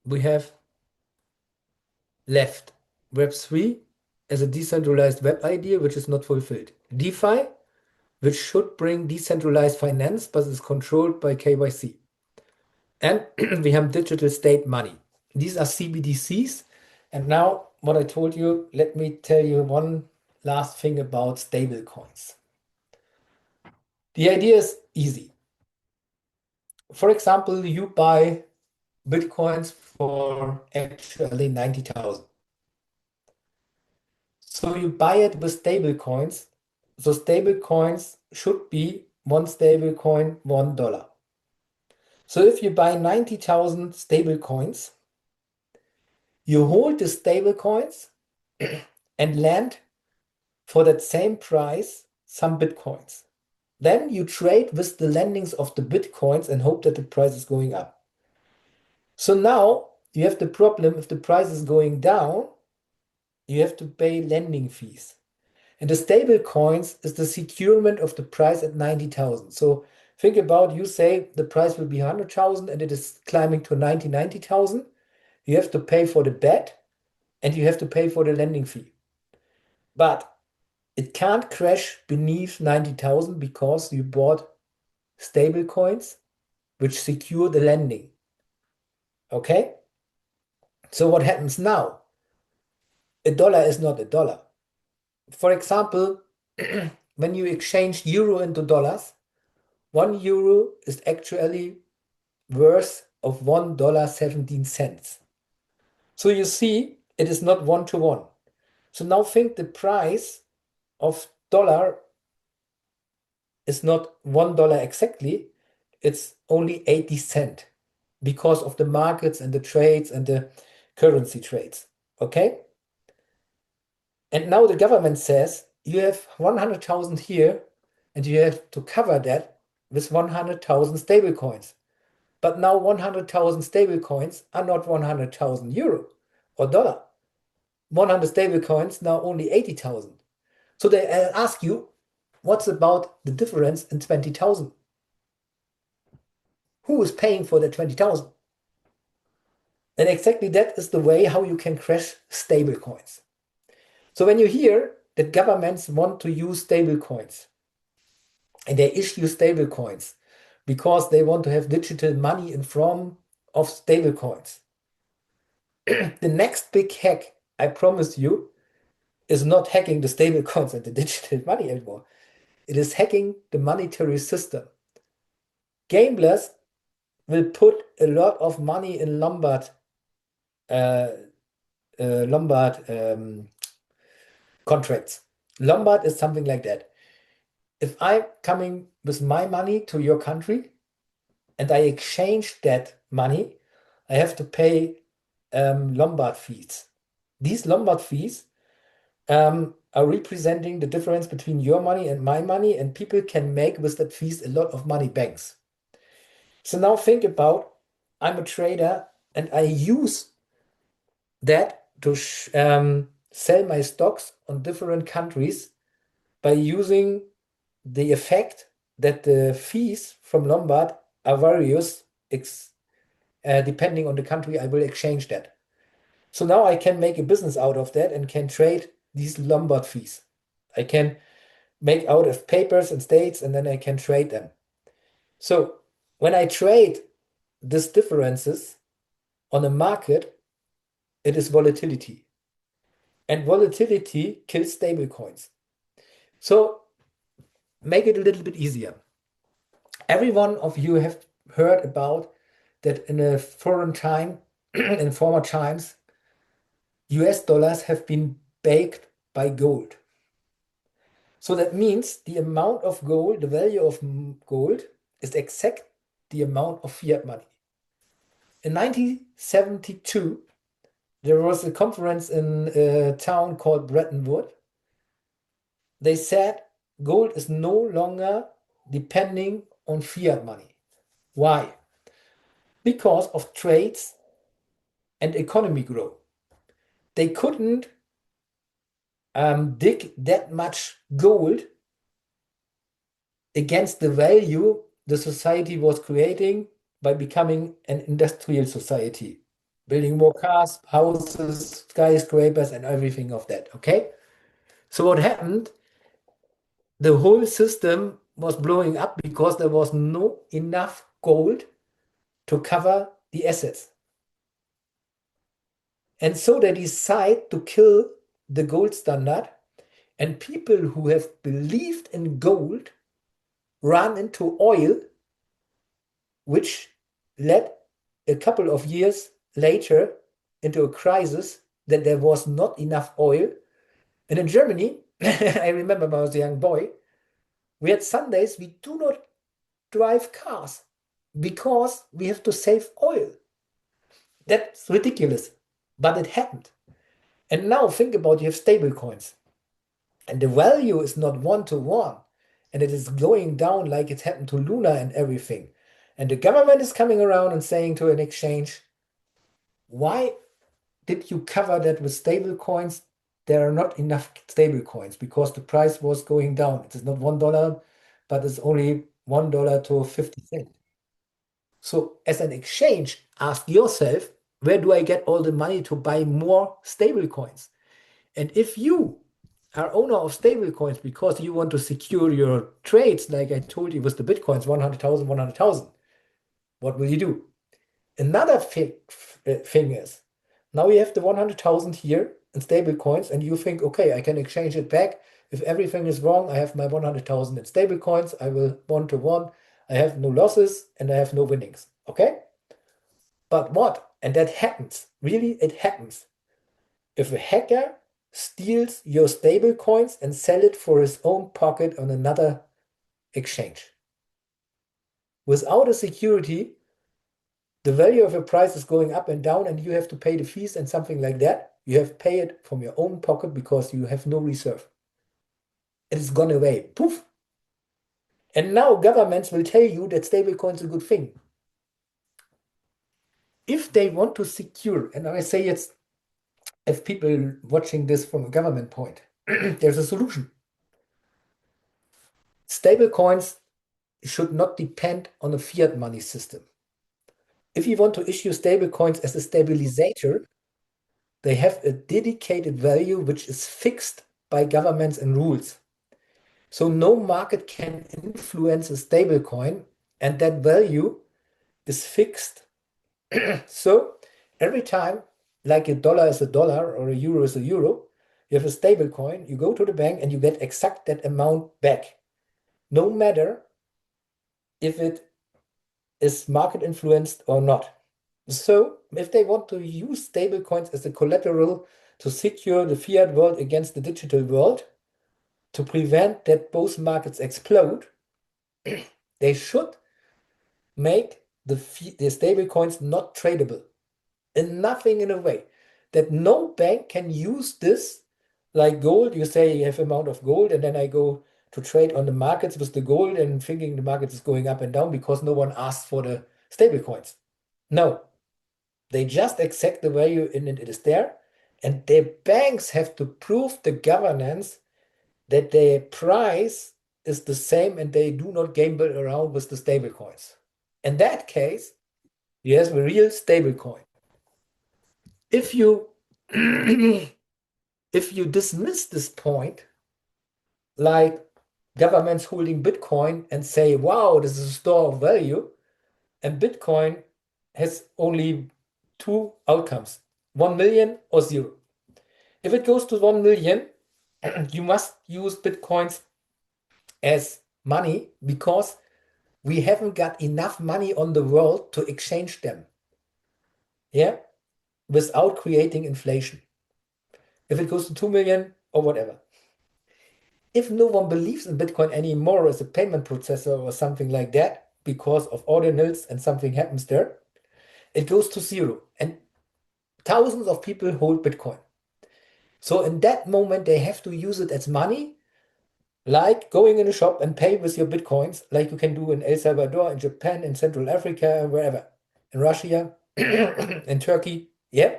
we have left Web3 as a decentralized web idea, which is not fulfilled. DeFi, which should bring decentralized finance, but is controlled by KYC. And we have digital state money. These are CBDCs. And now, what I told you, let me tell you one last thing about stable coins. The idea is easy. For example, you buy Bitcoins for actually 90,000. So you buy it with stable coins. So stable coins should be one stable coin, $1. So if you buy 90,000 stable coins, you hold the stable coins and lend for that same price some Bitcoins. Then you trade with the lendings of the Bitcoins and hope that the price is going up. So now you have the problem, if the price is going down, you have to pay lending fees. And the stable coins is the securement of the price at 90,000. So think about, you say the price will be 100,000 and it is climbing to 90,000. You have to pay for the bet and you have to pay for the lending fee. But it can't crash beneath 90,000 because you bought stable coins which secure the lending. Okay? So what happens now? A dollar is not a dollar. For example, when you exchange euro into dollars, 1 euro is actually worth of $1.17. So you see, it is not 1-to-1. So now think the price of dollar is not $1 exactly, it's only 80 cents because of the markets and the trades and the currency trades. Okay? And now the government says you have 100,000 here and you have to cover that with 100,000 stable coins. But now 100,000 stable coins are not 100,000 euro or dollar. 100 stable coins now only 80,000. So they ask you, what's about the difference in 20,000? Who is paying for the 20,000? And exactly that is the way how you can crash stable coins. So when you hear that governments want to use stable coins and they issue stable coins because they want to have digital money in form of stable coins, the next big hack, I promise you, is not hacking the stable coins and the digital money anymore. It is hacking the monetary system. Gamblers will put a lot of money in uh, Lombard contracts. Lombard is something like that. If I'm coming with my money to your country and I exchange that money, I have to pay Lombard fees. These Lombard fees are representing the difference between your money and my money, and people can make with that fees a lot of money, banks. So now think about, I'm a trader and I use that to sell my stocks on different countries by using the effect that the fees from Lombard are various depending on the country I will exchange that. So now I can make a business out of that and can trade these Lombard fees. I can make out of papers and states and then I can trade them. So when I trade these differences on a market, it is volatility. And volatility kills stable coins. So make it a little bit easier. Every one of you have heard about that in a foreign time, in former times, US dollars have been backed by gold. So that means the amount of gold, the value of gold is exact the amount of fiat money. In 1972, There was a conference in a town called Bretton Woods. They said gold is no longer depending on fiat money. Why? Because of trades and economy growth. They couldn't dig that much gold against the value the society was creating by becoming an industrial society, building more cars, houses, skyscrapers, and everything of that. Okay? So what happened? The whole system was blowing up because there was no enough gold to cover the assets. And so they decide to kill the gold standard, and people who have believed in gold run into oil, which led a couple of years later into a crisis that there was not enough oil. And in Germany, I remember when I was a young boy, we had Sundays we do not drive cars because we have to save oil. That's ridiculous, but it happened. And now think about you have stable coins, and the value is not one to one, and it is going down like it happened to Luna and everything. And the government is coming around and saying to an exchange, why did you cover that with stable coins? There are not enough stable coins because the price was going down. It is not $1, but it's only $1 to 50 cents. So as an exchange, ask yourself, where do I get all the money to buy more stable coins? And if you are owner of stable coins because you want to secure your trades, like I told you with the Bitcoins, 100,000, 100,000, what will you do? Another thing is, now you have the 100,000 here in stable coins, and you think, okay, I can exchange it back. If everything is wrong, I have my 100,000 in stable coins. I will one to one. I have no losses and I have no winnings. Okay? But what? And that happens. Really, it happens. If a hacker steals your stable coins and sell it for his own pocket on another exchange. Without a security, the value of your price is going up and down, and you have to pay the fees and something like that. You have to pay it from your own pocket because you have no reserve. It is gone away. Poof. And now governments will tell you that stablecoin is a good thing. If they want to secure, and I say it's, if people watching this from a government point, there's a solution. Stablecoins should not depend on a fiat money system. If you want to issue stablecoins as a stabilizer, they have a dedicated value which is fixed by governments and rules. So no market can influence a stablecoin, and that value is fixed. So every time, like a dollar is a dollar or a euro is a euro, you have a stablecoin, you go to the bank and you get exact that amount back, no matter if it is market influenced or not. So if they want to use stablecoins as a collateral to secure the fiat world against the digital world, to prevent that both markets explode, they should make the stablecoins not tradable. And nothing in a way that no bank can use this like gold. You say you have amount of gold, and then I go to trade on the markets with the gold and thinking the market is going up and down because no one asked for the stablecoins. No, they just accept the value in it, it is there, and the banks have to prove the governance that their price is the same and they do not gamble around with the stablecoins. In that case, you have a real stablecoin. If you if you dismiss this point, like governments holding Bitcoin and say, wow, this is a store of value, and Bitcoin has only two outcomes, 1 million or zero. If it goes to 1 million, you must use Bitcoins as money because we haven't got enough money on the world to exchange them. Yeah, without creating inflation. If it goes to 2 million or whatever. If no one believes in Bitcoin anymore as a payment processor or something like that, because of ordinals and something happens there, it goes to zero. And thousands of people hold Bitcoin. So in that moment, they have to use it as money, like going in a shop and pay with your Bitcoins, like you can do in El Salvador, in Japan, in Central Africa, wherever, in Russia, in Turkey. Yeah.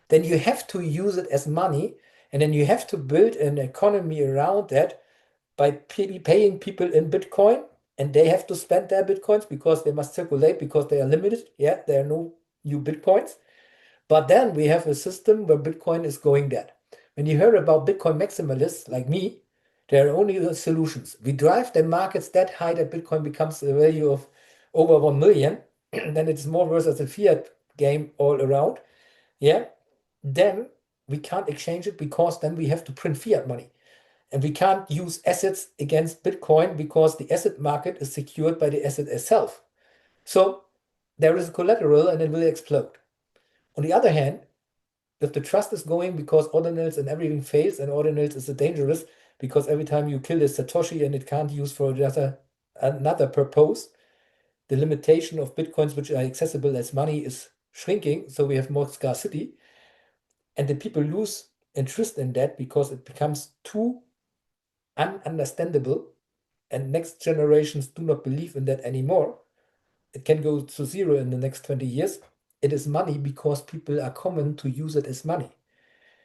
Then you have to use it as money. And then you have to build an economy around that by paying people in Bitcoin, and they have to spend their Bitcoins because they must circulate because they are limited. Yeah, there are no new Bitcoins. But then we have a system where Bitcoin is going dead. When you hear about Bitcoin maximalists like me, there are only the solutions. We drive the markets that high that Bitcoin becomes a value of over 1 million, then it's more worth as a fiat game all around. Yeah. Then we can't exchange it because then we have to print fiat money. And we can't use assets against Bitcoin because the asset market is secured by the asset itself. So there is a collateral and it will explode. On the other hand, if the trust is going because ordinals and everything fails, and ordinals is dangerous because every time you kill a Satoshi and it can't use for another purpose, the limitation of Bitcoins which are accessible as money is shrinking, so we have more scarcity. And the people lose interest in that because it becomes too ununderstandable, and next generations do not believe in that anymore. It can go to zero in the next 20 years. It is money because people are common to use it as money.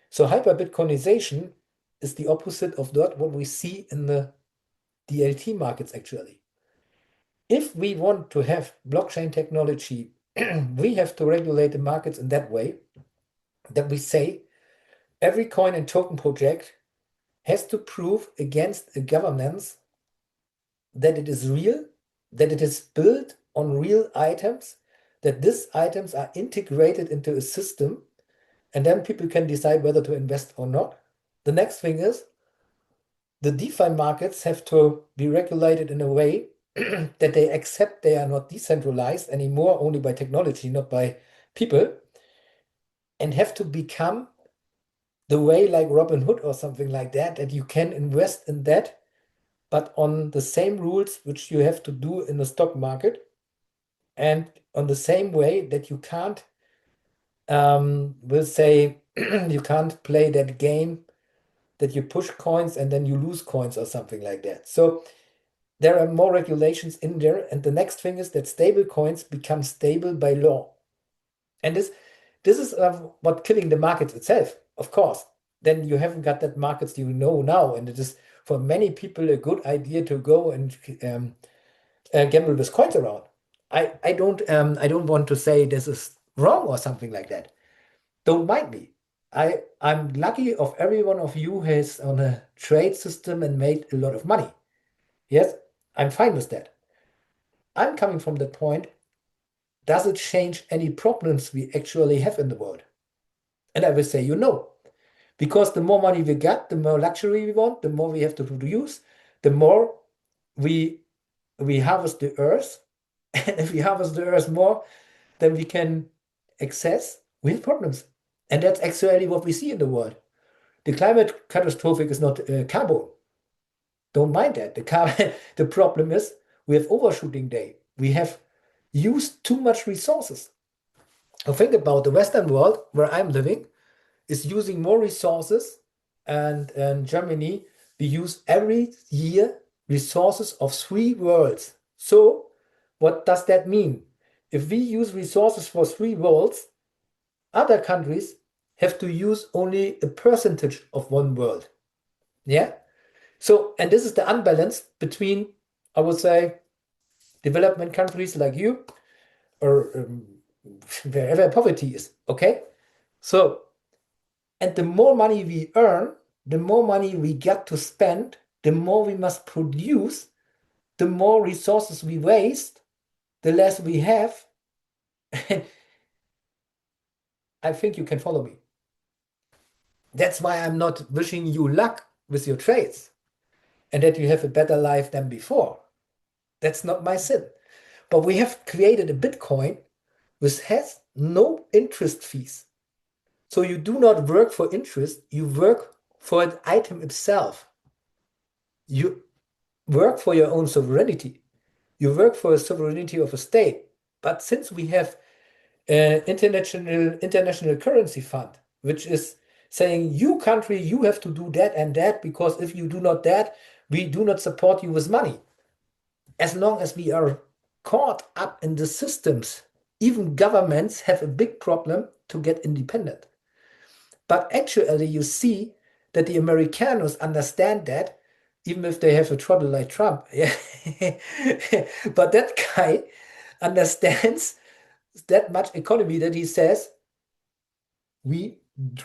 So hyper-Bitcoinization is the opposite of that what we see in the DLT markets actually. If we want to have blockchain technology, we have to regulate the markets in that way that we say every coin and token project has to prove against a governance that it is real, that it is built on real items, that these items are integrated into a system, and then people can decide whether to invest or not. The next thing is the DeFi markets have to be regulated in a way that they accept they are not decentralized anymore, only by technology, not by people, and have to become the way like Robinhood or something like that, that you can invest in that, but on the same rules which you have to do in the stock market, and on the same way that you can't, we'll say, you can't play that game that you push coins and then you lose coins or something like that. So there are more regulations in there. And the next thing is that stable coins become stable by law. And this is what killing the market itself, of course. Then you haven't got that markets you know now. And it is for many people a good idea to go and gamble with coins around. I don't want to say this is wrong or something like that. Don't mind me. I'm lucky of every one of you has on a trade system and made a lot of money. Yes, I'm fine with that. I'm coming from the point, does it change any problems we actually have in the world? And I will say, because the more money we get, the more luxury we want, the more we have to produce, the more we harvest the earth. And if we harvest the earth more than we can access, we have problems. And that's actually what we see in the world. The climate catastrophe is not carbon. Don't mind that. The problem is we have overshooting day. We have used too much resources. Now think about the Western world where I'm living is using more resources, and in Germany we use every year resources of 3 worlds. So what does that mean? If we use resources for 3 worlds, other countries have to use only a percentage of 1 world. Yeah. So, and this is the unbalance between, I would say, development countries like you or wherever poverty is. Okay. So, and the more money we earn, the more money we get to spend, the more we must produce, the more resources we waste, the less we have. I think you can follow me. That's why I'm not wishing you luck with your trades and that you have a better life than before. That's not my sin. But we have created a Bitcoin which has no interest fees. So you do not work for interest, you work for an item itself. You work for your own sovereignty. You work for a sovereignty of a state. But since we have international currency fund, which is saying, you country, you have to do that and that, because if you do not that, we do not support you with money. As long as we are caught up in the systems, even governments have a big problem to get independent. But actually, you see that the Americanos understand that, even if they have a trouble like Trump. Yeah. But that guy understands that much economy that he says we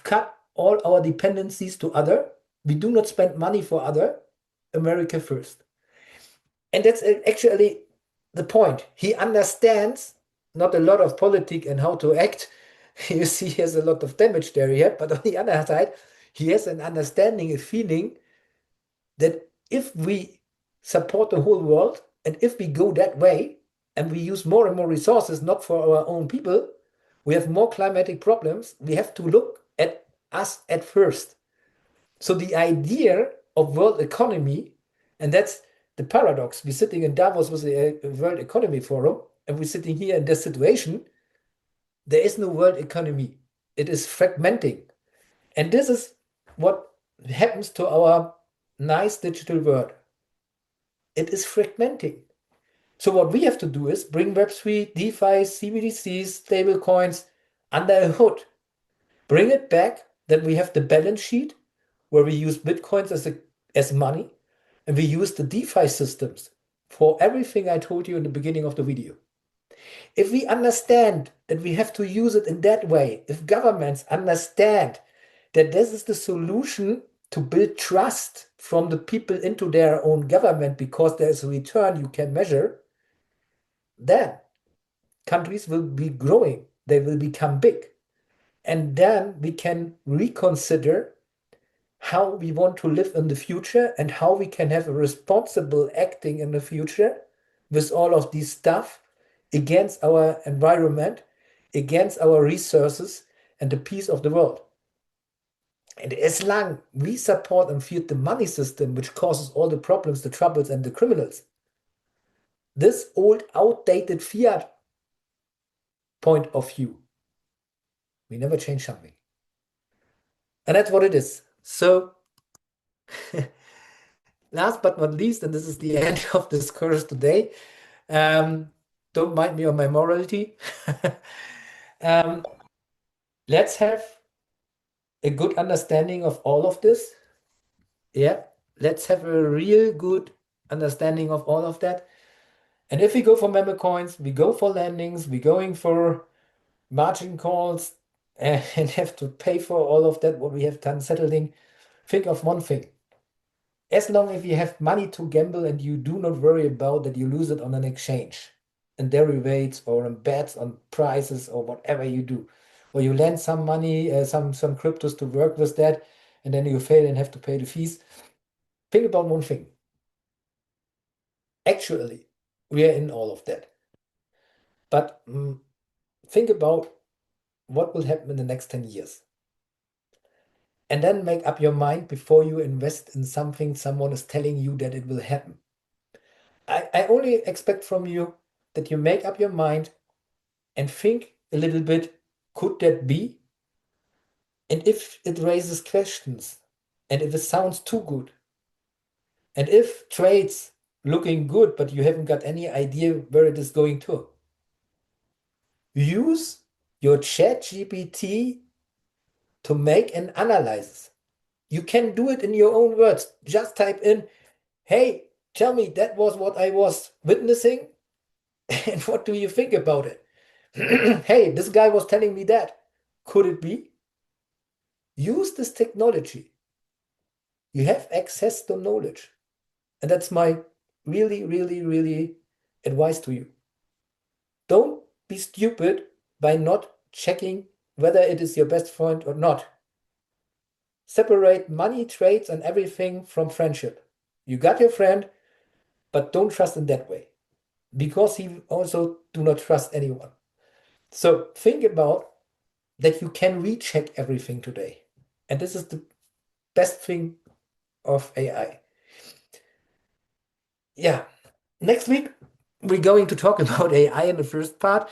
cut all our dependencies to other. We do not spend money for other. America first. And that's actually the point. He understands not a lot of politics and how to act. You see, he has a lot of damage there yet, but on the other side, he has an understanding, a feeling that if we support the whole world and if we go that way and we use more and more resources, not for our own people, we have more climatic problems. We have to look at us at first. So the idea of world economy, and that's the paradox. We're sitting in Davos with the World Economy Forum, and we're sitting here in this situation. There is no world economy. It is fragmenting. And this is what happens to our nice digital world. It is fragmenting. So what we have to do is bring Web3, DeFi, CBDCs, stablecoins under a hood. Bring it back, that we have the balance sheet where we use Bitcoins as money, and we use the DeFi systems for everything I told you in the beginning of the video. If we understand that we have to use it in that way, if governments understand that this is the solution to build trust from the people into their own government because there is a return you can measure, then countries will be growing, they will become big. And then we can reconsider how we want to live in the future and how we can have a responsible acting in the future with all of this stuff against our environment, against our resources, and the peace of the world. And as long we support and feed the money system, which causes all the problems, the troubles, and the criminals, this old, outdated fiat point of view, we never change something. And that's what it is. So, last but not least, and this is the end of this course today, don't mind me on my morality. Let's have a good understanding of all of this. Yeah, let's have a real good understanding of all of that. And if we go for meme coins, we go for landings, we're going for margin calls and have to pay for all of that, what we have done settling. Think of one thing. As long as you have money to gamble and you do not worry about that you lose it on an exchange, in derivatives or in bets on prices or whatever you do, or you lend some money, some cryptos to work with that, and then you fail and have to pay the fees. Think about one thing. Actually, we are in all of that. But think about what will happen in the next 10 years. And then make up your mind before you invest in something someone is telling you that it will happen. I only expect from you that you make up your mind and think a little bit, could that be? And if it raises questions, and if it sounds too good, and if trades looking good, but you haven't got any idea where it is going to, use your chat GPT to make an analysis. You can do it in your own words. Just type in, hey, tell me that was what I was witnessing, and what do you think about it? Hey, this guy was telling me that. Could it be? Use this technology. You have access to knowledge. And that's my really, really, really advice to you. Don't be stupid by not checking whether it is your best friend or not. Separate money, trades, and everything from friendship. You got your friend, but don't trust in that way, because he also do not trust anyone. So think about that you can recheck everything today. And this is the best thing of AI. Yeah. Next week, we're going to talk about AI in the first part.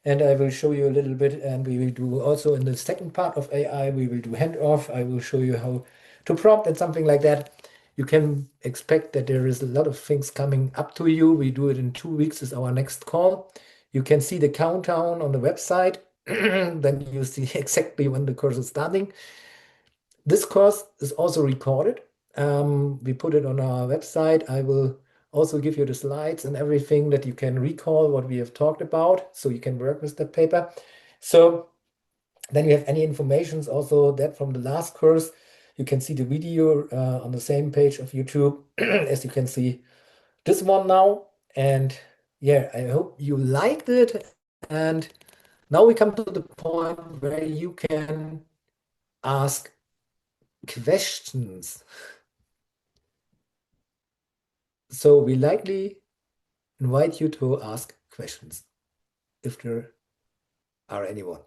and I will show you a little bit, and we will do also in the second part of AI, we will do handoff. I will show you how to prompt and something like that. You can expect that there is a lot of things coming up to you. We do it in 2 weeks is our next call. You can see the countdown on the website. Then you see exactly when the course is starting. This course is also recorded. We put it on our website. I will also give you the slides and everything that you can recall what we have talked about, so you can work with that paper. So then you have any informations also that from the last course. You can see the video on the same page of YouTube as you can see this one now. And yeah, I hope you liked it. And now we come to the point where you can ask questions. So we likely invite you to ask questions if there are anyone.